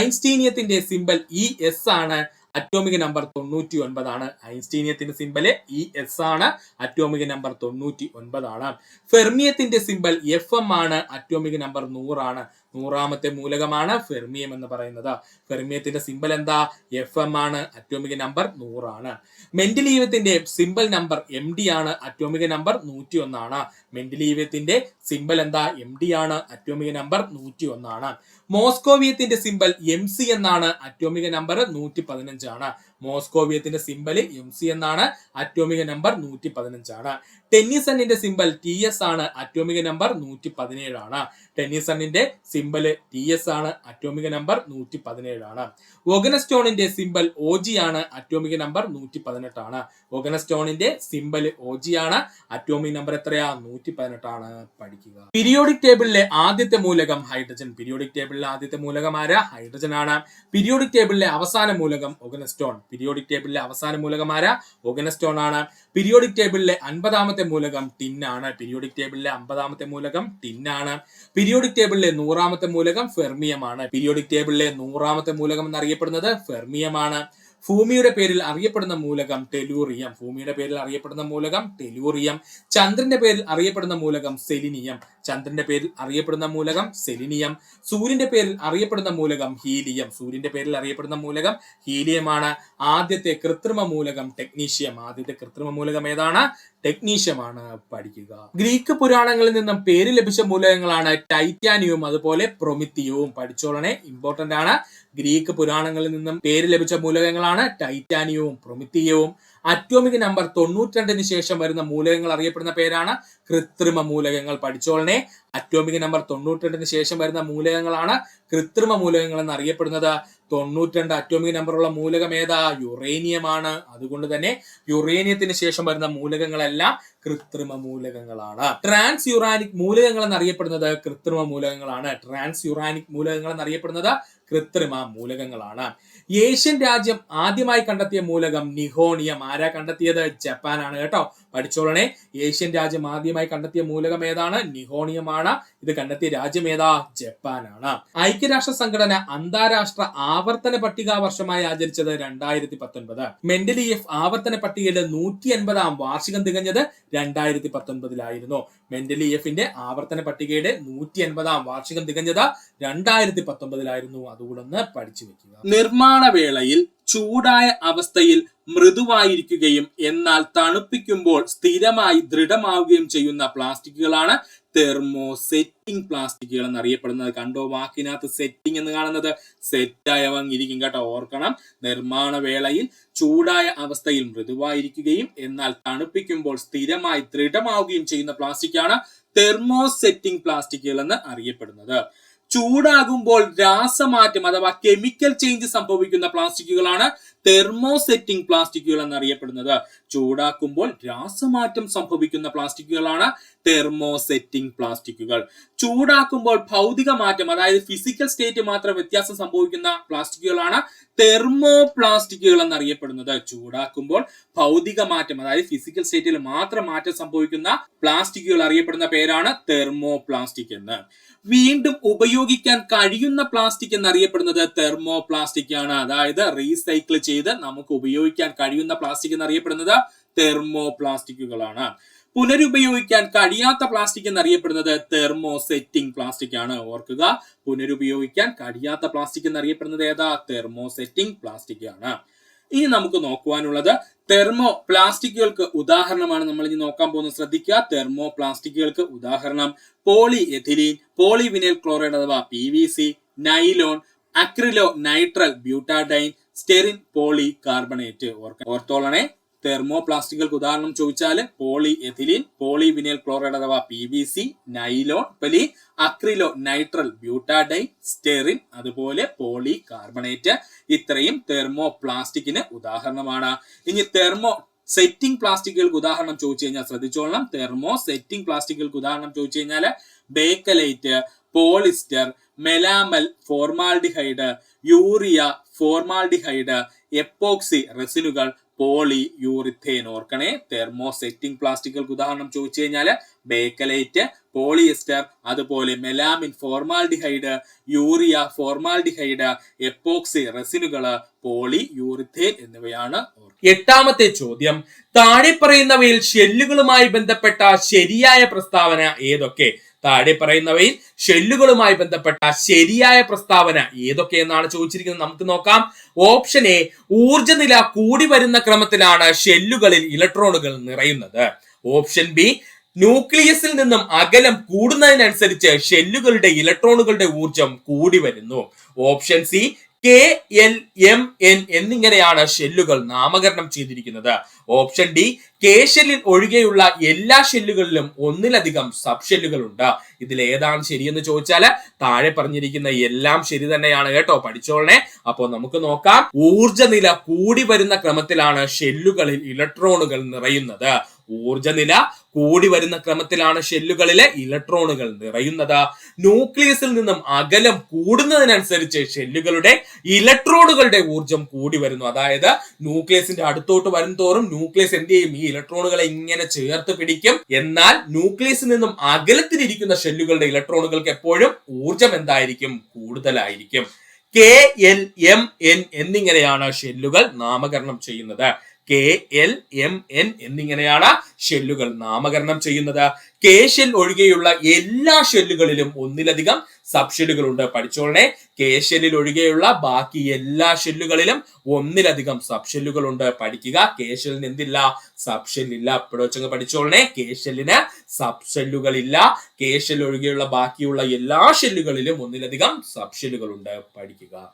ഐൻസ്റ്റീനിയത്തിന്റെ സിമ്പൽ ES ആണ്. അറ്റോമിക് നമ്പർ 99 ആണ്. ഐൻസ്റ്റീനിയത്തിന്റെ സിമ്പല് ES ആണ്. അറ്റോമിക് നമ്പർ 99 ആണ്. ഫെർമിയത്തിന്റെ സിമ്പൽ FM ആണ്. അറ്റോമിക് നമ്പർ 100 ആണ്. 100ാമത്തെ മൂലകമാണ് ഫെർമിയം എന്ന് പറയുന്നത്. ഫെർമിയത്തിന്റെ സിമ്പൽ എന്താ? FM ആണ്. അറ്റോമിക് നമ്പർ 100 ആണ്. മെന്റലീയത്തിന്റെ സിമ്പൽ നമ്പർ MD ആണ്. അറ്റോമിക് നമ്പർ 101 ആണ്. മെന്റലീയത്തിന്റെ സിമ്പൽ എന്താ? MD ആണ്. അറ്റോമിക് നമ്പർ 101 ആണ്. മോസ്കോവിയത്തിന്റെ സിമ്പൽ MC എന്നാണ്. അറ്റോമിക് നമ്പർ 115 ആണ്. മോസ്കോവിയത്തിന്റെ സിമ്പൽ MC എന്നാണ്. അറ്റോമിക് നമ്പർ 115 ആണ്. ടെന്നിസണിന്റെ സിമ്പൽ TS ആണ്. അറ്റോമിക് നമ്പർ 117 ആണ്. ടെന്നിസണിന്റെ സിമ്പൽ TS ആണ്. അറ്റോമിക് നമ്പർ 117 ആണ്. ഓഗനസ്റ്റോണിന്റെ സിമ്പൽ OG ആണ്. അറ്റോമിക് നമ്പർ 118 ആണ്. ഓഗനസ്റ്റോണിന്റെ സിമ്പൽ OG ആണ്. അറ്റോമിക് നമ്പർ എത്രയാ? 118 ആണ്. പഠിക്കുക. പീരിയോഡിക് ടേബിളിലെ ആദ്യത്തെ മൂലകം ഹൈഡ്രജൻ. പീരിയോഡിക് ടേബിളിലെ ആദ്യത്തെ മൂലകം ആരാ? ഹൈഡ്രജൻ ആണ്. പീരിയോഡിക് ടേബിളിലെ അവസാന മൂലകം ഓഗനസ്റ്റോൺ. പീരിയോഡിക് ടേബിളിലെ അവസാന മൂലകം ആരാ? ഓഗനസ്റ്റോൺ ആണ്. പീരിയോഡിക് ടേബിളിലെ 50ാമത്തെ മൂലകം ടിൻ ആണ്. പീരിയോഡിക് ടേബിളിലെ 50ാമത്തെ മൂലകം ടിൻ ആണ്. പീരിയോഡിക് ടേബിളിലെ 100ാമത്തെ മൂലകം ഫെർമിയം ആണ്. പീരിയോഡിക് ടേബിളിലെ 100ാമത്തെ മൂലകം എന്നറിയപ്പെടുന്നത് ഫെർമിയം ആണ്. ഭൂമിയുടെ പേരിൽ അറിയപ്പെടുന്ന മൂലകം ടെലൂറിയം. ഭൂമിയുടെ പേരിൽ അറിയപ്പെടുന്ന മൂലകം ടെലൂറിയം. ചന്ദ്രന്റെ പേരിൽ അറിയപ്പെടുന്ന മൂലകം സെലിനിയം. ചന്ദ്രന്റെ പേരിൽ അറിയപ്പെടുന്ന മൂലകം സെലിനിയം. സൂര്യന്റെ പേരിൽ അറിയപ്പെടുന്ന മൂലകം ഹീലിയം. സൂര്യന്റെ പേരിൽ അറിയപ്പെടുന്ന മൂലകം ഹീലിയമാണ്. ആദ്യത്തെ കൃത്രിമ മൂലകം ടെക്നീഷ്യം. ആദ്യത്തെ കൃത്രിമ മൂലകം ഏതാണ്? ടെക്നീഷ്യമാണ്. പഠിക്കുക. ഗ്രീക്ക് പുരാണങ്ങളിൽ നിന്നും പേര് ലഭിച്ച മൂലകങ്ങളാണ് ടൈറ്റാനിയവും അതുപോലെ പ്രൊമിത്തിയവും. പഠിച്ചോളനെ. ഇമ്പോർട്ടന്റ് ആണ്. ഗ്രീക്ക് പുരാണങ്ങളിൽ നിന്നും പേര് ലഭിച്ച മൂലകങ്ങളാണ് ടൈറ്റാനിയവും പ്രൊമിത്തിയവും. അറ്റോമിക് നമ്പർ 92 ശേഷം വരുന്ന മൂലകങ്ങൾ അറിയപ്പെടുന്ന പേരാണ് കൃത്രിമ മൂലകങ്ങൾ. പഠിച്ചോളനെ. അറ്റോമിക് നമ്പർ 92 ശേഷം വരുന്ന മൂലകങ്ങളാണ് കൃത്രിമ മൂലകങ്ങൾ എന്ന് അറിയപ്പെടുന്നത്. 92 അറ്റോമിക് നമ്പറുള്ള മൂലകം ഏതാ? യുറേനിയമാണ്. അതുകൊണ്ട് തന്നെ യുറേനിയത്തിന് ശേഷം വരുന്ന മൂലകങ്ങളെല്ലാം കൃത്രിമ മൂലകങ്ങളാണ്. ട്രാൻസ് യുറാനിക് മൂലകങ്ങൾ എന്നറിയപ്പെടുന്നത് കൃത്രിമ മൂലകങ്ങളാണ്. ട്രാൻസ് യുറാനിക് മൂലകങ്ങൾ എന്നറിയപ്പെടുന്നത് കൃത്രിമ മൂലകങ്ങളാണ്. ഏഷ്യൻ രാജ്യം ആദ്യമായി കണ്ടെത്തിയ മൂലകം നിഹോണിയം. ആരാ കണ്ടെത്തിയത്? ജപ്പാനാണ് കേട്ടോ. പഠിച്ചോളണേ. ഏഷ്യൻ രാജ്യം ആദ്യമായി കണ്ടെത്തിയ മൂലകം ഏതാണ്? നിഹോണിയമാണ്. ഇത് കണ്ടെത്തിയ രാജ്യം ഏതാ? ജപ്പാനാണ്. ഐക്യരാഷ്ട്ര സംഘടന അന്താരാഷ്ട്ര ആവർത്തന പട്ടിക വർഷമായി ആചരിച്ചത് 2019. മെന്റലിയഫ് ആവർത്തന പട്ടികയിലെ 180ാം വാർഷികം തികഞ്ഞത് 2019 മെന്റലിയഫിന്റെ ആവർത്തന പട്ടികയുടെ 180ാം വാർഷികം തികഞ്ഞത് 2019 അതുകൂടെ പഠിച്ചു വെക്കുക. നിർമ്മാണ വേളയിൽ ചൂടായ അവസ്ഥയിൽ മൃദുവായിരിക്കുകയും എന്നാൽ തണുപ്പിക്കുമ്പോൾ സ്ഥിരമായി ദൃഢമാവുകയും ചെയ്യുന്ന പ്ലാസ്റ്റിക്കുകളാണ് തെർമോസെറ്റിംഗ് പ്ലാസ്റ്റിക്കുകൾ എന്നറിയപ്പെടുന്നത്. കണ്ടോ വാക്കിനകത്ത് സെറ്റിംഗ് എന്ന് കാണുന്നത്? സെറ്റായവ ഇരിക്കും കേട്ടോ. ഓർക്കണം. നിർമ്മാണ വേളയിൽ ചൂടായ അവസ്ഥയിൽ മൃദുവായിരിക്കുകയും എന്നാൽ തണുപ്പിക്കുമ്പോൾ സ്ഥിരമായി ദൃഢമാവുകയും ചെയ്യുന്ന പ്ലാസ്റ്റിക്കാണ് തെർമോസെറ്റിംഗ് പ്ലാസ്റ്റിക്കുകൾ എന്ന് അറിയപ്പെടുന്നത്. ചൂടാകുമ്പോൾ രാസമാറ്റം അഥവാ കെമിക്കൽ ചേഞ്ച് സംഭവിക്കുന്ന പ്ലാസ്റ്റിക്കുകളാണ് തെർമോസെറ്റിംഗ് പ്ലാസ്റ്റിക്കുകൾ എന്നറിയപ്പെടുന്നത്. ചൂടാക്കുമ്പോൾ രാസമാറ്റം സംഭവിക്കുന്ന പ്ലാസ്റ്റിക്കുകളാണ് തെർമോസെറ്റിംഗ് പ്ലാസ്റ്റിക്കുകൾ. ചൂടാക്കുമ്പോൾ ഭൗതിക മാറ്റം, അതായത് ഫിസിക്കൽ സ്റ്റേറ്റ് മാത്രം വ്യത്യാസം സംഭവിക്കുന്ന പ്ലാസ്റ്റിക്കുകളാണ് തെർമോ പ്ലാസ്റ്റിക്കുകൾ എന്നറിയപ്പെടുന്നത്. ചൂടാക്കുമ്പോൾ ഭൗതിക മാറ്റം, അതായത് ഫിസിക്കൽ സ്റ്റേറ്റിൽ മാത്രം മാറ്റം സംഭവിക്കുന്ന പ്ലാസ്റ്റിക്കുകൾ അറിയപ്പെടുന്ന പേരാണ് തെർമോ പ്ലാസ്റ്റിക് എന്ന്. വീണ്ടും ഉപയോഗിക്കാൻ കഴിയുന്ന പ്ലാസ്റ്റിക് എന്നറിയപ്പെടുന്നത് തെർമോ പ്ലാസ്റ്റിക് ആണ്. അതായത് റീസൈക്കിൾ ചെയ്ത് നമുക്ക് ഉപയോഗിക്കാൻ കഴിയുന്ന പ്ലാസ്റ്റിക് എന്നറിയപ്പെടുന്നത് തെർമോ പ്ലാസ്റ്റിക്കുകളാണ്. പുനരുപയോഗിക്കാൻ കഴിയാത്ത പ്ലാസ്റ്റിക് എന്നറിയപ്പെടുന്നത് തെർമോസെറ്റിംഗ് പ്ലാസ്റ്റിക് ആണ്. ഓർക്കുക, പുനരുപയോഗിക്കാൻ കഴിയാത്ത പ്ലാസ്റ്റിക് എന്നറിയപ്പെടുന്നത് ഏതാ? തെർമോസെറ്റിംഗ് പ്ലാസ്റ്റിക് ആണ്. ഇനി നമുക്ക് നോക്കുവാനുള്ളത് തെർമോ പ്ലാസ്റ്റിക്കുകൾക്ക് ഉദാഹരണമാണ് നമ്മൾ ഇനി നോക്കാൻ പോകുന്നത്. ശ്രദ്ധിക്കുക, തെർമോ പ്ലാസ്റ്റിക്കുകൾക്ക് ഉദാഹരണം പോളി എഥിലീൻ, പോളിവിനൈൽ ക്ലോറൈഡ് അഥവാ PVC, nylon, acrylonitrile butadiene, styrene polycarbonate. ഓർത്തോളണേ, തെർമോ പ്ലാസ്റ്റിക്കുകൾക്ക് ഉദാഹരണം ചോദിച്ചാൽ പോളി എഥിലീൻ, പോളിവിനൈൽ ക്ലോറൈഡ് അഥവാ PVC, nylon, acrylonitrile butadiene, styrene, അതുപോലെ പോളി കാർബണേറ്റ്. ഇത്രയും തെർമോ പ്ലാസ്റ്റിക്കിന് ഉദാഹരണമാണ്. ഇനി തെർമോ സെറ്റിംഗ് പ്ലാസ്റ്റിക്കുകൾക്ക് ഉദാഹരണം ചോദിച്ചു കഴിഞ്ഞാൽ ശ്രദ്ധിച്ചോളണം. തെർമോ സെറ്റിംഗ് പ്ലാസ്റ്റിക്കുകൾക്ക് ഉദാഹരണം ചോദിച്ചു കഴിഞ്ഞാൽ bakelite, polyester, melamine, formaldehyde, urea, formaldehyde, epoxy റെസിനുകൾ, പോളി യൂറിത്തേൻ. ഓർക്കണേ, തെർമോ സെറ്റിംഗ് പ്ലാസ്റ്റിക്കുകൾക്ക് ഉദാഹരണം ചോദിച്ചു കഴിഞ്ഞാൽ ബേക്കലൈറ്റ്, പോളിയസ്റ്റർ, അതുപോലെ melamine, formaldehyde, urea, formaldehyde, epoxy റെസിനുകള്, പോളി യൂറിത്തേൻ എന്നിവയാണ്. എട്ടാമത്തെ ചോദ്യം, താഴെ പറയുന്നവയിൽ ഷെല്ലുകളുമായി ബന്ധപ്പെട്ട ശരിയായ പ്രസ്താവന ഏതൊക്കെ? താഴെ പറയുന്നവയിൽ ഷെല്ലുകളുമായി ബന്ധപ്പെട്ട ശരിയായ പ്രസ്താവന ഏതൊക്കെ എന്നാണ് ചോദിച്ചിരിക്കുന്നത്. നമുക്ക് നോക്കാം. ഓപ്ഷൻ എ, ഊർജ്ജനില കൂടി വരുന്ന ക്രമത്തിലാണ് ഷെല്ലുകളിൽ ഇലക്ട്രോണുകൾ നിറയുന്നത്. ഓപ്ഷൻ ബി, ന്യൂക്ലിയസിൽ നിന്നും അകലം കൂടുന്നതിനനുസരിച്ച് ഷെല്ലുകളുടെ ഇലക്ട്രോണുകളുടെ ഊർജം കൂടി വരുന്നു. ഓപ്ഷൻ സി, KLMN എന്നിങ്ങനെയാണ് ഷെല്ലുകൾ നാമകരണം ചെയ്തിരിക്കുന്നത്. ഓപ്ഷൻ ഡി, K ഷെല്ലിൽ ഒഴികെയുള്ള എല്ലാ ഷെല്ലുകളിലും ഒന്നിലധികം സബ് ഷെല്ലുകൾ ഉണ്ട്. ഇതിൽ ഏതാണ് ശരിയെന്ന് ചോദിച്ചാൽ താഴെ പറഞ്ഞിരിക്കുന്ന എല്ലാം ശരി തന്നെയാണ് കേട്ടോ, പഠിച്ചോളണേ. അപ്പോൾ നമുക്ക് നോക്കാം. ഊർജ്ജനില കൂടി വരുന്ന ക്രമത്തിലാണ് ഷെല്ലുകളിൽ ഇലക്ട്രോണുകൾ നിറയുന്നത്. ഊർജ്ജനില കൂടി വരുന്ന ക്രമത്തിലാണ് ഷെല്ലുകളിലെ ഇലക്ട്രോണുകൾ നിറയുന്നത്. ന്യൂക്ലിയസിൽ നിന്നും അകലം കൂടുന്നതിനനുസരിച്ച് ഷെല്ലുകളുടെ ഇലക്ട്രോണുകളുടെ ഊർജം കൂടി വരുന്നു. അതായത് ന്യൂക്ലിയസിന്റെ അടുത്തോട്ട് വരും തോറും ന്യൂക്ലിയസ് എന്ത് ചെയ്യും? ഈ ഇലക്ട്രോണുകളെ ഇങ്ങനെ ചേർത്ത് പിടിക്കും. എന്നാൽ ന്യൂക്ലിയസിൽ നിന്നും അകലത്തിലിരിക്കുന്ന ഷെല്ലുകളുടെ ഇലക്ട്രോണുകൾക്ക് എപ്പോഴും ഊർജം എന്തായിരിക്കും? കൂടുതലായിരിക്കും. KLMN എന്നിങ്ങനെയാണ് ഷെല്ലുകൾ നാമകരണം ചെയ്യുന്നത്. KLMN എന്നിങ്ങനെയാണ് ഷെല്ലുകൾ നാമകരണം ചെയ്യുന്നത്. K ഷെൽ ഒഴികെയുള്ള എല്ലാ ഷെല്ലുകളിലും ഒന്നിലധികം സബ് ഷെല്ലുകൾ ഉണ്ട്. പഠിച്ചോളണേ, K ഷെല്ലിൽ ഒഴികെയുള്ള ബാക്കി എല്ലാ ഷെല്ലുകളിലും ഒന്നിലധികം സബ് ഷെല്ലുകൾ ഉണ്ട്. പഠിക്കുക, K ഷെല്ലിന് എന്തില്ല? സബ് ഷെല്ലില്ല. ഇപ്പോഴൊക്കെ പഠിച്ചോളണേ, K ഷെല്ലിന് സബ് ഷെല്ലുകൾ ഇല്ല. K ഷെൽ ഒഴികെയുള്ള ബാക്കിയുള്ള എല്ലാ ഷെല്ലുകളിലും ഒന്നിലധികം സബ് ഷെല്ലുകൾ ഉണ്ട്. പഠിക്കുക.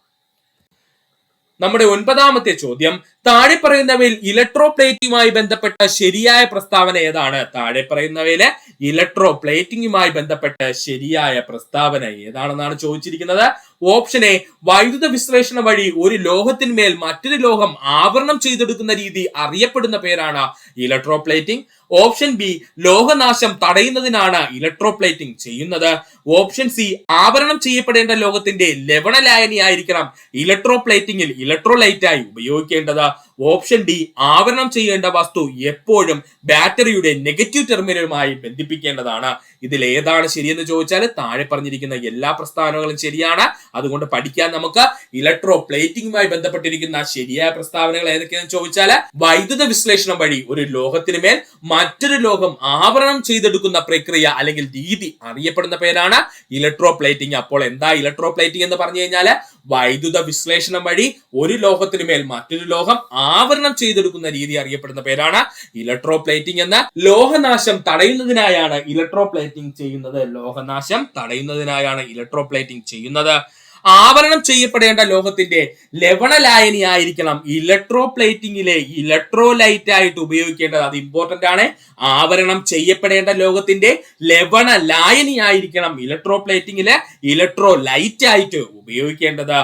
നമ്മുടെ ഒൻപതാമത്തെ ചോദ്യം, താഴെ പറയുന്നവയിൽ ഇലക്ട്രോപ്ലേറ്റിംഗുമായി ബന്ധപ്പെട്ട ശരിയായ പ്രസ്താവന ഏതാണ്? താഴെ പറയുന്നവയിലെ ഇലക്ട്രോപ്ലേറ്റിംഗുമായി ബന്ധപ്പെട്ട ശരിയായ പ്രസ്താവന ഏതാണെന്നാണ് ചോദിച്ചിരിക്കുന്നത്. ഓപ്ഷൻ എ, വൈദ്യുത വിശ്ലേഷണം വഴി ഒരു ലോഹത്തിന്മേൽ മറ്റൊരു ലോഹം ആവരണം ചെയ്തെടുക്കുന്ന രീതി അറിയപ്പെടുന്ന പേരാണ് ഇലക്ട്രോപ്ലേറ്റിംഗ്. ഓപ്ഷൻ ബി, ലോഹനാശം തടയുന്നതിനാണ് ഇലക്ട്രോപ്ലേറ്റിംഗ് ചെയ്യുന്നത്. ഓപ്ഷൻ സി, ആവരണം ചെയ്യപ്പെടേണ്ട ലോഹത്തിന്റെ ലവണലായനി ആയിരിക്കണം ഇലക്ട്രോപ്ലേറ്റിംഗിൽ ഇലക്ട്രോലൈറ്റായി ഉപയോഗിക്കേണ്ടത്. ഓപ്ഷൻ ഡി, ആവരണം ചെയ്യേണ്ട വസ്തു എപ്പോഴും ബാറ്ററിയുടെ നെഗറ്റീവ് ടെർമിനലുമായി ബന്ധിപ്പിക്കേണ്ടതാണ്. ഇതിൽ ഏതാണ് ശരിയെന്ന് ചോദിച്ചാൽ താഴെ പറഞ്ഞിരിക്കുന്ന എല്ലാ പ്രസ്താവനകളും ശരിയാണ്. അതുകൊണ്ട് പഠിക്കാൻ നമുക്ക് ഇലക്ട്രോപ്ലേറ്റിംഗുമായി ബന്ധപ്പെട്ടിരിക്കുന്ന ശരിയായ പ്രസ്താവനകൾ ഏതൊക്കെയാണെന്ന് ചോദിച്ചാൽ, വൈദ്യുത വിശ്ലേഷണം വഴി ഒരു ലോഹത്തിന് മേൽ മറ്റൊരു ലോഹം ആവരണം ചെയ്തെടുക്കുന്ന പ്രക്രിയ അല്ലെങ്കിൽ രീതി അറിയപ്പെടുന്ന പേരാണ് ഇലക്ട്രോപ്ലേറ്റിംഗ്. അപ്പോൾ എന്താ ഇലക്ട്രോപ്ലേറ്റിംഗ് എന്ന് പറഞ്ഞു കഴിഞ്ഞാൽ, വൈദ്യുത വിശ്ലേഷണം വഴി ഒരു ലോഹത്തിന് മേൽ മറ്റൊരു ലോഹം ആവരണം ചെയ്തെടുക്കുന്ന രീതി അറിയപ്പെടുന്ന പേരാണ് ഇലക്ട്രോപ്ലേറ്റിംഗ് എന്ന്. ലോഹനാശം തടയുന്നതിനായാണ് ഇലക്ട്രോപ്ലേറ്റിംഗ് ചെയ്യുന്നത്. ലോഹനാശം തടയുന്നതിനായാണ് ഇലക്ട്രോപ്ലേറ്റിംഗ് ചെയ്യുന്നത്. ആവരണം ചെയ്യപ്പെടേണ്ട ലോഹത്തിന്റെ ലവണലായനി ആയിരിക്കണം ഇലക്ട്രോപ്ലേറ്റിംഗിലെ ഇലക്ട്രോലൈറ്റ് ആയിട്ട് ഉപയോഗിക്കേണ്ടത്. അത് ഇമ്പോർട്ടന്റ് ആണ്. ആവരണം ചെയ്യപ്പെടേണ്ട ലോഹത്തിന്റെ ലവണ ലായനി ആയിരിക്കണം ഇലക്ട്രോപ്ലേറ്റിംഗിലെ ഇലക്ട്രോലൈറ്റ് ആയിട്ട് ഉപയോഗിക്കേണ്ടത്.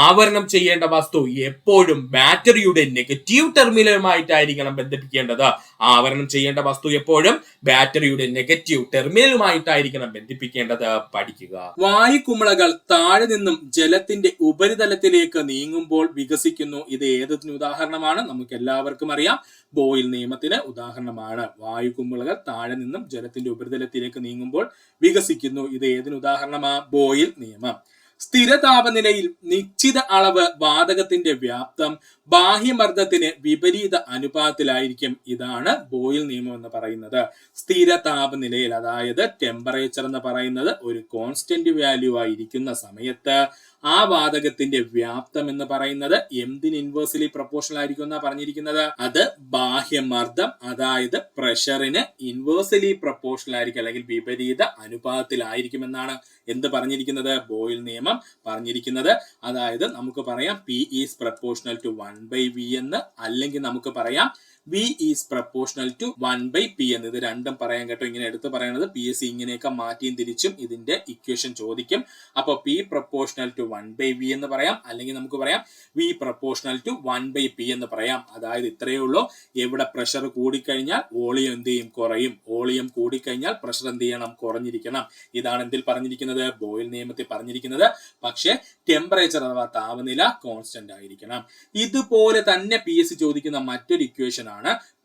ആവരണം ചെയ്യേണ്ട വസ്തു എപ്പോഴും ബാറ്ററിയുടെ നെഗറ്റീവ് ടെർമിനലുമായിട്ടായിരിക്കണം ബന്ധിപ്പിക്കേണ്ടത്. ആവരണം ചെയ്യേണ്ട വസ്തു എപ്പോഴും ബാറ്ററിയുടെ നെഗറ്റീവ് ടെർമിനലുമായിട്ടായിരിക്കണം ബന്ധിപ്പിക്കേണ്ടത്. പഠിക്കുക. വായുകുമിളകൾ താഴെ നിന്നും ജലത്തിന്റെ ഉപരിതലത്തിലേക്ക് നീങ്ങുമ്പോൾ വികസിക്കുന്നു. ഇത് ഏതിന് ഉദാഹരണമാണ്? നമുക്ക് എല്ലാവർക്കും അറിയാം, ബോയിൽ നിയമത്തിന് ഉദാഹരണമാണ്. വായുകുമിളകൾ താഴെ നിന്നും ജലത്തിന്റെ ഉപരിതലത്തിലേക്ക് നീങ്ങുമ്പോൾ വികസിക്കുന്നു. ഇത് ഏതിന് ഉദാഹരണമാണ്? ബോയിൽ നിയമം. സ്ഥിര താപനിലയിൽ നിശ്ചിത അളവ് വാതകത്തിന്റെ വ്യാപ്തം ബാഹ്യമർദ്ദത്തിന് വിപരീത അനുപാതത്തിലായിരിക്കും. ഇതാണ് ബോയിൽ നിയമം എന്ന് പറയുന്നത്. സ്ഥിര താപനിലയിൽ, അതായത് ടെമ്പറേച്ചർ എന്ന് പറയുന്നത് ഒരു കോൺസ്റ്റന്റ് വാല്യൂ ആയിരിക്കുന്ന സമയത്ത് ആ വാതകത്തിന്റെ വ്യാപ്തം എന്ന് പറയുന്നത് എന്തിന് ഇൻവേഴ്സ്ലി പ്രൊപ്പോർഷണൽ ആയിരിക്കും എന്നാ പറഞ്ഞിരിക്കുന്നത്? അത് ബാഹ്യമർദ്ദം, അതായത് പ്രഷറിന് ഇൻവേഴ്സ്ലി പ്രൊപ്പോർഷണൽ ആയിരിക്കും, അല്ലെങ്കിൽ വിപരീത അനുപാതത്തിലായിരിക്കും എന്നാണ് എന്ത് പറഞ്ഞിരിക്കുന്നത്? ബോയിൽ നിയമം പറഞ്ഞിരിക്കുന്നത്. അതായത് നമുക്ക് പറയാം P is proportional to 1/V എന്ന്, അല്ലെങ്കിൽ നമുക്ക് പറയാം V is proportional to 1/P എന്ന്. ഇത് രണ്ടും പറയാൻ കേട്ടോ. ഇങ്ങനെ എടുത്ത് പറയുന്നത് PSC ഇങ്ങനെയൊക്കെ മാറ്റിയും തിരിച്ചും ഇതിന്റെ ഇക്വേഷൻ ചോദിക്കും. അപ്പോൾ P പ്രൊപ്പോർഷണൽ ടു 1/V എന്ന് പറയാം, അല്ലെങ്കിൽ നമുക്ക് പറയാം V പ്രൊപ്പോർഷണൽ ടു 1/P എന്ന് പറയാം. അതായത് ഇത്രയേ ഉള്ളൂ. എവിടെ പ്രഷർ കൂടിക്കഴിഞ്ഞാൽ വോളിയം എന്ത് ചെയ്യും? കുറയും. വോളിയം കൂടിക്കഴിഞ്ഞാൽ പ്രഷർ എന്ത് ചെയ്യണം? കുറഞ്ഞിരിക്കണം. ഇതാണ് എന്തിൽ പറഞ്ഞിരിക്കുന്നത്? ബോയിൽ നിയമത്തിൽ പറഞ്ഞിരിക്കുന്നത്. പക്ഷേ ടെമ്പറേച്ചർ അഥവാ താപനില കോൺസ്റ്റന്റ് ആയിരിക്കണം. ഇതുപോലെ തന്നെ PSC ചോദിക്കുന്ന മറ്റൊരു ഇക്വേഷൻ ആണ്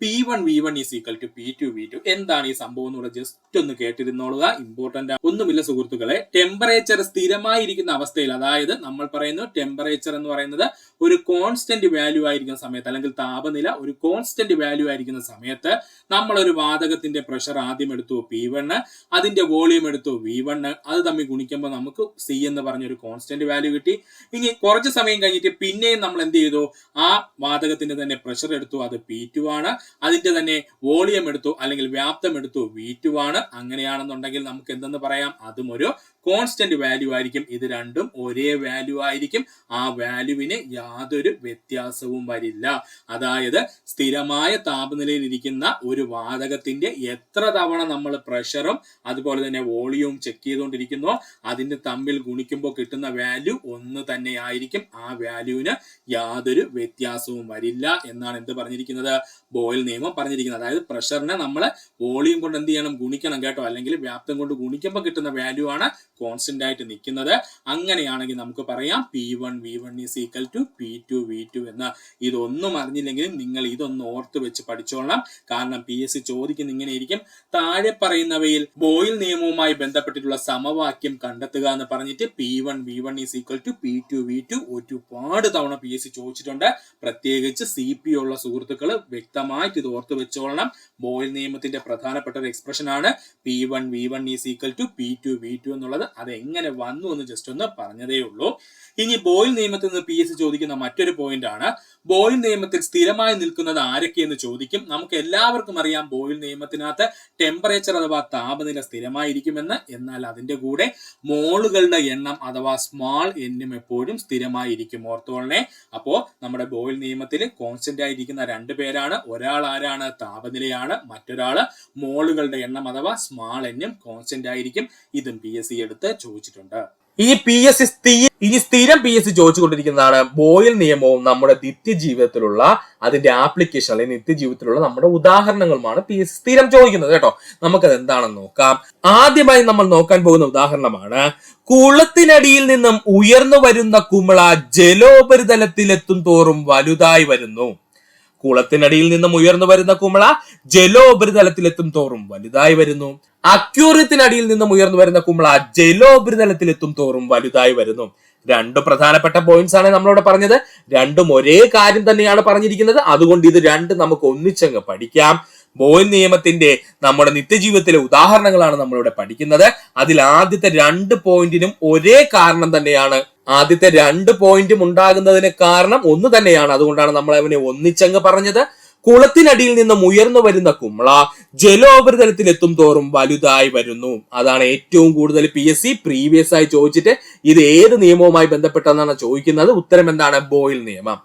P1 V1 is equal to P2 V2. എന്താണ് ഈ സംഭവം എന്ന് ജസ്റ്റ് ഒന്ന് കേട്ടിരുന്നോളുക. ഇമ്പോർട്ടന്റ് ഒന്നുമില്ല സുഹൃത്തുക്കളെ. ടെമ്പറേച്ചർ സ്ഥിരമായിരിക്കുന്ന അവസ്ഥയിൽ, അതായത് നമ്മൾ പറയുന്നു ടെമ്പറേച്ചർ എന്ന് പറയുന്നത് ഒരു കോൺസ്റ്റന്റ് വാല്യൂ ആയിരിക്കുന്ന സമയത്ത്, അല്ലെങ്കിൽ താപനില ഒരു കോൺസ്റ്റന്റ് വാല്യൂ ആയിരിക്കുന്ന സമയത്ത് നമ്മൾ ഒരു വാതകത്തിന്റെ പ്രഷർ ആദ്യം എടുത്തു P1, അതിന്റെ വോളിയം എടുത്തു V1, അത് തമ്മിൽ ഗുണിക്കുമ്പോൾ നമുക്ക് C എന്ന് പറഞ്ഞ ഒരു കോൺസ്റ്റന്റ് വാല്യൂ കിട്ടി. ഇനി കുറച്ച് സമയം കഴിഞ്ഞിട്ട് പിന്നെയും നമ്മൾ എന്ത് ചെയ്തു? ആ വാതകത്തിന്റെ തന്നെ പ്രഷർ എടുത്തു, അത് P2 ആണ്. അതിന്റെ തന്നെ വോളിയം എടുത്തു, അല്ലെങ്കിൽ വ്യാപ്തം എടുത്തു, V2 ആണ്. അങ്ങനെയാണെന്നുണ്ടെങ്കിൽ നമുക്ക് എന്തെന്ന് പറയാം? അതും ഒരു കോൺസ്റ്റന്റ് വാല്യൂ ആയിരിക്കും. ഇത് രണ്ടും ഒരേ വാല്യൂ ആയിരിക്കും. ആ വാല്യൂവിന് യാതൊരു വ്യത്യാസവും വരില്ല. അതായത് സ്ഥിരമായ താപനിലയിൽ ഇരിക്കുന്ന ഒരു വാതകത്തിന്റെ എത്ര തവണ നമ്മൾ പ്രഷറും അതുപോലെ തന്നെ വോളിയവും ചെക്ക് ചെയ്തുകൊണ്ടിരിക്കുന്നോ അതിന് തമ്മിൽ ഗുണിക്കുമ്പോൾ കിട്ടുന്ന വാല്യൂ ഒന്ന് തന്നെ ആയിരിക്കും. ആ വാല്യൂവിന് യാതൊരു വ്യത്യാസവും വരില്ല എന്നാണ് എന്ത് പറഞ്ഞിരിക്കുന്നത്? ബോയിൽ നിയമം പറഞ്ഞിരിക്കുന്നത്. അതായത് പ്രഷറിനെ നമ്മൾ വോളിയം കൊണ്ട് എന്ത് ചെയ്യണം? ഗുണിക്കണം കേട്ടോ. അല്ലെങ്കിൽ വ്യാപ്തം കൊണ്ട് ഗുണിക്കുമ്പോൾ കിട്ടുന്ന വാല്യൂ ആണ് കോൺസ്റ്റന്റ് ആയിട്ട് നിൽക്കുന്നത്. അങ്ങനെയാണെങ്കിൽ നമുക്ക് പറയാം P1 V1 is equal to P2 V2 എന്ന്. ഇതൊന്നും അറിഞ്ഞില്ലെങ്കിലും നിങ്ങൾ ഇതൊന്ന് ഓർത്ത് വെച്ച് പഠിച്ചോളാം. കാരണം PSC ചോദിക്കുന്ന ഇങ്ങനെ ഇരിക്കും, താഴെ പറയുന്നവയിൽ ബോയിൽ നിയമവുമായി ബന്ധപ്പെട്ടിട്ടുള്ള സമവാക്യം കണ്ടെത്തുക എന്ന് പറഞ്ഞിട്ട് P1 V1 is equal to P2 V2 ഒരുപാട് തവണ PSC ചോദിച്ചിട്ടുണ്ട്. പ്രത്യേകിച്ച് CP ഉള്ള സുഹൃത്തുക്കൾ വ്യക്തമായിട്ട് ഇത് ഓർത്ത് വെച്ചോളണം. ബോയിൽ നിയമത്തിന്റെ പ്രധാനപ്പെട്ട ഒരു എക്സ്പ്രഷൻ ആണ് P1 V1 is equal to P2 V2 എന്നുള്ളത്. അത് എങ്ങനെ വന്നു എന്ന് ജസ്റ്റ് ഒന്ന് പറഞ്ഞതേ ഉള്ളൂ. ഇനി ബോയിൽ നിയമത്തിൽ നിന്ന് PSC ചോദിക്കുന്ന മറ്റൊരു പോയിന്റ് ആണ്, ബോയിൽ നിയമത്തിൽ സ്ഥിരമായി നിൽക്കുന്നത് ആരൊക്കെയെന്ന് ചോദിക്കും. നമുക്ക് എല്ലാവർക്കും അറിയാം ബോയിൽ നിയമത്തിനകത്ത് ടെമ്പറേച്ചർ അഥവാ താപനില സ്ഥിരമായിരിക്കുമെന്ന്. എന്നാൽ അതിന്റെ കൂടെ മോളുകളുടെ എണ്ണം അഥവാ സ്മാൾ എന്നും എപ്പോഴും സ്ഥിരമായിരിക്കും. ഓർത്തോളനെ. അപ്പോ നമ്മുടെ ബോയിൽ നിയമത്തിൽ കോൺസ്റ്റന്റ് ആയിരിക്കുന്ന രണ്ട് പേരാണ്. ഒരാൾ ആരാണ്? താപനിലയാണ്. മറ്റൊരാള് മോളുകളുടെ എണ്ണം അഥവാ സ്മാൾ എന്നും കോൺസ്റ്റന്റ് ആയിരിക്കും. ഇതും PSC എടുത്ത് ചോദിച്ചിട്ടുണ്ട്. ഇനി സ്ഥിരം PSC ചോദിച്ചുകൊണ്ടിരിക്കുന്നതാണ് ബോയിൽ നിയമവും നമ്മുടെ നിത്യജീവിതത്തിലുള്ള അതിന്റെ ആപ്ലിക്കേഷൻ, അല്ലെങ്കിൽ നിത്യജീവിതത്തിലുള്ള നമ്മുടെ ഉദാഹരണങ്ങളുമാണ് PSC സ്ഥിരം ചോദിക്കുന്നത് കേട്ടോ. നമുക്കത് എന്താണെന്ന് നോക്കാം. ആദ്യമായി നമ്മൾ നോക്കാൻ പോകുന്ന ഉദാഹരണമാണ്, കുളത്തിനടിയിൽ നിന്നും ഉയർന്നു വരുന്ന കുമിള ജലോപരിതലത്തിലെത്തും തോറും വലുതായി വരുന്നു. കുളത്തിനടിയിൽ നിന്നും ഉയർന്നു വരുന്ന കുമിള ജലോപരിതലത്തിലെത്തും തോറും വലുതായി വരുന്നു. അക്യൂറിയത്തിനടിയിൽ നിന്നും ഉയർന്നു വരുന്ന കുമിള ജലോപരിതലത്തിലെത്തും തോറും വലുതായി വരുന്നു. രണ്ട് പ്രധാനപ്പെട്ട പോയിന്റ്സ് ആണ് നമ്മളിവിടെ പറഞ്ഞത്. രണ്ടും ഒരേ കാര്യം തന്നെയാണ് പറഞ്ഞിരിക്കുന്നത്. അതുകൊണ്ട് ഇത് രണ്ടും നമുക്ക് ഒന്നിച്ചങ്ങ് പഠിക്കാം. ബോയിൽ നിയമത്തിന്റെ നമ്മുടെ നിത്യജീവിതത്തിലെ ഉദാഹരണങ്ങളാണ് നമ്മളിവിടെ പഠിക്കുന്നത്. അതിൽ ആദ്യത്തെ രണ്ട് പോയിന്റിനും ഒരേ കാരണം തന്നെയാണ്. ആദ്യത്തെ രണ്ട് പോയിന്റും ഉണ്ടാകുന്നതിന് കാരണം ഒന്ന് തന്നെയാണ്. അതുകൊണ്ടാണ് നമ്മൾ അവനെ ഒന്നിച്ചങ്ങ് പറഞ്ഞത്. കുളത്തിനടിയിൽ നിന്നും ഉയർന്നു വരുന്ന കുമിള ജലോപരിതലത്തിൽ എത്തും തോറും വലുതായി വരുന്നു. അതാണ് ഏറ്റവും കൂടുതൽ PSC പ്രീവിയസ് ആയി ചോദിച്ചിട്ട് ഇത് ഏത് നിയമവുമായി ബന്ധപ്പെട്ടെന്നാണ് ചോദിക്കുന്നത്. ഉത്തരം എന്താണ്? ബോയിൽ നിയമം.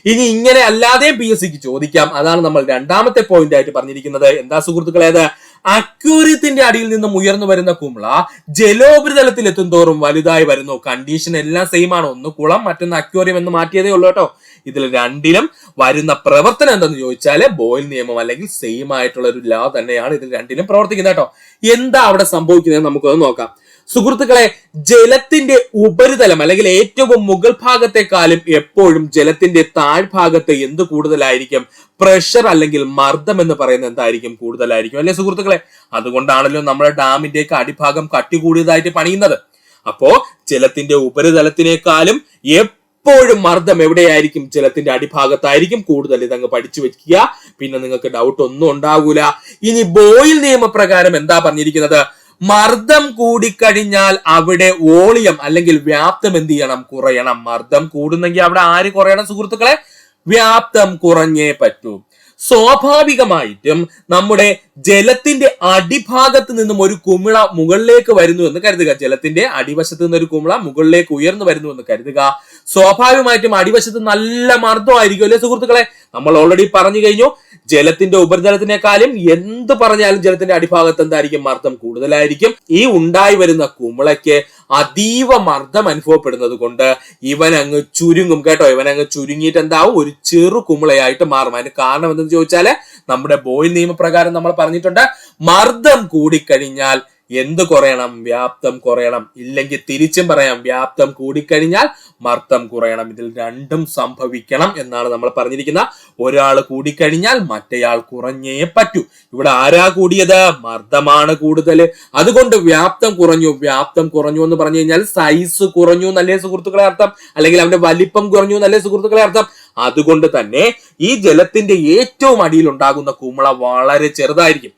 ഇനി ഇങ്ങനെ അല്ലാതെ PSCക്ക് ചോദിക്കാം. അതാണ് നമ്മൾ രണ്ടാമത്തെ പോയിന്റ് ആയിട്ട് പറഞ്ഞിരിക്കുന്നത്. എന്താ സുഹൃത്തുക്കളെ? അത് അക്വേറിയത്തിന്റെ അടിയിൽ നിന്നും ഉയർന്നു വരുന്ന കുമിള ജലോപരിതലത്തിൽ എത്തും തോറും വലുതായി വരുന്നു. കണ്ടീഷൻ എല്ലാം സെയിം ആണ്. ഒന്ന് കുളം, മറ്റൊന്ന് അക്വേറിയം എന്ന് മാറ്റിയതേ ഉള്ളൂ കേട്ടോ. ഇതിൽ രണ്ടിലും വരുന്ന പ്രവർത്തനം എന്തെന്ന് ചോദിച്ചാല് ബോയിൽ നിയമം അല്ലെങ്കിൽ സെയിം ആയിട്ടുള്ള ഒരു ലോ തന്നെയാണ് ഇതിൽ രണ്ടിലും പ്രവർത്തിക്കുന്നത് കേട്ടോ. എന്താ അവിടെ സംഭവിക്കുന്നത് നമുക്കൊന്ന് നോക്കാം. സുഹൃത്തുക്കളെ, ജലത്തിന്റെ ഉപരിതലം അല്ലെങ്കിൽ ഏറ്റവും മുകൾ ഭാഗത്തെക്കാളും എപ്പോഴും ജലത്തിന്റെ താഴ്ഭാഗത്ത് എന്ത് കൂടുതലായിരിക്കും? പ്രഷർ അല്ലെങ്കിൽ മർദ്ദം എന്ന് പറയുന്നത് എന്തായിരിക്കും? കൂടുതലായിരിക്കും അല്ലെ സുഹൃത്തുക്കളെ? അതുകൊണ്ടാണല്ലോ നമ്മുടെ ഡാമിന്റെയൊക്കെ അടിഭാഗം കട്ടി കൂടിയതായിട്ട് പണിയുന്നത്. അപ്പോ ജലത്തിന്റെ ഉപരിതലത്തിനേക്കാളും എപ്പോഴും മർദ്ദം എവിടെയായിരിക്കും? ജലത്തിന്റെ അടിഭാഗത്തായിരിക്കും കൂടുതൽ. ഇതങ്ങ് പഠിച്ചു വെക്കുക, പിന്നെ നിങ്ങൾക്ക് ഡൗട്ട് ഒന്നും ഉണ്ടാകൂല. ഇനി ബോയിൽ നിയമപ്രകാരം എന്താ പറഞ്ഞിരിക്കുന്നത്? മർദ്ദം കൂടിക്കഴിഞ്ഞാൽ അവിടെ വോളിയം അല്ലെങ്കിൽ വ്യാപ്തം എന്ത് ചെയ്യണം? കുറയണം. മർദ്ദം കൂടുന്നെങ്കിൽ അവിടെ ആര് കുറയണം സുഹൃത്തുക്കളെ? വ്യാപ്തം കുറഞ്ഞേ പറ്റൂ. സ്വാഭാവികമായിട്ടും നമ്മുടെ ജലത്തിന്റെ അടിഭാഗത്ത് നിന്നും ഒരു കുമിള മുകളിലേക്ക് വരുന്നു എന്ന് കരുതുക. ജലത്തിന്റെ അടിവശത്ത് നിന്ന് ഒരു കുമിള മുകളിലേക്ക് ഉയർന്നു വരുന്നു എന്ന് കരുതുക. സ്വാഭാവികമായിട്ടും അടിവശത്ത് നല്ല മർദ്ദമായിരിക്കും അല്ലെ സുഹൃത്തുക്കളെ? നമ്മൾ ഓൾറെഡി പറഞ്ഞു കഴിഞ്ഞു, ജലത്തിന്റെ ഉപരിതലത്തിനേക്കാളും എന്ത് പറഞ്ഞാലും ജലത്തിന്റെ അടിഭാഗത്ത് എന്തായിരിക്കും? മർദ്ദം കൂടുതലായിരിക്കും. ഈ ഉണ്ടായി വരുന്ന കുമിളയ്ക്ക് അതീവ മർദ്ദം അനുഭവപ്പെടുന്നത് കൊണ്ട് ഇവൻ അങ്ങ് ചുരുങ്ങും കേട്ടോ. ഇവൻ അങ്ങ് ചുരുങ്ങിയിട്ട് എന്താവും? ഒരു ചെറു കുമിളയായിട്ട് മാറും. അതിന് കാരണം എന്തെന്ന് ചോദിച്ചാല് നമ്മുടെ ബോയിൽ നിയമപ്രകാരം നമ്മൾ പറഞ്ഞിട്ടുണ്ട്, മർദ്ദം കൂടിക്കഴിഞ്ഞാൽ എന്ത് കുറയണം? വ്യാപ്തം കുറയണം. ഇല്ലെങ്കിൽ തിരിച്ചും പറയാം, വ്യാപ്തം കൂടിക്കഴിഞ്ഞാൽ മർദ്ദം കുറയണം. ഇതിൽ രണ്ടും സംഭവിക്കണം എന്നാണ് നമ്മൾ പറഞ്ഞിരിക്കുന്നത്. ഒരാൾ കൂടിക്കഴിഞ്ഞാൽ മറ്റേയാൾ കുറഞ്ഞേ പറ്റൂ. ഇവിടെ ആരാ കൂടിയത്? മർദ്ദമാണ് കൂടുതൽ. അതുകൊണ്ട് വ്യാപ്തം കുറഞ്ഞു. വ്യാപ്തം കുറഞ്ഞു എന്ന് പറഞ്ഞു കഴിഞ്ഞാൽ സൈസ് കുറഞ്ഞു എന്നല്ലേ സുഹൃത്തുക്കളെ അർത്ഥം? അല്ലെങ്കിൽ അവന്റെ വലിപ്പം കുറഞ്ഞു എന്നല്ലേ സുഹൃത്തുക്കളെ അർത്ഥം? അതുകൊണ്ട് തന്നെ ഈ ജലത്തിന്റെ ഏറ്റവും അടിയിൽ ഉണ്ടാകുന്ന കുമിള വളരെ ചെറുതായിരിക്കും.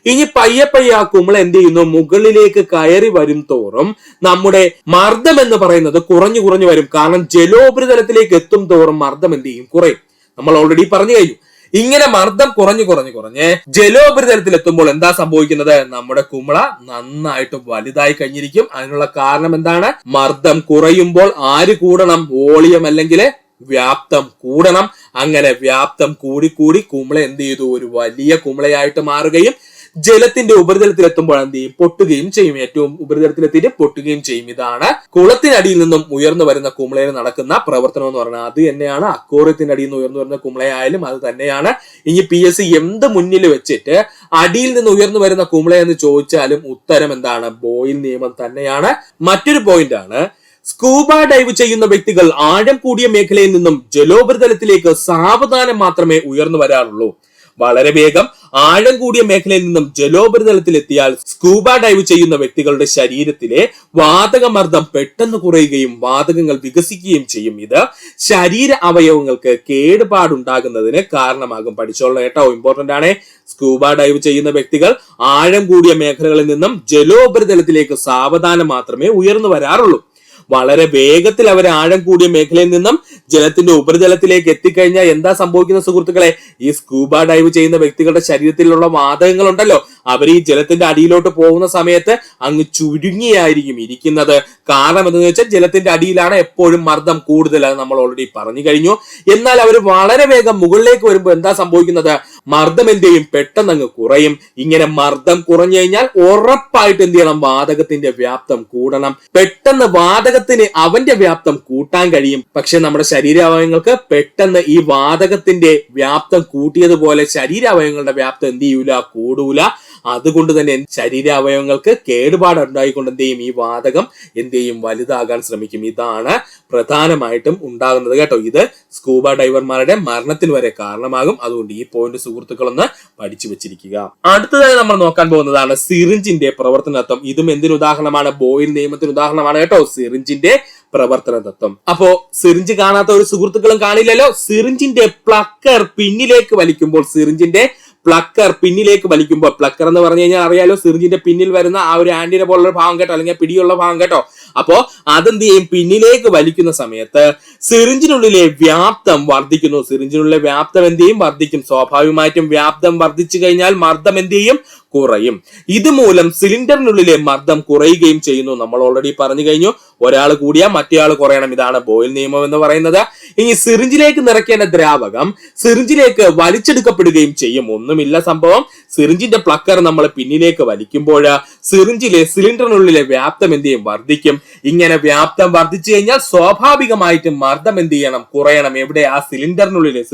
ഇനി പയ്യെ പയ്യെ ആ കുമിള എന്ത് ചെയ്യുന്നു? മുകളിലേക്ക് കയറി വരും തോറും നമ്മുടെ മർദ്ദം എന്ന് പറയുന്നത് കുറഞ്ഞു കുറഞ്ഞു വരും. കാരണം ജലോപരിതലത്തിലേക്ക് എത്തും തോറും മർദ്ദം എന്ത് ചെയ്യും? കുറയും. നമ്മൾ ഓൾറെഡി പറഞ്ഞു കഴിഞ്ഞു. ഇങ്ങനെ മർദ്ദം കുറഞ്ഞു കുറഞ്ഞു കുറഞ്ഞ് ജലോപരിതലത്തിൽ എത്തുമ്പോൾ എന്താ സംഭവിക്കുന്നത്? നമ്മുടെ കുമിള നന്നായിട്ട് വലുതായി കഴിഞ്ഞിരിക്കും. അതിനുള്ള കാരണം എന്താണ്? മർദ്ദം കുറയുമ്പോൾ ആര് കൂടണം? വോളിയം അല്ലെങ്കിൽ വ്യാപ്തം കൂടണം. അങ്ങനെ വ്യാപ്തം കൂടി കൂടി കുമിള എന്ത് ചെയ്തു? ഒരു വലിയ കുമിളയായിട്ട് മാറുകയും ജലത്തിന്റെ ഉപരിതലത്തിൽ എത്തുമ്പോൾ എന്ത് ചെയ്യും? പൊട്ടുകയും ചെയ്യും. ഏറ്റവും ഉപരിതലത്തിലെത്തിയിട്ട് പൊട്ടുകയും ചെയ്യും. ഇതാണ് കുളത്തിനടിയിൽ നിന്നും ഉയർന്നു വരുന്ന കുമിളയിൽ നടക്കുന്ന പ്രവർത്തനം എന്ന് പറയുന്നത്. അത് തന്നെയാണ് അക്വേറിയത്തിന്റെ അടിയിൽ നിന്ന് ഉയർന്നു വരുന്ന കുമിളയായാലും അത് തന്നെയാണ്. ഇനി PSC എന്ത് മുന്നിൽ വെച്ചിട്ട് അടിയിൽ നിന്ന് ഉയർന്നു വരുന്ന കുമിള എന്ന് ചോദിച്ചാലും ഉത്തരം എന്താണ്? ബോയിൽ നിയമം തന്നെയാണ്. മറ്റൊരു പോയിന്റ് ആണ്, സ്കൂബ ഡൈവ് ചെയ്യുന്ന വ്യക്തികൾ ആഴം കൂടിയ മേഖലയിൽ നിന്നും ജലോപരിതലത്തിലേക്ക് സാവധാനം മാത്രമേ ഉയർന്നു വരാറുള്ളൂ. വളരെ വേഗം ആഴം കൂടിയ മേഖലയിൽ നിന്നും ജലോപരിതലത്തിൽ എത്തിയാൽ സ്കൂബ ഡൈവ് ചെയ്യുന്ന വ്യക്തികളുടെ ശരീരത്തിലെ വാതകമർദ്ദം പെട്ടെന്ന് കുറയുകയും വാതകങ്ങൾ വികസിക്കുകയും ചെയ്യും. ഇത് ശരീര അവയവങ്ങൾക്ക് കേടുപാടുണ്ടാകുന്നതിന് കാരണമാകും. പഠിച്ചോളണം കേട്ടോ, ഇമ്പോർട്ടന്റ് ആണ്. സ്കൂബ ഡൈവ് ചെയ്യുന്ന വ്യക്തികൾ ആഴം കൂടിയ മേഖലകളിൽ നിന്നും ജലോപരിതലത്തിലേക്ക് സാവധാനം മാത്രമേ ഉയർന്നു വരാറുള്ളൂ. വളരെ വേഗത്തിൽ അവർ ആഴം കൂടിയ മേഖലയിൽ നിന്നും ജലത്തിന്റെ ഉപരിതലത്തിലേക്ക് എത്തിക്കഴിഞ്ഞാൽ എന്താ സംഭവിക്കുന്ന സുഹൃത്തുക്കളെ? ഈ സ്കൂബ ഡൈവ് ചെയ്യുന്ന വ്യക്തികളുടെ ശരീരത്തിലുള്ള വാതകങ്ങൾ ഉണ്ടല്ലോ, അവർ ഈ ജലത്തിന്റെ അടിയിലോട്ട് പോകുന്ന സമയത്ത് അങ്ങ് ചുരുങ്ങിയായിരിക്കും ഇരിക്കുന്നത്. കാരണം എന്താണെന്ന് വെച്ചാൽ ജലത്തിന്റെ അടിയിലാണ് എപ്പോഴും മർദ്ദം കൂടുതൽ. അത് നമ്മൾ ഓൾറെഡി പറഞ്ഞു കഴിഞ്ഞു. എന്നാൽ അവർ വളരെ വേഗം മുകളിലേക്ക് വരുമ്പോൾ എന്താ സംഭവിക്കുന്നത്? മർദ്ദം എന്ത് ചെയ്യും? പെട്ടെന്ന് അങ്ങ് കുറയും. ഇങ്ങനെ മർദ്ദം കുറഞ്ഞു കഴിഞ്ഞാൽ ഉറപ്പായിട്ട് എന്ത് ചെയ്യണം? വാതകത്തിന്റെ വ്യാപ്തം കൂടണം. പെട്ടെന്ന് വാതകത്തിന് അവന്റെ വ്യാപ്തം കൂട്ടാൻ കഴിയും. പക്ഷെ നമ്മുടെ ശരീരാവയവങ്ങൾക്ക് പെട്ടെന്ന് ഈ വാതകത്തിന്റെ വ്യാപ്തം കൂട്ടിയതുപോലെ ശരീരാവയവങ്ങളുടെ വ്യാപ്തം എന്ത് ചെയ്യൂല? കൂടൂല. അതുകൊണ്ട് തന്നെ ശരീരാവയവങ്ങൾക്ക് കേടുപാട് ഉണ്ടായിക്കൊണ്ട് എന്ത് ചെയ്യും? ഈ വാതകം എന്ത് ചെയ്യും? വലുതാകാൻ ശ്രമിക്കും. ഇതാണ് പ്രധാനമായിട്ടും ഉണ്ടാകുന്നത് കേട്ടോ. ഇത് സ്കൂബ ഡൈവർമാരുടെ മരണത്തിന് വരെ കാരണമാകും. അതുകൊണ്ട് ഈ പോയിന്റ് സുഹൃത്തുക്കളൊന്ന് പഠിച്ചു വെച്ചിരിക്കുക. അടുത്തതായി നമ്മൾ നോക്കാൻ പോകുന്നതാണ് സിറിഞ്ചിന്റെ പ്രവർത്തന തത്വം. ഇതും എന്തിന് ഉദാഹരണമാണ്? ബോയിൽ നിയമത്തിന് ഉദാഹരണമാണ് കേട്ടോ, സിറിഞ്ചിന്റെ പ്രവർത്തന തത്വം. അപ്പോ സിറിഞ്ച് കാണാത്ത ഒരു സുഹൃത്തുക്കളും കാണില്ലല്ലോ. സിറിഞ്ചിന്റെ പ്ലക്കർ പിന്നിലേക്ക് വലിക്കുമ്പോൾ സിറിഞ്ചിന്റെ പ്ലക്കർ പിന്നിലേക്ക് വലിക്കുമ്പോൾ, പ്ലക്കർ എന്ന് പറഞ്ഞു കഴിഞ്ഞാൽ അറിയാലോ, സിറിഞ്ചിന്റെ പിന്നിൽ വരുന്ന ആ ഒരു ആന്റിനെ പോലുള്ള ഭാഗം കേട്ടോ, അല്ലെങ്കിൽ പിടിയുള്ള ഭാഗം കേട്ടോ. അപ്പോ അതെന്ത് ചെയ്യും? പിന്നിലേക്ക് വലിക്കുന്ന സമയത്ത് സിറിഞ്ചിനുള്ളിലെ വ്യാപ്തം വർദ്ധിക്കുന്നു. സിറിഞ്ചിനുള്ളിലെ വ്യാപ്തം എന്ത് ചെയ്യും? വർദ്ധിക്കും. സ്വാഭാവികമായിട്ടും വ്യാപ്തം വർദ്ധിച്ചു കഴിഞ്ഞാൽ മർദ്ദം എന്ത് ചെയ്യും? കുറയും. ഇതുമൂലം സിലിണ്ടറിനുള്ളിലെ മർദ്ദം കുറയുകയും ചെയ്യുന്നു. നമ്മൾ ഓൾറെഡി പറഞ്ഞു കഴിഞ്ഞു, ഒരാൾ കൂടിയാൽ മറ്റേയാൾ കുറയണം. ഇതാണ് ബോയിൽ നിയമം എന്ന് പറയുന്നത്. ഇനി സിറിഞ്ചിലേക്ക് നിറയ്ക്കേണ്ട ദ്രാവകം സിറിഞ്ചിലേക്ക് വലിച്ചെടുക്കപ്പെടുകയും ചെയ്യും. ഒന്നുമില്ല സംഭവം. സിറിഞ്ചിന്റെ പ്ലക്കർ നമ്മൾ പിന്നിലേക്ക് വലിക്കുമ്പോൾ സിറിഞ്ചിലെ സിലിണ്ടറിനുള്ളിലെ വ്യാപ്തം എന്ത് ചെയ്യും? വർദ്ധിക്കും. ഇങ്ങനെ വ്യാപ്തം വർദ്ധിച്ചു കഴിഞ്ഞാൽ സ്വാഭാവികമായിട്ടും മർദ്ദം എന്ത് ചെയ്യണം? കുറയണം. എവിടെ? ആ സിലിണ്ടറിനുള്ളിലെ,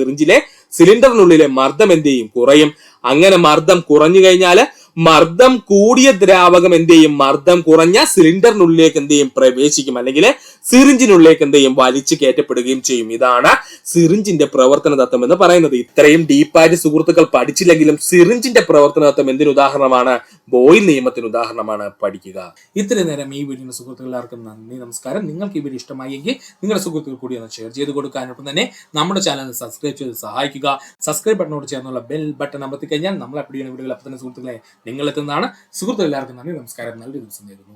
സിലിണ്ടറിനുള്ളിലെ മർദ്ദം എന്ത് ചെയ്യും? കുറയും. അങ്ങനെ മർദ്ദം കുറഞ്ഞു കഴിഞ്ഞാൽ മർദ്ദം കൂടിയ ദ്രാവകം എന്ത് ചെയ്യും? മർദ്ദം കുറഞ്ഞ സിലിണ്ടറിനുള്ളിലേക്ക് എന്ത് ചെയ്യും? പ്രവേശിക്കും. അല്ലെങ്കിൽ സിറിഞ്ചിനുള്ളിലേക്ക് എന്ത് ചെയ്യും? വലിച്ചു കയറ്റപ്പെടുകയും ചെയ്യും. ഇതാണ് സിറിഞ്ചിന്റെ പ്രവർത്തന തത്വം എന്ന് പറയുന്നത്. ഇത്രയും ഡീപ്പായിട്ട് സുഹൃത്തുക്കൾ പഠിച്ചില്ലെങ്കിലും സിറിഞ്ചിന്റെ പ്രവർത്തന തത്വം എന്തിന് ഉദാഹരണമാണ്? ബോയിൽ നിയമത്തിന് ഉദാഹരണമാണ്. പഠിക്കുക. ഇത്രയും നേരം ഈ വീഡിയോ സുഹൃത്തുക്കൾ എല്ലാവർക്കും നന്ദി, നമസ്കാരം. നിങ്ങൾക്ക് ഈ വീഡിയോ ഇഷ്ടമായെങ്കിൽ നിങ്ങളുടെ സുഹൃത്തുക്കൾ കൂടി ഒന്ന് ഷെയർ ചെയ്ത് കൊടുക്കാനൊപ്പം തന്നെ നമ്മുടെ ചാനൽ സബ്സ്ക്രൈബ് ചെയ്ത് സഹായിക്കുക. സബ്സ്ക്രൈബ് ബട്ടനോട് ചേർന്നുള്ള ബെൽ ബട്ടൺ അമർത്തി കഴിഞ്ഞാൽ നമ്മൾ അപ്ലോഡ് ചെയ്യുന്ന വീഡിയോകൾ അപ്പോൾ തന്നെ സുഹൃത്തുക്കളെ നിങ്ങൾ എത്തുന്നതാണ്. സുഹൃത്തുക്കൾ എല്ലാവർക്കും നന്ദി, നമസ്കാരം. നല്ലൊരു ദിവസം നേരുന്നു.